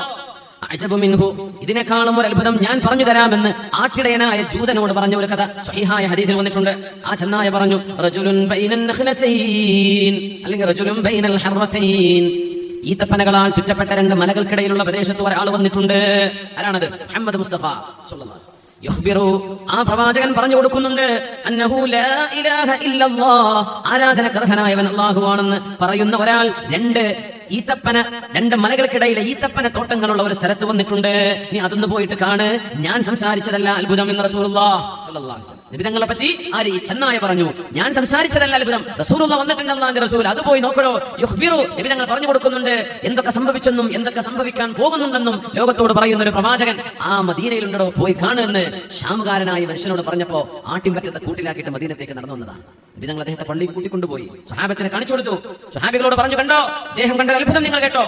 ഇതിനേക്കാളും ഒരു അത്ഭുതം ഞാൻ പറഞ്ഞു തരാമെന്ന് ആട്ടിടയനായ ജൂതനോട് പറഞ്ഞ ഒരു കഥ സ്വഹീഹായ ഹദീസിൽ വന്നിട്ടുണ്ട്. ആ ചെന്നായ പറഞ്ഞു, ഈത്തപ്പനകളാൽ ചുറ്റപ്പെട്ട രണ്ട് മലകൾക്കിടയിലുള്ള പ്രദേശത്ത് ഒരാൾ വന്നിട്ടുണ്ട്. ആരാണത്? മുഹമ്മദ് മുസ്തഫ സ്വല്ലല്ലാഹു അലൈഹി വസല്ലം. ആ പ്രവാചകൻ പറഞ്ഞു കൊടുക്കുന്നുണ്ട്, അന്നഹു ലാ ഇലാഹ ഇല്ലല്ലാഹ്, ആരാധനക്കർഹനായവൻ അല്ലാഹുവാണെന്ന് പറയുന്ന ഒരാൾ രണ്ട് മലകൾക്കിടയിലെ ഈത്തപ്പന തോട്ടങ്ങളുള്ള ഒരു സ്ഥലത്ത് വന്നിട്ടുണ്ട്. നീ അതൊന്ന് പോയിട്ട് കാണ്, ഞാൻ സംസാരിച്ചതല്ല അത്ഭുതം എന്ന് റസൂലുള്ളാഹി സ്വല്ലല്ലാഹു അലൈഹി വസല്ലം. നബി തങ്ങളെ പറ്റി ആര്? ഈ ചെന്നായ പറഞ്ഞു, ഞാൻ സംസാരിച്ചതല്ല അത്ഭുതം, റസൂലുള്ളാഹി വന്നിട്ടുണ്ട്, അല്ലാഹുവിന്റെ റസൂൽ. അത് പോയി നോക്കണോ. യുഖ്ബിറു, നബി തങ്ങൾ പറഞ്ഞു കൊടുക്കുന്നുണ്ട് എന്തൊക്കെ സംഭവിച്ചെന്നും എന്തൊക്കെ സംഭവിക്കാൻ പോകുന്നുണ്ടെന്നും ലോകത്തോട് പറയുന്ന ഒരു പ്രവാചകൻ ആ മദീനയിലുണ്ടോ, പോയി കാണുമെന്ന് ഷാമുകാരനായ മനുഷ്യനോട് പറഞ്ഞപ്പോ ആട്ടിൻപറ്റത്തെ കൂട്ടിലാക്കിയിട്ട് മദീനത്തേക്ക് നടന്നു വന്നതാണ്. നബി തങ്ങൾ അദ്ദേഹത്തെ പള്ളിയിൽ കൂട്ടിക്കൊണ്ടുപോയി സ്വഹാബത്തിനെ കാണിച്ചു കൊടുത്തു. സ്വഹാബികളോട് പറഞ്ഞു, കണ്ടോ, അദ്ദേഹം കണ്ട അത്ഭുതം നിങ്ങൾ കേട്ടോ,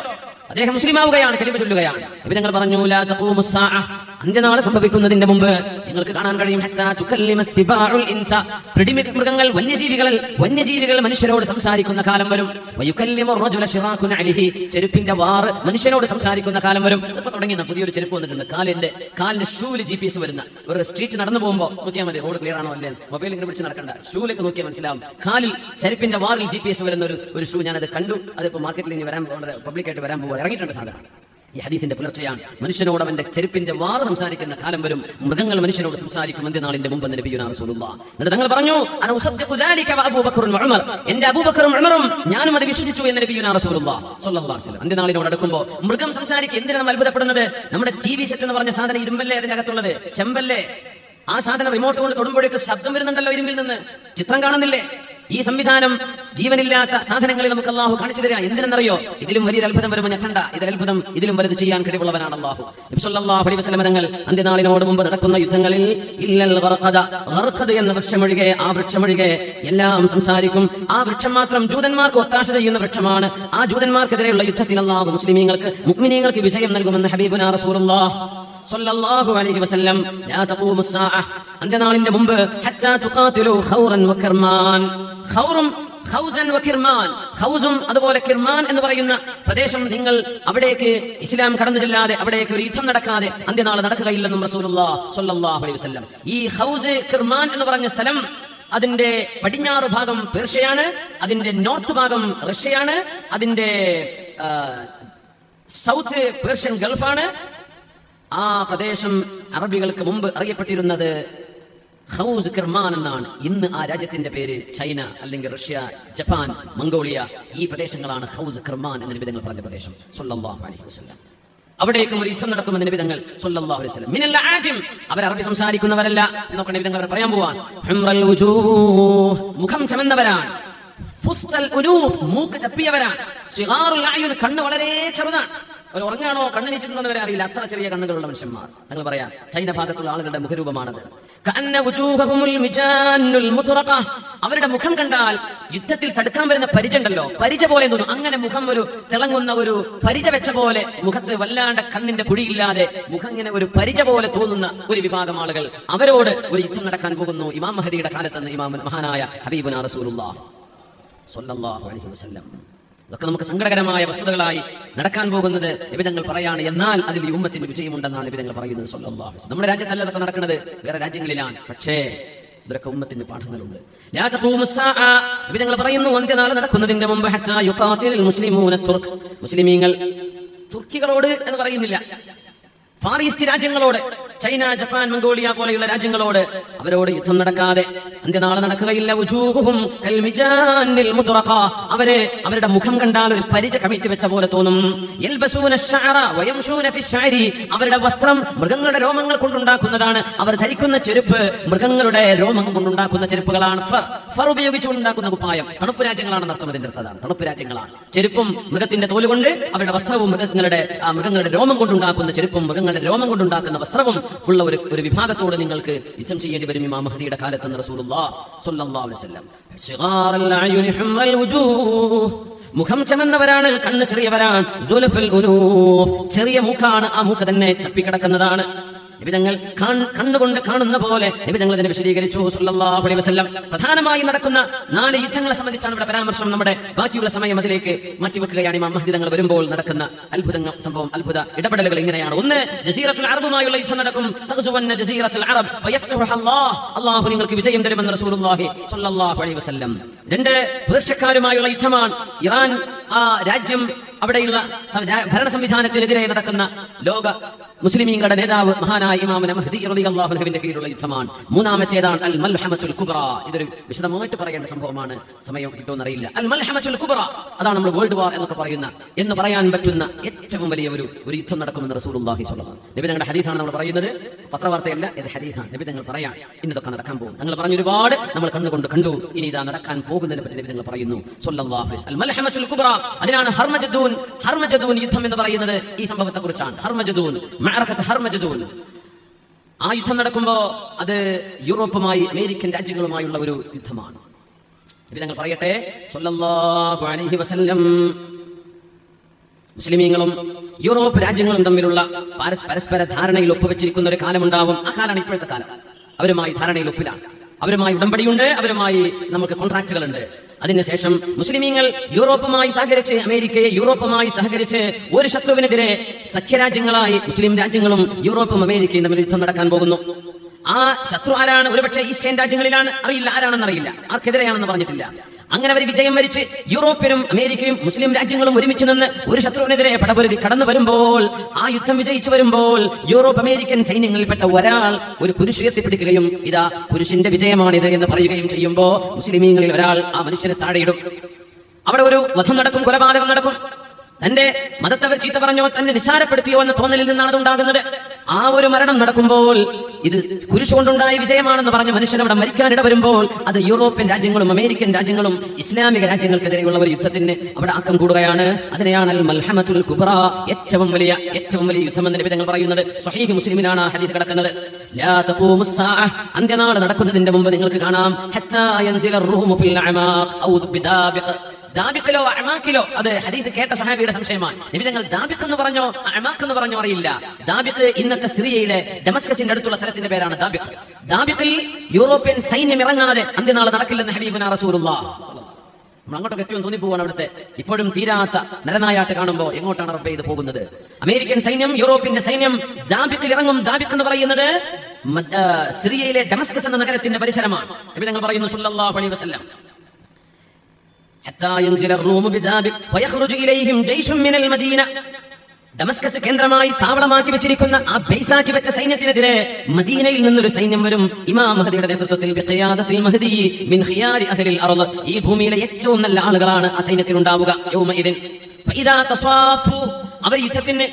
അദ്ദേഹം മുസ്ലിം ആവുകയാണ്, കലിമ ചൊല്ലുകയാണ്. നബി തങ്ങൾ പറഞ്ഞു, ലാ തഖൂമു സ്സാഅ, അന്ത്യനാള് സംഭവിക്കുന്നതിന്റെ മുമ്പ് നിങ്ങൾക്ക് കാണാൻ കഴിയും, ഹത്താ തുകല്ലിമ സിബാഉൽ ഇൻസ, മൃഗങ്ങൾ വന്യജീവികൾ മനുഷ്യരോട് സംസാരിക്കുന്ന കാലം വരും. വയുകല്ലിമു റജുല ശിറാകുൻ അലൈഹി, ചെരുപ്പിന്റെ വാർ മനുഷ്യനോട് സംസാരിക്കുന്ന കാലം വരും. ഇപ്പൊ തുടങ്ങിയ പുതിയൊരു ചെരുപ്പ് വന്നിട്ടുണ്ട്, കാലിന്റെ ഷൂവിൽ GPS വരുന്ന. ഒരു സ്ട്രീറ്റ് നടന്നു പോകുമ്പോൾ നോക്കിയാൽ മതി, റോഡ് ക്ലിയർ ആണോ അല്ലേ, മൊബൈൽ ഇങ്ങനെ പിടിച്ച് നടക്കണ്ട, ഷൂലേക്ക് നോക്കിയാൽ മനസ്സിലാവും. കാലിൽ ചെരുപ്പിന്റെ വാറിൽ GPS വരുന്ന ഒരു ഷൂ ഞാനത് കണ്ടു. അതിപ്പോ മാർക്കറ്റിൽ ഇനി പബ്ലിക്കായിട്ട് വരാൻ പോകുക, ഇറങ്ങിയിട്ടുണ്ട് സാധനം. ഈ ഹദീസിന്റെ പുലർച്ചയാണ്. മനുഷ്യനോട് അവന്റെ ചെരുപ്പിന്റെ വാറ് സംസാരിക്കുന്ന കാലം വരും. മൃഗങ്ങൾ മനുഷ്യനോട് സംസാരിക്കും അന്ത്യനാളിന്റെ മുമ്പ് നബിയുനാ റസൂലുള്ളാഹി. എന്നിട്ട് തങ്ങൾ പറഞ്ഞു, അന ഉസദ്ദിഖു ദാലിക വ അബൂബക്കറും ഉമർ, എന്റെ അബൂബക്കറും ഉമറും ഞാനും അത് വിശ്വസിച്ചു എന്ന് നബിയുനാ റസൂലുള്ളാഹി സ്വല്ലല്ലാഹു അലൈഹി വസല്ലം. അന്ത്യനാളിനോട് അടുക്കുമ്പോൾ മൃഗം സംസാരിക്കും. എന്തിനാണ് നമ്മൾ അത്ഭുതപ്പെടുന്നത്? നമ്മുടെ TV സെറ്റ് എന്ന് പറഞ്ഞ സാധനം ഇരുമ്പല്ലേ അതിന്റെ അകത്തുള്ളത്, ചെമ്പല്ലേ? ആ സാധനം റിമോട്ട് കൊണ്ട് തൊടുമ്പോഴേക്ക് ശബ്ദം വരുന്നുണ്ടല്ലോ ഇരുമ്പിൽ നിന്ന്, ചിത്രം കാണുന്നില്ലേ? ഈ സംവിധാനം ജീവനില്ലാത്ത സാധനങ്ങളിൽ നമുക്ക് അല്ലാഹു കാണിച്ചു തരാം. എന്തിനെന്നറിയോ? ഇതിലും വലിയൊരു അത്ഭുതം വരുമ്പോൾ ഞെട്ടണ്ട, ഇതിലത്ഭുതം ഇതിലും വലുത് ചെയ്യാൻ കഴിവുള്ളവനാണ് അല്ലാഹു. നബി സല്ലല്ലാഹു അലൈഹി വസല്ലം തങ്ങൾ അന്ത്യനാളിനോട് മുമ്പ് നടക്കുന്ന യുദ്ധങ്ങളിൽ ഇല്ലൽ ഗർഖദ എന്ന വൃക്ഷമൊഴികെ, ആ വൃക്ഷമൊഴികെ എല്ലാം സംസാരിക്കും. ആ വൃക്ഷം മാത്രം ജൂതന്മാർക്ക് ഒത്താശ ചെയ്യുന്ന വൃക്ഷമാണ്. ആ ജൂതന്മാർക്കെതിരെയുള്ള യുദ്ധത്തിൽ അല്ലാഹു മുസ്ലിമീങ്ങൾക്ക്, മുഅ്മിനീങ്ങൾക്ക് വിജയം നൽകുമെന്ന് ഹബീബുനാ റസൂലുള്ളാഹി സ്വല്ലല്ലാഹു അലൈഹി വസല്ലം. ലാ തഖൂമു സ്സാഅ, അന്ത്യനാളിന്റെ മുമ്പ് ഹത്താ തുഖാതിലു ഖൗറൻ വ കിർമാൻ, ഖൗസും അതുപോലെ കിർമാൻ എന്ന് പറയുന്ന പ്രദേശം, നിങ്ങൾ അവിടേക്ക് ഇസ്ലാം കടന്നു ചെല്ലാതെ, അവിടേക്ക് ഒരു യുദ്ധം നടക്കാതെ അന്ത്യനാൾ നടക്കുകയില്ലെന്നും റസൂലുള്ളാഹി സ്വല്ലല്ലാഹു അലൈഹി വസല്ലം. ഈ ഖൗസ് കിർമാൻ എന്ന് പറഞ്ഞ സ്ഥലം, അതിന്റെ പടിഞ്ഞാറ് ഭാഗം പേർഷ്യയാണ്, അതിന്റെ നോർത്ത് ഭാഗം റഷ്യയാണ്, അതിന്റെ സൗത്ത് പേർഷ്യൻ ഗൾഫാണ്. ആ പ്രദേശം അറബികൾക്ക് മുമ്പ് അറിയപ്പെട്ടിരുന്നത് ഖൗസ് കിർമാൻ എന്നാണ്. ഇന്ന് ആ രാജ്യത്തിന്റെ പേര് ചൈന, അല്ലെങ്കിൽ റഷ്യ, ജപ്പാൻ, മംഗോളിയ, ഈ പ്രദേശങ്ങളാണ് ഖൗസ് കിർമാൻ എന്ന നബി തങ്ങൾ പറഞ്ഞ പ്രദേശം സ്വല്ലല്ലാഹു അലൈഹി വസല്ലം. അവിടേക്കും ഒരു യുദ്ധം നടക്കുമെന്ന് നബി തങ്ങൾ സ്വല്ലല്ലാഹു അലൈഹി വസല്ലം. മിനൽ ആജിം, അവർ അറബി സംസാരിക്കുന്നവരല്ല എന്നൊക്കെ നബി തങ്ങൾ പറയാൻ പോവാൻ. ഹുംറൽ വുജൂഹ്, മുഖം ചമന്നവരാണ്. മൂക്ക് ചപ്പിയവരാണ്, സിഗാറുൽ അയുൻ കണ്ണ് വളരെ ചെറുതാണ്. അവർ ഉറങ്ങാണോ കണ്ണ് നീച്ചിട്ടുണ്ടോ വരെ അറിയില്ല, അത്ര ചെറിയ കണ്ണുകളുള്ള മനുഷ്യന്മാർ. ഞങ്ങൾ പറയാം ചൈന ഭാഗത്തുള്ള ആളുകളുടെ മുഖരൂപമാണത്. അവരുടെ മുഖം കണ്ടാൽ യുദ്ധത്തിൽ തടുക്കാൻ വരുന്ന പരിച ഉണ്ടല്ലോ, പരിച പോലെ തോന്നും. അങ്ങനെ മുഖം ഒരു തിളങ്ങുന്ന ഒരു പരിച വെച്ച പോലെ, മുഖത്ത് വല്ലാണ്ട് കണ്ണിന്റെ കുഴിയില്ലാതെ മുഖം ഇങ്ങനെ ഒരു പരിച പോലെ തോന്നുന്ന ഒരു വിഭാഗം ആളുകൾ, അവരോട് ഒരു യുദ്ധം നടക്കാൻ പോകുന്നു ഇമാം മഹദിയുടെ കാലത്ത്. ഇമാം മഹാനായ ഹബീബുനാ റസൂലുള്ളാഹി സ്വല്ലല്ലാഹു അലൈഹി വസല്ലം. ഇതൊക്കെ നമുക്ക് സങ്കടകരമായ വസ്തുതകളായി നടക്കാൻ പോകുന്നത് നിബിധങ്ങൾ പറയാണ്. എന്നാൽ അതിൽ ഈ ഉമ്മത്തിന് വിജയമുണ്ടെന്നാണ് നിബിധങ്ങൾ പറയുന്നത് സ്വല്ലല്ലാഹു അലൈഹി വസല്ലം. നമ്മുടെ രാജ്യത്തല്ല ഇതൊക്കെ നടക്കുന്നത്, വേറെ രാജ്യങ്ങളിലാണ്. പക്ഷേ ഇതൊക്കെ ഉമ്മത്തിന്റെ പാഠങ്ങളുണ്ട്. നിബിധങ്ങൾ പറയുന്നു, അന്ത്യനാൾ നടക്കുന്നതിന്റെ മുമ്പ് മുസ്ലിമീങ്ങൾ തുർക്കികളോട് എന്ന് പറയുന്നില്ല, ഫാർ ഈസ്റ്റ് രാജ്യങ്ങളോട്, ചൈന, ജപ്പാൻ, മംഗോളിയ പോലെയുള്ള രാജ്യങ്ങളോട് അവരോട് യുദ്ധം നടക്കാതെ അന്ത്യനാൾ നടക്കുകയില്ല. അവരെ അവരുടെ മുഖം കണ്ടാൽ ഒരു പരിച കമിഴ്ത്തി വെച്ച പോലെ തോന്നും. അവരുടെ വസ്ത്രം മൃഗങ്ങളുടെ രോമങ്ങൾ കൊണ്ടുണ്ടാക്കുന്നതാണ്. അവർ ധരിക്കുന്ന ചെരുപ്പ് മൃഗങ്ങളുടെ രോമം കൊണ്ടുണ്ടാക്കുന്ന ചെരുപ്പുകളാണ്. ഫർ ഉപയോഗിച്ചുകൊണ്ടുണ്ടാക്കുന്ന കുപ്പായം. തണുപ്പ് രാജ്യങ്ങളാണ് നടത്തുന്നതിന്റെ അർത്ഥതാണ്. തണുപ്പ് രാജ്യങ്ങളാണ്. ചെരുപ്പും മൃഗത്തിന്റെ തോല് കൊണ്ട്, അവരുടെ വസ്ത്രവും മൃഗങ്ങളുടെ രോമം കൊണ്ടുണ്ടാക്കുന്ന ചെരുപ്പും മൃഗങ്ങളുടെ രോമം കൊണ്ടുണ്ടാക്കുന്ന വസ്ത്രവും ഉള്ള ഒരു വിഭാഗത്തോട് നിങ്ങൾക്ക് യുദ്ധം ചെയ്യേണ്ടി വരും ഇമാം മഹദിയുടെ കാലത്ത് റസൂലുള്ളാഹി സ്വല്ലല്ലാഹു അലൈഹി വസല്ലം. സിഗാറൽ അയുനി ഹുംറൽ വുജൂഹ്, മുഖം ചമന്നവരാണ്, കണ്ണ് ചെറിയവരാണ്. ദുൽഫുൽ ഉനൂഫ്, ചെറിയ മൂക്കാണ്, ആ മൂക്ക് തന്നെ ചപ്പിക്കിടക്കുന്നതാണ്. നിബിധങ്ങൾ കണ്ണുകൊണ്ട് കാണുന്ന പോലെ നിബിധങ്ങൾ ഇതിനെ വിശദീകരിച്ചു സല്ലല്ലാഹു അലൈഹി വസല്ലം. പ്രധാനമായും നടക്കുന്ന 4 യുദ്ധങ്ങളെ സംബന്ധിച്ചാണ് ഇവിടെ പരാമർശം. നമ്മുടെ ബാക്കിയുള്ള സമയം അതിലേക്ക് മാറ്റിവെക്കുകയാണ്. ഇമാം മഹ്ദി തങ്ങൾ വരുമ്പോൾ നടക്കുന്ന അത്ഭുത ഇടപെടലുകൾ ഇങ്ങനെയാണ്. ഒന്ന്, ജസീറത്തുൽ അറബുമായുള്ള യുദ്ധം നടക്കും. തഗ്സുവന്ന ജസീറത്തുൽ അറബ് ഫയഫ്തഹുഹ അല്ലാഹു നിങ്ങൾക്ക് വിജയം തരുമെന്ന് റസൂലുള്ളാഹി സ്വല്ലല്ലാഹു അലൈഹി വസല്ലം. 2, പേർഷ്യക്കാരുമായുള്ള യുദ്ധമാണ്. ഇറാൻ ആ രാജ്യം, അവിടെയുള്ള ഭരണ സംവിധാനത്തിനെതിരെ നടക്കുന്ന ലോക മുസ്ലിമീങ്ങളുടെ നേതാവ് മഹാനായ ഇമാം മഹ്ദി റളിയല്ലാഹു അൻഹുവിന്റെ കീഴിലുള്ള യുദ്ധമാണ്. 3-ാമത്തേതാണ് അൽ മൽഹമത്തുൽ കുബ്ര. ഇതൊരു വിശദമായിട്ട് പറയേണ്ട സംഭവമാണ്, സമയം കിട്ടുമെന്നറിയില്ല. അൽ മൽഹമത്തുൽ കുബ്ര, അതാണ് നമ്മൾ വേൾഡ് വാർ എന്ന് പറയാൻ പറ്റുന്ന ഏറ്റവും വലിയ ഒരു യുദ്ധം നടക്കുമെന്ന് റസൂലുള്ളാഹി സ്വല്ലല്ലാഹു അലൈഹി വസല്ലം. നബി തങ്ങളുടെ ഹദീസാണ് നമ്മൾ പറയുന്നത്, പത്രവാർത്തയല്ല, ഇത് ഹദീസാണ്. നബി തങ്ങൾ പറയാൻ ഇന്നതൊക്കെ നടക്കാൻ പോകും. തങ്ങൾ പറഞ്ഞു ഒരുപാട് നമ്മൾ കണ്ണുകൊണ്ട് കണ്ടു, ഇനി ഇതാ നടക്കാൻ പോകുന്നതിനെ പറ്റി നബി തങ്ങൾ പറയുന്നു സ്വല്ലല്ലാഹു അലൈഹി വസല്ലം. അൽ മൽഹമത്തുൽ കുബ്ര, അതിനാണ് ഹർമജദൂൻ യുദ്ധം എന്ന് പറയുന്നത്. ഈ സംഭവത്തെ കുറിച്ചാണ്. ഹർമജദൂൻ, ഹർമജദൂൻ. ആ യുദ്ധം നടക്കുമ്പോ അത് യൂറോപ്പുമായി, അമേരിക്കൻ രാജ്യങ്ങളുമായുള്ള ഒരു യുദ്ധമാണ്. ഞങ്ങൾ പറയട്ടെ സ്വല്ലല്ലാഹു അലൈഹി വസല്ലം, മുസ്ലിമീങ്ങളും യൂറോപ്പ് രാജ്യങ്ങളും തമ്മിലുള്ള പരസ്പര ധാരണയിൽ ഒപ്പുവെച്ചിരിക്കുന്ന ഒരു കാലമുണ്ടാവും. ആ കാലമാണ് ഇപ്പോഴത്തെ കാലം. അവരുമായി ധാരണയിൽ ഒപ്പിലാണ്, അവരുമായി ഉടമ്പടിയുണ്ട്, അവരുമായി നമുക്ക് കോൺട്രാക്റ്റുകളുണ്ട്. അതിനുശേഷം മുസ്ലിമീങ്ങൾ യൂറോപ്പുമായി സഹകരിച്ച്, അമേരിക്കയെ യൂറോപ്പുമായി സഹകരിച്ച് ഒരു ശത്രുവിനെതിരെ സഖ്യരാജ്യങ്ങളായി മുസ്ലിം രാജ്യങ്ങളും യൂറോപ്പും അമേരിക്കയും തമ്മിൽ യുദ്ധം നടക്കാൻ പോകുന്നു. ആ ശത്രു ആരാണ്? ഒരുപക്ഷെ ഈസ്റ്റേൺ രാജ്യങ്ങളിലാണ്, അറിയില്ല, ആരാണെന്ന് അറിയില്ല, ആർക്കെതിരെയാണെന്ന് പറഞ്ഞിട്ടില്ല. അങ്ങനെ അവർ വിജയം വരിച്ച് യൂറോപ്പിലും അമേരിക്കയും മുസ്ലിം രാജ്യങ്ങളും ഒരുമിച്ച് നിന്ന് ഒരു ശത്രുവിനെതിരെ പടപൊരുതി കടന്നു വരുമ്പോൾ, ആ യുദ്ധം വിജയിച്ചു വരുമ്പോൾ യൂറോപ്പ് അമേരിക്കൻ സൈന്യങ്ങളിൽപ്പെട്ട ഒരാൾ ഒരു കുരിശ് ഉയർത്തിപ്പിടിക്കുകയും ഇതാ പുരുഷന്റെ വിജയമാണിത് എന്ന് പറയുകയും ചെയ്യുമ്പോൾ മുസ്ലിമീങ്ങളിൽ ഒരാൾ ആ മനുഷ്യനെ താഴെയിടും. അവിടെ ഒരു വധം നടക്കും, കൊലപാതകം നടക്കും. തന്റെ മതത്തെ അവർ ചീത്ത പറഞ്ഞോ, തന്നെ നിസ്സാരപ്പെടുത്തിയോ എന്ന തോന്നലിൽ നിന്നാണ് അത് ഉണ്ടാകുന്നത്. ആ ഒരു മരണം നടക്കുമ്പോൾ ഇത് കുരിശുകൊണ്ടുണ്ടായ വിജയമാണെന്ന് പറഞ്ഞ മനുഷ്യൻ അവിടെ മരിക്കാനിട വരുമ്പോൾ അത് യൂറോപ്യൻ രാജ്യങ്ങളും അമേരിക്കൻ രാജ്യങ്ങളും ഇസ്ലാമിക രാജ്യങ്ങൾക്കെതിരെയുള്ള ഒരു യുദ്ധത്തിന് അവിടെ ആക്കം കൂടുകയാണ്. അതിനെയാണ് അൽ മൽഹമത്തുൽ കുബ്ര, ഏറ്റവും വലിയ യുദ്ധം എന്ന് നബി തങ്ങൾ പറയുന്നത്. സ്വഹീഹ് മുസ്ലിമിലാണ് ഹദീസ് കിടക്കുന്നത്. ലാ തഖൂമുസ് സാഅ, അന്ത്യനാൾ നടക്കുന്നതിന്റെ മുമ്പ് നിങ്ങൾക്ക് കാണാം, ഹത്താ യൻസില റൂമു ഫിൽ അമാഖ് ഔ ബിദാബിഖ്, ദാബിഖിലോ അമാഖിലോ. അത് ഹദീസ് കേട്ട സഹാബിയുടെ സംശയമാണ്. നബി തങ്ങൾ ദാബിഖ് എന്ന് പറഞ്ഞോ അമാഖ് എന്ന് പറഞ്ഞോ അറിയില്ല. ദാബിഖ് ഇന്നത്തെ സിറിയയിലെ ഡമസ്കസിന്റെ അടുത്തുള്ള സ്ഥലത്തിന്റെ പേരാണ് ദാബിഖ്. ദാബിഖിൽ യൂറോപ്യൻ സൈന്യം ഇറങ്ങാതെ അന്ത്യനാൾ നടക്കില്ലെന്ന് ഹബീബുനാ റസൂലുള്ളാഹി. നമ്മൾ അങ്ങോട്ടൊക്കെ എത്തിയും തോന്നിപ്പോവാണ്. അവിടുത്തെ ഇപ്പോഴും തീരാത്ത നരനായാട്ട് കാണുമ്പോൾ എങ്ങോട്ടാണ് റബ്ബേ ഇത് പോകുന്നത്? അമേരിക്കൻ സൈന്യം, യൂറോപ്പിന്റെ സൈന്യം ദാബിഖിൽ ഇറങ്ങും. ദാബിഖ് എന്ന് പറയുന്നത് സിറിയയിലെ ഡമസ്കസ് എന്ന നഗരത്തിന്റെ പരിസരമാണ്. നബി തങ്ങൾ പറയുന്നു സല്ലല്ലാഹു അലൈഹി വസല്ലം, حتى ينزل الروم بذابق فيخرج إليهم جيش من المدينة. ഡമസ്കസ് കേന്ദ്രമായി താവളമാക്കി വെച്ചിരിക്കുന്ന ആ ബേസാക്കി വെച്ച സൈന്യത്തിനെതിരെ മദീനയിൽ നിന്നൊരു സൈന്യം വരും. ഇമാം മഹദിയുടെ നേതൃത്വത്തിൽ ബിഖിയാദത്തിൽ മഹദി മിൻ ഖിയാരി അഹ്ലിൽ അർദ്, ഈ ഭൂമിയിലെ ഏറ്റവും നല്ല ആളുകളാണ് ആ സൈന്യത്തിൽ ഉണ്ടാവുക. യൗമഇദിൻ ഫഇദാ തസാഫു, അവർ യുദ്ധത്തിന്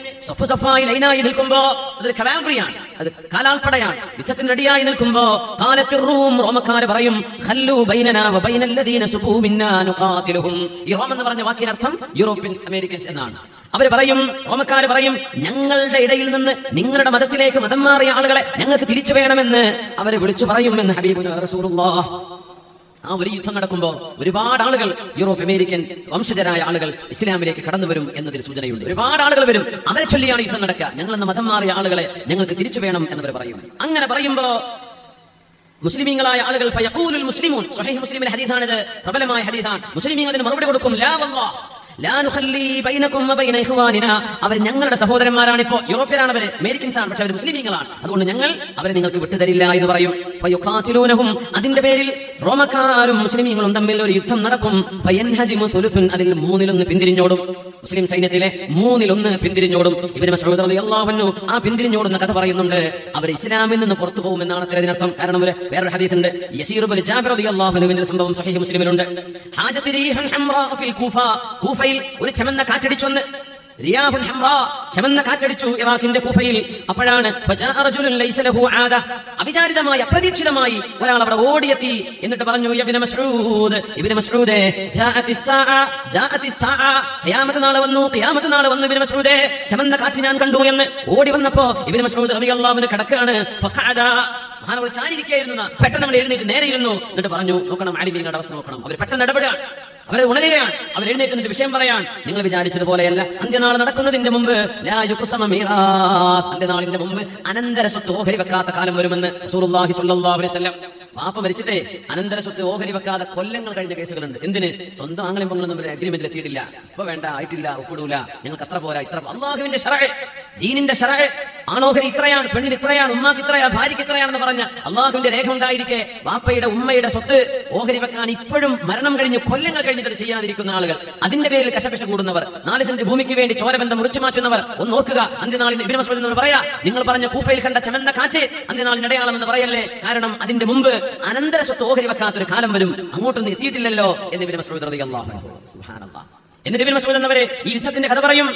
സഫായി ലൈനായി നിൽക്കുമ്പോൾ അതൊരു കവാൽറിയാണ്. അത് കാലാൾപ്പടയാണ്. യുദ്ധത്തിന് റെഡിയായി നിൽക്കുമ്പോ റോമക്കാര് പറയും ഈ റോം എന്ന് പറഞ്ഞ വാക്കിനർത്ഥം യൂറോപ്യൻസ്, അമേരിക്കൻസ് എന്നാണ്. അവര് പറയും, റോമക്കാര് പറയും, ഞങ്ങളുടെ ഇടയിൽ നിന്ന് നിങ്ങളുടെ മതത്തിലേക്ക് മതം മാറിയ ആളുകളെ ഞങ്ങൾക്ക് തിരിച്ചു വേണമെന്ന് അവരെ വിളിച്ചു പറയുമെന്ന് ഹബീബുനാ റസൂലുള്ളാഹ്. ആ ഒരു യുദ്ധം നടക്കുമ്പോൾ ഒരുപാട് ആളുകൾ, യൂറോപ്പ് അമേരിക്കൻ വംശജരായ ആളുകൾ ഇസ്ലാമിലേക്ക് കടന്നു വരും എന്നതിൽ സൂചനയുണ്ട്. ഒരുപാട് ആളുകൾ വരും, അവരെ ചൊല്ലിയാണ് യുദ്ധം നടക്കുക. ഞങ്ങളെന്ന മതം മാറിയ ആളുകളെ ഞങ്ങൾക്ക് തിരിച്ചു വേണം എന്നവർ പറയും. അങ്ങനെ പറയുമ്പോ മുസ്ലിമീങ്ങളായ ആളുകൾ ഫയഖൂലുൽ മുസ്ലിമൂൻ, സ്വഹീഹ് മുസ്ലിമിലെ ഹദീസാണിത്, പ്രബലമായ ഹദീസാണ്. മുസ്ലിമീങ്ങൾ അതിന് മറുപടി കൊടുക്കും, ലാ വല്ലാഹ് ലാ നുഖല്ലി ബൈനകും വബൈന ഇഖ്വാനിനാ, അവർ ഞങ്ങളുടെ സഹോദരന്മാരാണ്. ഇപ്പോൾ യൂറോപ്യനാണ് അവർ, അമേരിക്കൻസ് ആണ്, പക്ഷെ അവർ മുസ്ലിമീങ്ങളാണ്, അതുകൊണ്ട് ഞങ്ങൾ അവരെ നിങ്ങൾക്ക് വിട്ടുതരില്ല എന്ന് പറയും. ഫയുഖാതിലൂനഹും, അതിന്റെ പേരിൽ റോമക്കാരും മുസ്ലിമീങ്ങളും തമ്മിൽ ഒരു യുദ്ധം നടക്കും. ഫയൻഹജിമു സുലുസുൻ, അതിൽ 1/3 പിന്തിരിഞ്ഞോടും. മുസ്ലിം സൈന്യത്തിലെ 1/3 പിന്തിരിഞ്ഞോടും. ഇബ്നു മസ്ഊദ് റളിയല്ലാഹു അൻഹു ആ പിന്തിരിഞ്ഞോടുന്ന കഥ പറയുന്നുണ്ട്. അവർ ഇസ്ലാമിൽ നിന്ന് പുറത്തു പോകുമെന്നാണ് അതിനർത്ഥം. കാരണം വേറൊരു ഹദീസ് ഉണ്ട്, യസീർ ഇബ്നു ജാബിർ റളിയല്ലാഹു അൻഹുവിന്റെ സംഭവം സ്വഹീഹ് മുസ്ലിമിലുണ്ട്. ഹാജത്ത് റീഹുൻ ഹംറാ ഫിൽ കൂഫ, ഒരു ചമന്ന കാറ്റടിച്ചു വന്ന്, റിയാഹുൽ ഹംറാ, ചമന്ന കാറ്റടിച്ചു ഇറാഖിന്റെ കൂഫയിൽ. അപ്പോഴാണ് അവിചാരിതമായി, അപ്രതീക്ഷിതമായി ഒരാൾ അവിടെ ഓടിയെത്തി. എന്നിട്ട് പറഞ്ഞു, ഇബ്നു മസ്ഊദ് ഖിയാമത്ത് നാൾ വന്നു, ഖിയാമത്ത് നാൾ വന്നു ഇബ്നു മസ്ഊദേ, ചമന്ന കാറ്റ് ഞാൻ കണ്ടു എന്ന്. ഓടി വന്നപ്പോ ഇബ്നു മസ്ഊദ് റളിയല്ലാഹു അൻഹു കിടക്കുകയാണ്. മഹാനവർ ചാരിയിരിക്കുകയായിരുന്നു. പെട്ടെന്ന് നമ്മൾ എഴുന്നേറ്റ് നേരെ ഇരുന്നു. എന്നിട്ട് പറഞ്ഞു, നോക്കണം ആലിമീങ്ങളുടെ അവസ്ഥ നോക്കണം, അവർ പെട്ടെന്ന് ഇടപെടുകയാണ്, അവരെ ഉണരുകയാണ്. അവർ എഴുന്നേറ്റ് വിഷയം പറയാൻ, നിങ്ങൾ വിചാരിച്ചതുപോലെയല്ല, അന്ത്യനാൾ നടക്കുന്നതിന്റെ മുമ്പ് അന്ത്യനാളിന്റെ മുമ്പ് അനന്തര സ്വത്ത് ഓഹരി വെക്കാത്ത കാലം വരുമെന്ന് റസൂലുള്ളാഹി സ്വല്ലല്ലാഹു അലൈഹി വസല്ലം. പാപ്പ മരിച്ചിട്ടേ അനന്തര സ്വത്ത് ഓഹരി വെക്കാതെ കൊല്ലങ്ങൾ കഴിഞ്ഞ കേസുകളുണ്ട്. എന്തിന്? സ്വന്തം ആങ്ങളെയും പങ്ങളും തമ്മിൽ അഗ്രിമെന്റിൽ എത്തിയിട്ടില്ല, ഇപ്പൊ വേണ്ട, ആയിട്ടില്ല, ഒപ്പിടൂല, ഞങ്ങൾക്ക് അത്ര പോരാ, ഇത്ര. അള്ളാഹുവിന്റെ ശറഅ്, ദീനിന്റെ ശറഅ്, ആണോഹരി ഇത്രയാണ്, പെണ്ണിന് ഇത്രയാണ്, ഉമ്മാക്ക് ഇത്രയാ, ഭാര്യയ്ക്ക് ഇത്രയാണെന്ന് പറഞ്ഞ അള്ളാഹുവിന്റെ രേഖ ഉണ്ടായിരിക്കെ വാപ്പയുടെ ഉമ്മയുടെ സ്വത്ത് ഓഹരി വെക്കാൻ ഇപ്പോഴും മരണം കഴിഞ്ഞ് കൊല്ലങ്ങൾ കഴിഞ്ഞിട്ട് ചെയ്യാതിരിക്കുന്ന ആളുകൾ, അതിന്റെ പേരിൽ കശപശ കൂടുന്നവർ, 4 സെന്റ് ഭൂമിക്ക് വേണ്ടി ചോരബന്ധം മുറിച്ചു മാറ്റുന്നവർ, ഒന്ന് ഓർക്കുക. അന്ത്യനാളിന് ഇബ്നു മസ്ഊദ് എന്നവർ പറയാ, നിങ്ങൾ പറഞ്ഞ കൂഫയിൽ കണ്ട ചമന്ന കാറ്റ് അന്ത്യനാളിന്റെ അടയാളം എന്ന് പറയല്ലേ, കാരണം അതിന്റെ മുമ്പ് അനന്തര സ്വത്ത് ഓഹരി വെക്കാത്തൊരു കാലം വരും, അങ്ങോട്ടൊന്നും എത്തിയിട്ടില്ലല്ലോ എന്ന് ഇബ്നു മസ്ഊദ് റളിയല്ലാഹു അൻഹു. സുബ്ഹാനല്ലാഹ്. എന്നിട്ട് ഇബ്നു മസ്ഊദ് എന്നവരെ ഈ യുദ്ധത്തിന്റെ കഥ പറയും.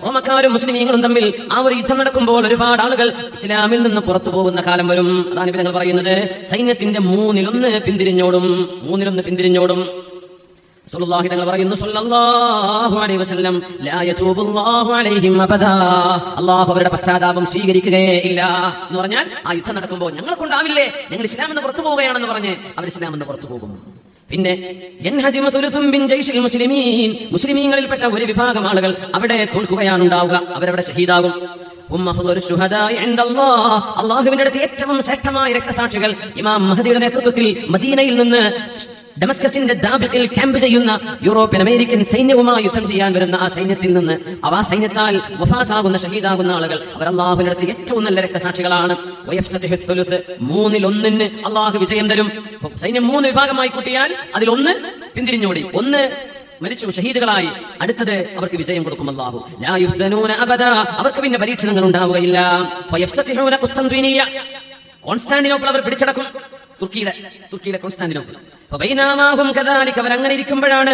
റോമക്കാരും മുസ്ലിമീങ്ങളും തമ്മിൽ ആ ഒരു യുദ്ധം നടക്കുമ്പോൾ ഒരുപാട് ആളുകൾ ഇസ്ലാമിൽ നിന്ന് പുറത്തു പോകുന്ന കാലം വരും. അതാണ് ഇവർ പറയുന്നത്, സൈന്യത്തിന്റെ 1/3 പിന്തിരിഞ്ഞോടും, 1/3 പിന്തിരിഞ്ഞോടും. റസൂലുള്ളാഹി തങ്ങൾ പറയുന്നു സ്വല്ലല്ലാഹു അലൈഹി വസല്ലം, ലാ യതൂബുല്ലാഹു അലൈഹിം അബദാ, അല്ലാഹു അവരുടെ പശ്ചാത്താപം സ്വീകരിക്കുകയേ ഇല്ല എന്ന് പറഞ്ഞാൽ, ആ യുദ്ധം നടക്കുമ്പോൾ ഞങ്ങളെ കൊണ്ടാവില്ലേ, ഞങ്ങൾ ഇസ്ലാമിൽ നിന്ന് പുറത്തു പോവുകയാണെന്ന് പറഞ്ഞ് അവർ ഇസ്ലാമിൽ നിന്ന് പുറത്തു പോകും. പിന്നെ മുസ്ലിമീങ്ങളിൽപ്പെട്ട ഒരു വിഭാഗം ആളുകൾ അവിടെ തോൽക്കുകയാണ് ഉണ്ടാവുക, അവരവിടെ ഷഹീദാകും. അല്ലാഹുവിന്റെ അടുത്ത് ഏറ്റവും ശ്രേഷ്ഠമായ രക്തസാക്ഷികൾ ഇമാം മഹദിയുടെ നേതൃത്വത്തിൽ മദീനയിൽ നിന്ന് ഡമസ്കസിന്റെ ദാബിഖിൽ ക്യാമ്പ് ചെയ്യുന്ന യൂറോപ്യൻ അമേരിക്കൻ സൈന്യവുമായി യുദ്ധം ചെയ്യാൻ വരുന്ന ആ സൈന്യത്തിൽ നിന്ന് ആ സൈന്യത്താൽ വഫാത്താകുന്ന ഷഹീദാകുന്ന ആളുകൾ അവർ അല്ലാഹുവിന്റെ അടുത്ത് ഏറ്റവും നല്ല രക്തസാക്ഷികളാണ്. 1/3 അല്ലാഹു വിജയം തരും. സൈന്യം 3 വിഭാഗമായി കൂട്ടിയാൽ അതിൽ 1 പിന്തിരിഞ്ഞോടി, 1 മരിച്ചു, ഷഹീദുകളായി. അടുത്തത് അവർക്ക് വിജയം കൊടുക്കും അല്ലാഹു. ലാ യുഫ്തനൂന അബദാ, അവർക്ക് പിന്നെ പരീക്ഷണങ്ങൾ ഉണ്ടാവുകയില്ല. ഫയഫ്തതിഹൂന ഖുസ്തൻതീനിയ, കോൺസ്റ്റാന്റിനോപ്പിൾ അവർ പിടിച്ചടക്കും, തുർക്കിയിലെ കോൺസ്റ്റാന്റിനോപ്പിൾ. അവരങ്ങനെ ഇരിക്കുമ്പോഴാണ്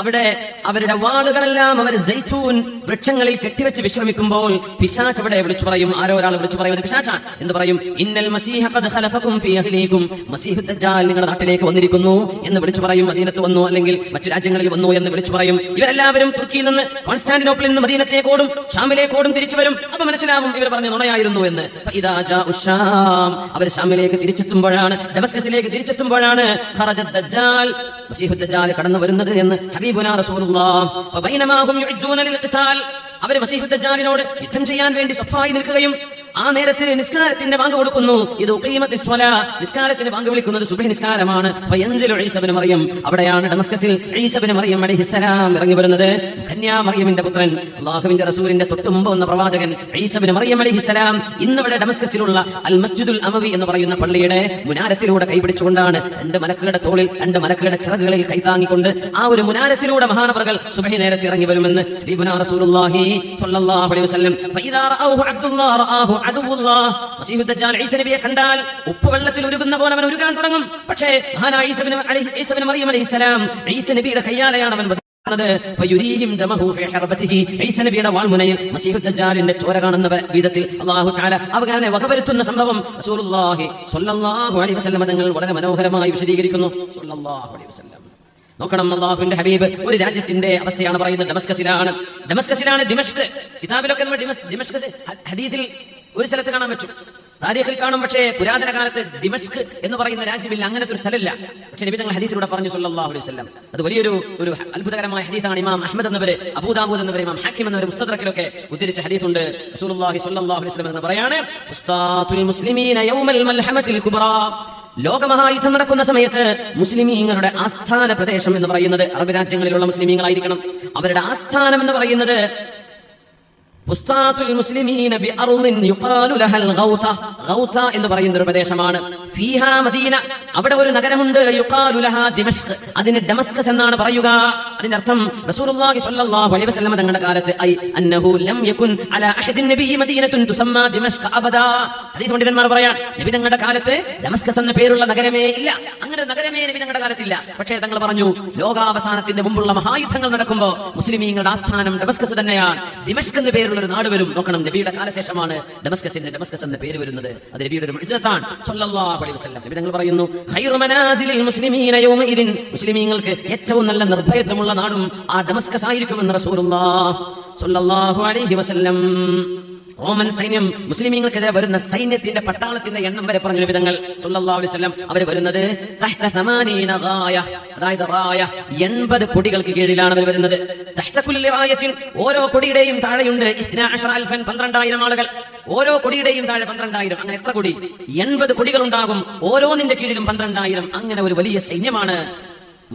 അവിടെ അവരുടെ വാളുകളെല്ലാം അവർ സൈത്തൂൻ വൃക്ഷങ്ങളിൽ കെട്ടിവെച്ച് വിശ്രമിക്കുമ്പോൾ പിശാച് അവിടെ വിളിച്ചു പറയും. ആരോ ഒരാൾ വിളിച്ചു പറയും, പിശാചാൻ എന്ന് പറയും, ഇന്നൽ മസീഹ ഖദ് ഖലഫകും ഫീ അഹ്ലീകും, മസീഹു ദജ്ജാൽ നിങ്ങളുടെ നാട്ടിലേക്ക് വന്നിരിക്കുന്നു എന്ന് വിളിച്ചു പറയും. മദീനത്ത് വന്നു, അല്ലെങ്കിൽ മറ്റു രാജ്യങ്ങളിൽ വന്നു എന്ന് വിളിച്ചു പറയും. ഇവരെല്ലാവരും തുർക്കിയിൽ നിന്ന്, കോൺസ്റ്റാന്റിനോപ്പിളിൽ നിന്ന് മദീനത്തേക്കോടും ഷാമിലേക്കോടും തിരിച്ചു വരും. അപ്പൊ മനസ്സിലാവും ഇവർ പറഞ്ഞ നുണയായിരുന്നു എന്ന്. അവർ ഷാമിലേക്ക് തിരിച്ചെത്തുമ്പോഴാണ്, ഡമസ്കസിലേക്ക് തിരിച്ചെത്തുമ്പോഴാണ് ദജ്ജാൽ, മസീഹു ദജ്ജാൽ കടന്നു വരുന്നത് എന്ന് ഹബീബുനാ റസൂലുള്ളാഹ്. ഫബൈനമാഹും യുഅദ്ദൂന ലിൽഖിതാൽ, അവർ മസീഹു ദജ്ജാലിനോട് യുദ്ധം ചെയ്യാൻ വേണ്ടി സഫായി നിൽക്കുകയും ആ നേരത്തിൽ നിസ്കാരത്തിന്റെ ബാങ്ക് കൊടുക്കുന്നു. ഇത് ഉഖീമത്തിസ് സ്വലാ, നിസ്കാരത്തിന് ബാങ്ക് വിളിക്കുന്നത് സുബ്ഹി നിസ്കാരമാണ്. ഫയൻസിലു ഈസ ഇബ്നു മറിയം, അവിടെയാണ് ഡമസ്കസിൽ ഈസ ഇബ്നു മറിയം അലൈഹിസ്സലാം ഇറങ്ങി വരുന്നത്. കന്യാ മറിയമിന്റെ പുത്രൻ, അല്ലാഹുവിന്റെ റസൂലിന്റെ തൊട്ടുമുമ്പ് വന്ന പ്രവാചകൻ ഈസ ഇബ്നു മറിയം അലൈഹിസ്സലാം ഇന്നിവിടെ ഡമസ്കസിലുള്ള അൽ മസ്ജിദുൽ അമവി എന്ന് പറയുന്ന പള്ളിയുടെ മുനാരത്തിലൂടെ കൈപിടിച്ചുകൊണ്ടാണ് 2 മലക്കുകളുടെ തോളിൽ 2 മലക്കുകളുടെ ചിറകുകളിൽ കൈതാങ്ങിക്കൊണ്ട് ആ ഒരു മുനാരത്തിലൂടെ മഹാനവറുകൾ സുബ്ഹി നേരത്തെ ഇറങ്ങി വരുമെന്ന് ഹബീബുനാ റസൂലുള്ളാഹി സ്വല്ലല്ലാഹു അലൈഹി വസല്ലം. ഫഇദാ റഅഹു അബ്ദുല്ലാഹ് റആഹു അദുവുല്ലാഹ്, മസീഹു ദജ്ജാൽ ഈസ നബിയെ കണ്ടാൽ ഉപ്പുവെള്ളത്തിൽ ഉരുകുന്ന പോലെ അവൻ ഉരുകാൻ തുടങ്ങും. പക്ഷേ മഹാനായ ഈസ ഇബ്നു മറിയം അലൈഹിസ്സലാം ഈസ നബിയുടെ കയ്യാലെയാണ് അവൻ ഈസനബിയുടെ വാൾമുനയിൽ മസീഹു ദജ്ജാലിന്റെ ചോര കാണുന്ന വിധത്തിൽ അല്ലാഹു തആല അവനെ വകവരുത്തുന്ന സംഭവം റസൂലുള്ളാഹി സ്വല്ലല്ലാഹു അലൈഹി വസല്ലം തങ്ങൾ വളരെ മനോഹരമായി വിശദീകരിക്കുന്നു. സ്വല്ലല്ലാഹു അലൈഹി വസല്ലം നോക്കണം, അല്ലാഹുവിന്റെ ഹബീബ് ഒരു രാജ്യത്തിന്റെ അവസ്ഥയാണ് പറയുന്നത്. ഡമസ്കസിലാണ് ദിമഷ്ക്. കിതാബിലൊക്കെ ദിമഷ്ക് ഹദീസിൽ ഒരു സ്ഥലത്ത് കാണാൻ പറ്റും, താരീഖിൽ കാണും. പക്ഷേ പുരാതന കാലത്ത് ദിമഷ്ക് എന്ന് പറയുന്ന രാജ്യമില്ല, അങ്ങനത്തെ ഒരു സ്ഥലമില്ല. പക്ഷേ നബി തങ്ങൾ ഹദീസിലൂടെ പറഞ്ഞു സ്വല്ലല്ലാഹു അലൈഹി വസല്ലം. അത് വലിയൊരു അത്ഭുതകരമായ ഹദീസാണ്. ഇമാം അഹ്മദ് എന്നവര്, അബൂദാവൂദ് എന്നവര്, ഇമാം ഹാക്കിം എന്നവര് മുസ്തദ്റക്കിലൊക്കെ ഉദ്ധരിച്ച ഹദീസുണ്ട്. റസൂലുള്ളാഹി സ്വല്ലല്ലാഹു അലൈഹി വസല്ലം എന്ന് പറയാണ്, ഉസ്താത്തുൽ മുസ്ലിമീന യൗമൽ മൽഹമത്തിൽ കുബ്രാ, ലോകമഹായുദ്ധം നടക്കുന്ന സമയത്ത് മുസ്ലിമീങ്ങളുടെ ആസ്ഥാന പ്രദേശം എന്ന് പറയുന്നത് അറബ് രാജ്യങ്ങളിലുള്ള മുസ്ലിമീങ്ങളായിരിക്കണം. അവരുടെ ആസ്ഥാനം എന്ന് പറയുന്നത് ഫുസ്താത്തുൽ മുസ്ലിമീന ബിഅർളിൻ യുഖാലു ലഹൽ ഗൗത, ഗൗത എന്ന് പറയുന്ന ഒരു പ്രദേശമാണ്. ഫീഹാ മദീന, അവിടെ ഒരു നഗരമുണ്ട്. യുഖാലു ലഹാ ദിമഷ്ക്, അതിന് ഡമസ്കസ് എന്നാണ് പറയുക. അതിന്റെ അർത്ഥം റസൂലുള്ളാഹി സ്വല്ലല്ലാഹു അലൈഹി വസല്ലം തങ്ങളുടെ കാലത്ത് ഐ അന്നഹു ലം യകുൻ അലാ അഹദിൻ നബിയ്യി മദീനത്തുൻ തുസമ്മാ ദിമഷ്ക് അബദാ. ഹദീസ് പണ്ഡിതന്മാർ പറയാൻ, നബി തങ്ങളുടെ കാലത്ത് ഡമസ്കസ് എന്ന പേരുള്ള നഗരമേ ഇല്ല, അങ്ങനെ നഗരമേ നബി തങ്ങളുടെ കാലത്തില്ല. പക്ഷേ തങ്ങൾ പറഞ്ഞു, ലോകാവസാനത്തിന്റെ മുമ്പുള്ള മഹായുദ്ധങ്ങൾ നടക്കുമ്പോൾ മുസ്ലിമീങ്ങളുടെ ആസ്ഥാനം ഡമസ്കസ് തന്നെയാണ്. ദിമഷ്ക് എന്ന പേരുള്ള ഒരു നാട് വരും. നോക്കണം, നബിയുടെ കാലശേഷമാണ് ഡമസ്കസ് എന്ന പേര് വരുന്നത്. അത് നബിയുടെ ഒരു മുഅ്ജിസത്താണ് സ്വല്ലല്ലാഹു അലൈഹി വസല്ലം. നബി തങ്ങൾ പറയുന്നു, ഖൈറു മനാസിലിൽ മുസ്ലിമീന യൗമഇദിൻ, മുസ്ലിമീങ്ങൾക്ക് ഏറ്റവും നല്ല നിർഭയത്വമുള്ള നാടും ആ ഡമസ്കസ് ആയിരിക്കുമെന്ന് റസൂലുള്ളാഹി സ്വല്ലല്ലാഹു അലൈഹി വസല്ലം. റോമൻ സൈന്യം മുസ്ലിമീങ്ങൾക്കെതിരെ വരുന്ന സൈന്യത്തിന്റെ പട്ടാളത്തിന്റെ എണ്ണം വരെ പറഞ്ഞു നബി തങ്ങൾ സ്വല്ലല്ലാഹു അലൈഹി വസല്ലം. അവർ വരുന്നത് തഹ്ത 80 ഗായ, അതായത് റായ 80 കൊടികൾക്ക് കീഴിലാണ് അവർ വരുന്നത്. തഹ്ത കുല്ലി റായത്തിൻ, ഓരോ കൊടിയുടെയും താഴെയുണ്ട് 12000 12,000 ആളുകൾ. ഓരോ കൊടിയുടെയും താഴെ 12,000. അങ്ങനെ എത്ര കൊടി? 80 കൊടികൾ ഉണ്ടാകും. ഓരോന്നിന്റെ കീഴിലും 12,000. അങ്ങനെ ഒരു വലിയ സൈന്യമാണ്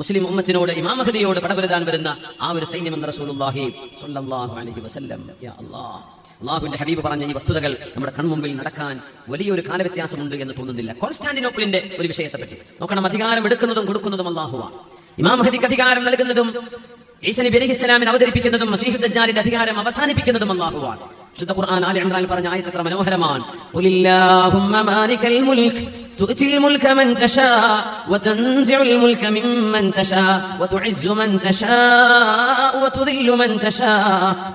മുസ്ലിം ഉമ്മത്തിനോട്, ഇമാം മഹ്ദിയോട് പടപെരുതാൻ വരുന്ന ആ ഒരു സൈന്യം എന്ന് റസൂലുള്ളാഹി സ്വല്ലല്ലാഹു അലൈഹി വസല്ലം. യാ അല്ലാഹ്, അല്ലാഹുവിന്റെ ഹബീബ് പറഞ്ഞ ഈ വസ്തുതകൾ നമ്മുടെ കൺമുമ്പിൽ നടക്കാൻ വലിയൊരു കാലവ്യത്യാസമുണ്ട് എന്ന് തോന്നുന്നില്ല. കോൺസ്റ്റാന്റിനോപ്പിളിന്റെ ഒരു വിഷയത്തെ പറ്റി നോക്കണം. അധികാരം എടുക്കുന്നതും കൊടുക്കുന്നതും അല്ലാഹുവാണ്. ഇമാം മഹ്ദിക്ക് അധികാരം നൽകുന്നതും ഈസാ നബി അലൈഹിസ്സലാമിനെ അവതരിപ്പിക്കുന്നതും മസീഹു ദജ്ജാലിന്റെ അധികാരം അവസാനിപ്പിക്കുന്നതും അല്ലാഹുവാണ്. വിശുദ്ധ ഖുർആൻ ആല ഇംറാനിൽ പറഞ്ഞ ആയത്ത് എത്ര മനോഹരമാണ്. ഖുലില്ലാഹുമ്മ മാലികൽ മുൽക് തുഅ്തിൽ മുൽക മൻ തശാ വതൻസിഉൽ മുൽക മിമ്മൻ തശാ വതുഇസ്സു മൻ തശാ വതുദില്ലു മൻ തശാ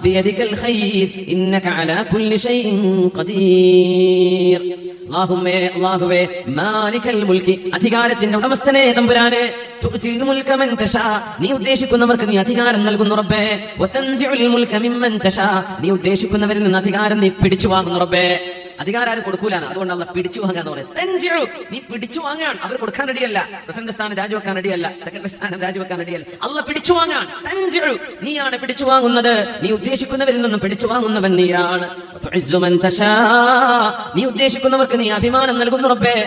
ബിയദികൽ ഖൈർ ഇന്നക അലാ കുല്ലി ഷൈഇൻ ഖദീർ. അല്ലാഹുവേ, മാലികൽ മുൽകി, അധികാരത്തിന്റെ ഉടമസ്ഥനെ തമ്പുരാനെ, തുഅ്തിൽ മുൽക മൻ തശാ, നീ ഉദ്ദേശിക്കുന്നവർക്ക് നീ അധികാരം നൽകുന്നു റബ്ബേ. വതൻസിഉൽ മുൽക മിമ്മൻ തശാ, നീ ഉദ്ദേശിക്കുന്നവരിൽ നിന്ന് അധികാരം നീ പിടിച്ചു വാങ്ങുന്നു റബ്ബേ. അധികാരം ആരും കൊടുക്കൂലാണ്, അതുകൊണ്ടാണ് പിടിച്ചു വാങ്ങാന്ന് പറയുന്നത്. നീ പിടിച്ചു വാങ്ങാൻ, അവർ കൊടുക്കാൻ റെഡിയല്ല. പ്രസിഡന്റ് സ്ഥാനം രാജിവെക്കാൻ റെഡിയല്ല, സെക്രട്ടറി സ്ഥാനം രാജിവെക്കാൻ റെഡിയല്ല. അല്ല പിടിച്ചു വാങ്ങാൻ, നീയാണ് പിടിച്ചു വാങ്ങുന്നത്. നീ ഉദ്ദേശിക്കുന്നവരിൽ നിന്നും പിടിച്ചു വാങ്ങുന്നവൻ നീയാണ്. നീ ഉദ്ദേശിക്കുന്നവർക്ക് നീ അഭിമാനം നൽകുന്നു റബ്ബേ.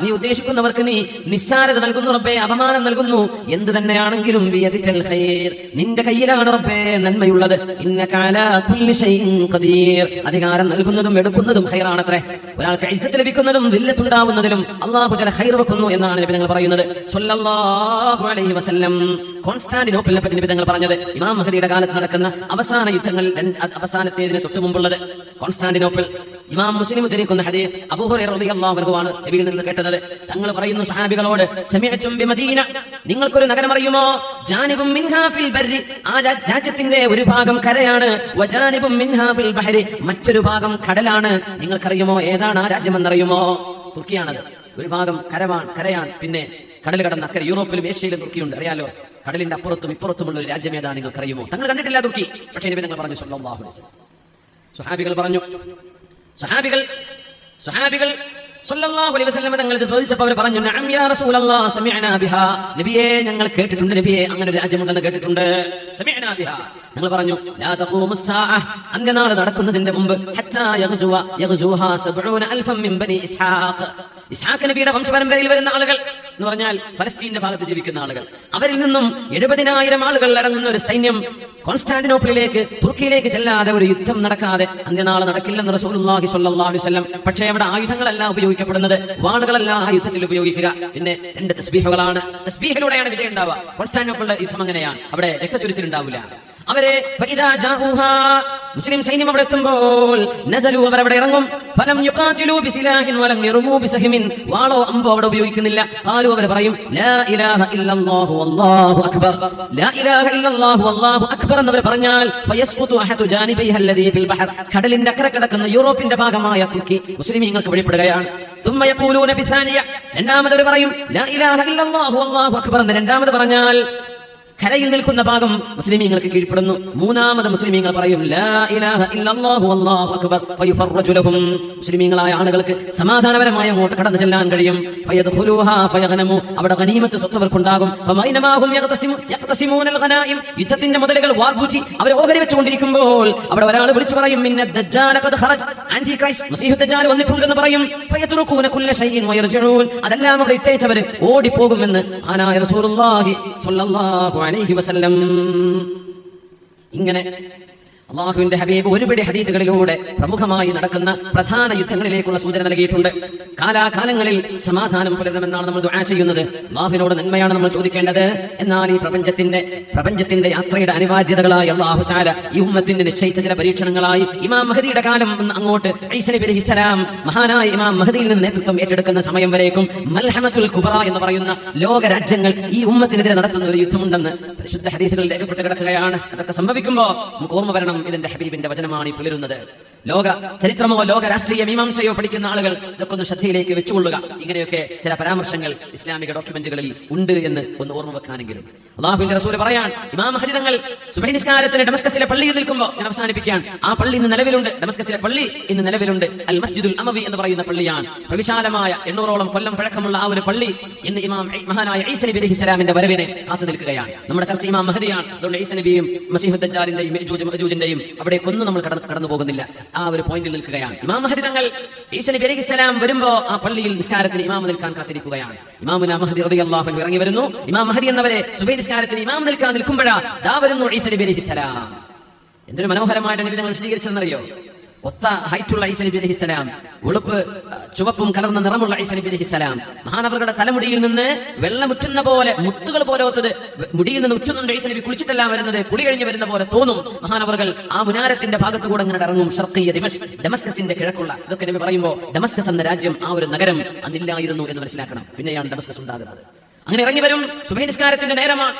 നീ ഉദ്ദേശിക്കുന്നവർക്ക് നീ നിസ്സാരത നൽകുന്നു റബ്ബേ, അപമാനം നൽകുന്നു. എന്ത് തന്നെയാണെങ്കിലും നിന്റെ കയ്യിലാണ് റബ്ബേ നന്മയുള്ളത്. ഇന്നക അലാ കുല്ലി ഷൈഇൻ ഖദീർ. അധികാരം നൽകുന്നതും എടുക്കുന്നതും ഖൈറാണത്രേ. ഒരാൾക്ക് ഇസ്സത്ത് ലഭിക്കുന്നതും ദില്ലത്തുണ്ടാവുന്നതിലും അല്ലാഹു തആല ഖൈർ വെക്കുന്നു എന്നാണ് നബി തങ്ങൾ പറയുന്നത് സ്വല്ലല്ലാഹു അലൈഹി വസല്ലം. കോൺസ്റ്റാന്റിനോപ്പിളിനെ പറ്റി നബി തങ്ങൾ പറഞ്ഞത്, ഇമാം മഹ്ദിയുടെ കാലത്ത് നടക്കുന്ന അവസാന യുദ്ധങ്ങൾ, അവസാനത്തേതിന് തൊട്ടു മുമ്പുള്ളത് കോൺസ്റ്റാന്റിനോപ്പിൾ. ഇമാം മുസ്ലിം ഉദ്ധരിക്കുന്ന ഹദീസ് അബൂ ഹുറൈറ റളിയല്ലാഹു അൻഹു ആണ് നബിയിൽ നിന്ന് കേട്ടത്. തങ്ങൾ പറയുന്നു സ്വഹാബികളോട്, സമിഅതും ബിമദീന, നിങ്ങൾക്കൊരു നഗരം അറിയുമോ? ജാനിബും മിൻഹാ ഫിൽ ബർരി, ആ രാജ്യത്തിന്റെ ഒരു ഭാഗം കരയാണ്. വജാനിബും മിൻഹാ ഫിൽ ബഹരി, മറ്റൊരു ഭാഗം കടലാണ്. നിങ്ങൾക്കറിയുമോ ഏതാണ് ആ രാജ്യമെന്നറിയുമോ? തുർക്കിയാണത്. ഒരു ഭാഗം കരയാണ്, പിന്നെ കടൽ കടന്ന അക്കരെ യൂറോപ്പിലും ഏഷ്യയിലും തുർക്കിയുണ്ട്, അറിയാലോ. കടലിന്റെ അപ്പുറത്തും ഇപ്പുറത്തുമുള്ള ഒരു രാജ്യം ഏതാ നിങ്ങൾക്കറിയുമോ? തങ്ങൾ കണ്ടിട്ടില്ല തുർക്കി, പക്ഷേ നബി തങ്ങൾ പറഞ്ഞു സ്വല്ലല്ലാഹു അലൈഹി വസല്ലം. സ്വഹാബികൾ പറഞ്ഞു, സ്വഹാബികൾ സ്വല്ലല്ലാഹു അലൈഹി വസല്ലം തങ്ങൾ ഇത് ചോദിച്ചപ്പോൾ അവർ പറഞ്ഞു, നഅം യാ റസൂലല്ലാഹ് സമിഅനാ ബിഹാ, നബിയേ ഞങ്ങൾ കേട്ടിട്ടുണ്ട് നബിയേ, അങ്ങനെ ഒരു രാജ്യമുണ്ടെന്ന് കേട്ടിട്ടുണ്ട്. സമിഅനാ ബിഹാ, ഞങ്ങൾ പറഞ്ഞു, ലാ തഖൂമുസ് സാഅ, അന്ത്യനാൾ നടക്കുന്നതിന്റെ മുമ്പ്, ഹത്താ യഗ്സുഹാ 70000 മിൻ ബനി ഇസ്ഹാഖ് നബിയുടെ വംശപരമ്പരയിൽ വരുന്ന ആളുകൾ എന്ന് പറഞ്ഞാൽ ഫലസ്തീന്റെ ഭാഗത്ത് ജീവിക്കുന്ന ആളുകൾ, അവരിൽ നിന്നും 70,000 ആളുകൾ അടങ്ങുന്ന ഒരു സൈന്യം കോൺസ്റ്റാന്റിനോപ്പിളിലേക്ക്, തുർക്കിയിലേക്ക് ചെല്ലാതെ ഒരു യുദ്ധം നടക്കാതെ അന്ത്യനാൾ നടക്കില്ലെന്ന് റസൂലുള്ളാഹി സ്വല്ലല്ലാഹു അലൈഹി വസല്ലം. പക്ഷേ അവിടെ ആയുധങ്ങളല്ല ഉപയോഗിക്കപ്പെടുന്നത്, വാളുകളല്ല ആ യുദ്ധത്തിൽ ഉപയോഗിക്കുക. പിന്നെ 2 തസ്ബീഹുകളാണ്. തസ്ബീഹിലൂടെയാണ് വിജയം ഉണ്ടാവുക. കോൺസ്റ്റാന്റിനോപ്പിളിലെ യുദ്ധം അങ്ങനെയാണ്, അവിടെ രക്തച്ചൊരിച്ചിൽ ഉണ്ടാവില്ല. അവരെ ഫഇദാ ജാഊഹാ മുസ്ലിം സൈന്യം അവിടെ എത്തുമ്പോൾ നസലു അവർ അവിടെ ഇറങ്ങും. ഫലം യുഖാതിലു ബിസിലാഹിൻ വലം യർമൂ ബിസഹ്മിൻ വാളോ അമ്പോ അവിടെ ഉപയോഗിക്കുന്നില്ല. ഖാലു അവർ പറയും ലാ ഇലാഹ ഇല്ലല്ലാഹു വല്ലാഹു അക്ബർ. ലാ ഇലാഹ ഇല്ലല്ലാഹു വല്ലാഹു അക്ബർ എന്നവർ പറഞ്ഞാൽ ഫയസ്ഖുതു അഹദു ജാനിബൈഹ അല്ലദീ ഫിൽ ബഹർ കടലിന്റെ അക്കരെ കിടക്കുന്ന യൂറോപ്പിന്റെ ഭാഗമായ തുർക്കി മുസ്ലിമീങ്ങൾക്ക് വെളിപ്പെടുകയാണ്. ثم يقولون بالثانية രണ്ടാമത് പറയും ലാ ഇലാഹ ഇല്ലല്ലാഹു വല്ലാഹു അക്ബർ എന്ന് രണ്ടാമത് പറഞ്ഞാൽ കരയിൽ നിൽക്കുന്ന ഭാഗം മുസ്ലിമീങ്ങൾക്ക് കീഴ്പ്പെടുന്നു. മൂന്നാമത് മുസ്ലിമീങ്ങൾ പറയും ലാ ഇലാഹ ഇല്ലല്ലാഹു വല്ലാഹു അക്ബർ ഫയുഫറജു ലഹും മുസ്ലിമീങ്ങളായ ആളുകൾക്ക് സമാധാനപരമായി അങ്ങോട്ട് കടന്നു ചെല്ലാൻ കഴിയും. ഫയദ്ഖുലൂഹാ ഫയഗ്നമു അവിടെ ഗനീമത്ത് സ്വത്തുവർക്കുണ്ടാകും. ഫമൈനമാഹും യഖ്തസിമൂനൽ ഗനായിം യുദ്ധത്തിന്റെ മുതലുകൾ വാർപൂച്ചി അവർ ഓഹരി വെച്ചുകൊണ്ടിരിക്കുമ്പോൾ അവിടെ ഒരാൾ വിളിച്ചു പറയും മിന്നദ് ദജ്ജാല ഖദ് ഖറജ് ആൻറ്റി ക്രൈസ്റ്റ് മസീഹു ദജ്ജാൽ വന്നിട്ടുണ്ടെന്ന് പറയും. ഫയത്റുകൂന കുല്ല ഷൈഇൻ വയർജിഊൻ അതെല്ലാം അവിടെ ഇട്ടേച്ചവർ ഓടിപ്പോകുമെന്ന് ആനായ റസൂലുള്ളാഹി സ്വല്ലല്ലാഹു അലൈഹി വസല്ലം. ഇങ്ങനെ അല്ലാഹുവിന്റെ ഹബീബ് ഒരുപിടി ഹദീസുകളിലൂടെ പ്രമുഖമായി നടക്കുന്ന പ്രധാന യുദ്ധങ്ങളിലേക്കുള്ള സൂചന നൽകിയിട്ടുണ്ട്. കാലാകാലങ്ങളിൽ സമാധാനം പുലരണമെന്നാണ് നമ്മൾ ദുആ ചെയ്യുന്നത്. അല്ലാഹുവിനോട് നന്മയാണ് നമ്മൾ ചോദിക്കേണ്ടത്. എന്നാൽ ഈ പ്രപഞ്ചത്തിന്റെ യാത്രയുടെ അനിവാര്യതകളായി അല്ലാഹു തആല ഈ ഉമ്മത്തിന് നിശ്ചയിച്ച ചില പരീക്ഷണങ്ങളായി ഇമാം മഹദിയുടെ കാലം അങ്ങോട്ട് ഈസാ നബി അലൈഹിസ്സലാം മഹാനായ ഇമാം മഹദിയിൽ നിന്ന് നേതൃത്വം ഏറ്റെടുക്കുന്ന സമയം വരേക്കും മൽഹമത്തുൽ കുബ്ര എന്ന് പറയുന്ന ലോക രാജ്യങ്ങൾ ഈ ഉമ്മത്തിനെതിരെ നടത്തുന്ന ഒരു യുദ്ധമുണ്ടെന്ന് പരിശുദ്ധ ഹദീസുകളിൽ രേഖപ്പെട്ട് കിടക്കുകയാണ്. അതൊക്കെ സംഭവിക്കുമ്പോൾ നമുക്ക് ഓർമ്മ വരണം, ഇതിന്റെ ഹബീബിന്റെ വചനമാണ് ഈ പുലരുന്നത്. ലോക ചരിത്രമോ ലോക രാഷ്ട്രീയ മീമാംസയോ പഠിക്കുന്ന ആളുകൾ ഇതൊക്കെ ഒന്ന് ശ്രദ്ധയിലേക്ക് വെച്ചുകൊള്ളുക. ഇങ്ങനെയൊക്കെ ചില പരാമർശങ്ങൾ ഇസ്ലാമിക ഡോക്യുമെന്റുകളിൽ ഉണ്ട് എന്ന് ഒന്ന് ഓർമ്മ വെക്കാനെങ്കിലും. അല്ലാഹുവിന്റെ റസൂൽ പറയാൻ ഇമാം മഹദി തങ്ങൾ സുബഹി നിസ്കാരത്തിന് ഡമസ്കസിലെ പള്ളിയിൽ നിൽക്കുമ്പോൾ ഞാൻ അവസാനിപ്പിക്കാൻ ആ പള്ളി ഇന്ന് നിലവിലുണ്ട്. ഡമസ്കസിലെ പള്ളി ഇന്ന് നിലവിലുണ്ട്. അൽ മസ്ജിദുൽ അമവി എന്ന് പറയുന്ന പള്ളിയാണ്. പ്രവിശാലമായ 800ഓളം കൊല്ലം പഴക്കമുള്ള ആ ഒരു പള്ളി ഇന്ന് ഇമാം മഹാനായ ഈസാ നബി അലൈഹിസ്സലാമിന്റെ വരവിനെ കാത്തു നിൽക്കുകയാണ്. നമ്മുടെ ചർച്ച ഇമാം മഹദിയാണ്. അതുകൊണ്ട് ഈസാ നബിയും മസീഹു ദജ്ജാലിന്റെയും യജൂജിന്റെയും അവിടേക്കൊന്നും നമ്മൾ കടന്നു പോകുന്നില്ല. ആ ഒരു പോയിന്റിൽ നിൽക്കുകയാണ്. ഇമാം മഹദി തങ്ങൾ ഈസാ നബി അലൈഹിസ്സലാം വരുമ്പോ ആ പള്ളിയിൽ നിസ്കാരത്തിന് ഇമാം നിൽക്കാൻ കാത്തിരിക്കുകയാണ്. ഇമാമുന മഹദി റളിയല്ലാഹു അൻഹു ഇറങ്ങി വരുന്നു. ഇമാം മഹദി എന്നവരെ സുബഹി നിസ്കാരത്തിന് ഇമാം നിൽക്കാൻ നിൽക്കുമ്പോഴാ ദാ വരുന്നു ഈസാ നബി അലൈഹിസ്സലാം. എന്തൊരു മനോഹരമായിട്ട് നബി തങ്ങൾ വിശദീകരിച്ചെന്നറിയോ? ഒത്ത ഹൈറ്റുള്ള ഈസാ നബി അലൈഹിസ്സലാം, ഉളുപ്പ് ചുവപ്പും കലർന്ന നിറമുള്ള ഈസാ നബി അലൈഹിസ്സലാം, മഹാനവറുടെ തലമുടിയിൽ നിന്ന് വെള്ളമുറ്റുന്ന പോലെ മുത്തുകൾ പോലത്തത് മുടിയിൽ നിന്ന് ഉറ്റുന്നുണ്ട്. ഈസാ നബി കുളിച്ചിട്ടല്ല വരുന്നത്, കുളി കഴിഞ്ഞ് വരുന്ന പോലെ തോന്നും. മഹാനവറുകൾ ആ മുനാരത്തിന്റെ ഭാഗത്തുകൂടെ അങ്ങനെ ഇറങ്ങും. ഷർഖിയ ഡമസ്കസിന്റെ കിഴക്കുള്ള ഇതൊക്കെ നബി പറയുമ്പോൾ ഡമസ്കസ് എന്ന രാജ്യം, ആ ഒരു നഗരം അന്നില്ലായിരുന്നു എന്ന് മനസ്സിലാക്കണം. പിന്നെയാണ് ഡമസ്കസ് ഉണ്ടാകുന്നത്. അങ്ങനെ ഇറങ്ങി വരും. സുബഹി നിസ്കാരത്തിന്റെ നേരമാണ്.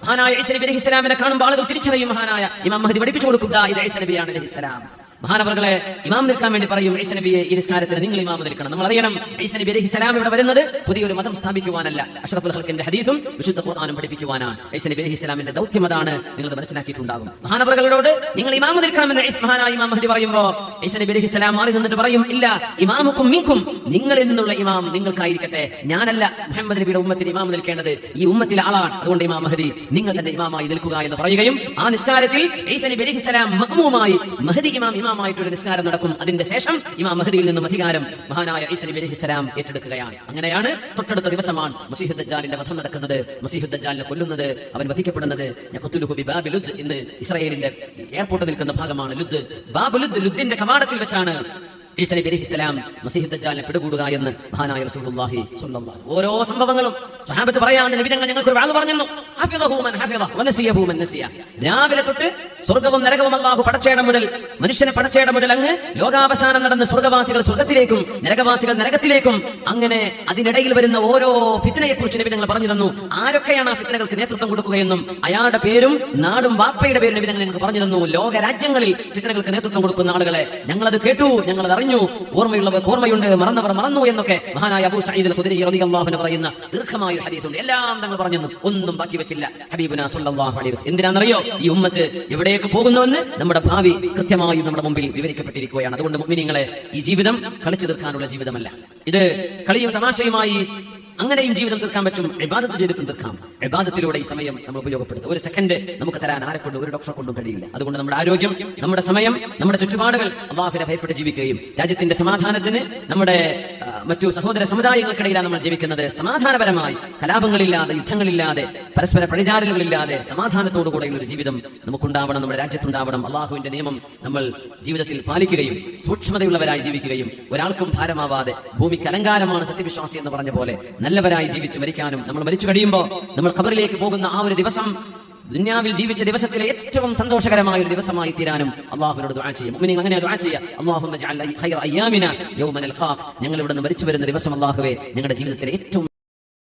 മഹാനായ ഈസാ നബി അലൈഹിസ്സലാമിനെ കാണുമ്പോൾ ആളുകൾ തിരിച്ചറിയും. മഹാനായ ഇമാം മഹദി പഠിപ്പിച്ചു കൊടുക്കും, ഇത് ഈസാ നബിയാണ് അലൈഹിസ്സലാം. മഹാനവറുകളെ ഇമാം നിൽക്കാൻ വേണ്ടി പറയും. ഈസാ നബിയെ ഈ നിസ്കാരത്തിന് നിങ്ങൾ ഇമാം നിൽക്കണം. നമ്മൾ അറിയണം, ഈസാ നബി അലൈഹിസ്സലാം ഇവിടെ വരുന്നത് പുതിയൊരു മതം സ്ഥാപിക്കുവാനല്ല, അഷ്റഫുൽ ഖൽഖിന്റെ ഹദീസും വിശുദ്ധ ഖുർആനും പഠിപ്പിക്കുവാനാണ്. ഈസാ നബി അലൈഹിസ്സലാമിന്റെ ദൗത്യം അതാണ്. നിങ്ങൾ മനസ്സിലാക്കിയിട്ടുണ്ടാകും. മഹാനവറുകളോട് നിങ്ങൾ ഇമാം നിൽക്കണമെന്ന് മഹാനായ ഇമാം മഹദി പറയുമ്പോൾ ഈസാ നബി അലൈഹിസ്സലാം മാറി നിന്നിട്ട് പറയും, ഇല്ല, ഇമാമുക്കും മിൻകും, നിങ്ങളിൽ നിന്നുള്ള ഇമാം നിങ്ങൾക്കായിരിക്കട്ടെ, ഞാനല്ല മുഹമ്മദ് നബിയുടെ ഉമ്മത്തിന് ഇമാം നിൽക്കേണ്ടത്, ഈ ഉമ്മത്തിലെ ആളാണ്. അതുകൊണ്ട് ഇമാം മഹദി നിങ്ങൾ തന്നെ ഇമാമായി നിൽക്കുക എന്ന് പറയുകയും ആ നിസ്കാരത്തിൽ ഈസാ നബി അലൈഹിസ്സലാം മഅ്മൂമായി മഹദി ഇമാമായിട്ടൊരു നിസ്കാരം നടക്കും. അതിന്റെ ശേഷം ഇമാം മഹദിയിൽ നിന്നും അധികാരം മഹാനായ ഈസാ നബി അലൈഹിസ്സലാം ഏറ്റെടുക്കുകയാണ്. അങ്ങനെയാണ് തൊട്ടടുത്ത ദിവസമാണ് മസീഹു ദജ്ജാലിന്റെ വധം നടക്കുന്നത്. മസീഹു ദജ്ജാലിനെ കൊല്ലുന്നത്, അവൻ വധിക്കപ്പെടുന്നത് യഖ്തുലുഹു ബിബാബി ലുദ്, ഇന്ന് ഇസ്രായേലിന്റെ എയർപോർട്ട് നിൽക്കുന്ന ഭാഗമാണ് ലുദ്. ബാബു ലുദ്, ലുദ്ദിന്റെ കവാടത്തിൽ വെച്ചാണ് ഈസാ നബി അലൈഹിസ്സലാം മസീഹു ദജ്ജാലിനെ പിടികൂടുക എന്ന് മഹാനായ റസൂലുള്ളാഹി സ്വല്ലല്ലാഹു അലൈഹി വസല്ലം. ഓരോ സംഭവങ്ങളും സ്വഹാബത്ത് പറയാൻ നബി തങ്ങൾ ഞങ്ങൾക്ക് ഒരു വാള് പറഞ്ഞു. ഹഫിളഹു മൻ ഹഫിള വനസിയഹു മൻ നസിയ. രാവിലെ തൊട്ട് സ്വർഗ്ഗവും നരകവും അല്ലാഹു പടച്ചേടം മുതൽ മനുഷ്യനെ പടച്ചേടം മുതൽ അങ്ങ് ലോകാവസാനം നടന്ന സ്വർഗ്ഗവാസികൾ സ്വർഗ്ഗത്തിലേക്കും നരകവാസികൾ നരകത്തിലേക്കും, അങ്ങനെ അതിനിടയിൽ വരുന്ന ഓരോ ഫിത്നയെക്കുറിച്ച് നബി തങ്ങൾ പറഞ്ഞു തന്നു. ആരൊക്കെയാണ് ആ ഫിത്നകൾക്ക് നേതൃത്വം കൊടുക്കുകയെന്നും അയാളുടെ പേരും നാടും വാപ്പയുടെ പേരും നബി തങ്ങൾ ഞങ്ങൾക്ക് പറഞ്ഞു തന്നു. ലോക രാജ്യങ്ങളിൽ ഫിത്നകൾക്ക് നേതൃത്വം കൊടുക്കുന്ന ആളുകളെ ഞങ്ങളത് കേട്ടു, ഞങ്ങളത് അറിഞ്ഞു. ഓർമ്മയുള്ളവർക്ക് ഓർമ്മയുണ്ട്, മറന്നവർ മറന്നു എന്നൊക്കെ മഹാനായ അബൂ സഈദ് അൽ ഖുദരി റളിയല്ലാഹു അൻഹു പറയുന്ന ദീർഘമായ ഒരു ഹദീസുണ്ട്. എല്ലാം തങ്ങൾ പറഞ്ഞു, ഒന്നും ബാക്കി വെച്ചില്ല ഹബീബുനാ സ്വല്ലല്ലാഹു അലൈഹി വസല്ലം. എന്തിനാണെന്നറിയോ? ഈ ഉമ്മത്ത് എവിടേക്ക് പോകുന്നുവെന്ന് നമ്മുടെ ഭാവി കൃത്യമായും നമ്മുടെ മുമ്പിൽ വിവരിക്കപ്പെട്ടിരിക്കുകയാണ്. അതുകൊണ്ട് മുഅ്മിനീങ്ങളെ, ഈ ജീവിതം കളിച്ചു തീർക്കാനുള്ള ജീവിതമല്ല. ഇത് കളിയും തമാശയുമായി അങ്ങനെയും ജീവിതം തീർക്കാൻ പറ്റും, ഇബാദത്ത് ചെയ്തിട്ടും തീർക്കാം. ഇബാദത്തിലൂടെ ഈ സമയം നമ്മൾ ഉപയോഗപ്പെടുത്തും. ഒരു സെക്കൻഡ് നമുക്ക് തരാൻ ആരെ കൊണ്ടും ഒരു ഡോക്ടറെ കൊണ്ടും കഴിയില്ല. അതുകൊണ്ട് നമ്മുടെ ആരോഗ്യം, നമ്മുടെ സമയം, നമ്മുടെ ചുറ്റുപാടുകൾ അല്ലാഹുവിനെ ഭയപ്പെട്ട് ജീവിക്കുകയും രാജ്യത്തിന്റെ സമാധാനത്തിന് നമ്മുടെ മറ്റു സഹോദര സമുദായങ്ങൾക്കിടയിലാണ് നമ്മൾ ജീവിക്കുന്നത്. സമാധാനപരമായി, കലാപങ്ങളില്ലാതെ, യുദ്ധങ്ങളില്ലാതെ, പരസ്പര പഴിചാരലുകളില്ലാതെ സമാധാനത്തോടുകൂടെയുള്ള ഒരു ജീവിതം നമുക്കുണ്ടാവണം, നമ്മുടെ രാജ്യത്തുണ്ടാവണം. അല്ലാഹുവിന്റെ നിയമം നമ്മൾ ജീവിതത്തിൽ പാലിക്കുകയും സൂക്ഷ്മതയുള്ളവരായി ജീവിക്കുകയും ഒരാൾക്കും ഭാരമാവാതെ, ഭൂമിക്ക് അലങ്കാരമാണ് സത്യവിശ്വാസി എന്ന് പറഞ്ഞ പോലെ നല്ലവരായി ജീവിച്ച് മരിക്കാനും, നമ്മൾ മരിച്ചു കഴിയുമ്പോൾ നമ്മൾ ഖബറിലേക്ക് പോകുന്ന ആ ഒരു ദിവസം ദുനിയാവിൽ ജീവിച്ച ദിവസത്തിലെ ഏറ്റവും സന്തോഷകരമായ ഒരു ദിവസമായി തീരാനും അള്ളാഹുവിനോട് ദുആ ചെയ്യും. മുഅ്മിനീൻ അങ്ങനെ ദുആ ചെയ്യുക. അല്ലാഹുമ്മ ജഅൽ ഖൈറ അയ്യാമിന യൗമ നൽഖാക്. ഞങ്ങൾ ഇവിടെ നിന്ന് മരിച്ചു വരുന്ന ദിവസം അല്ലാഹുവേ ഞങ്ങളുടെ ജീവിതത്തിലെ ഏറ്റവും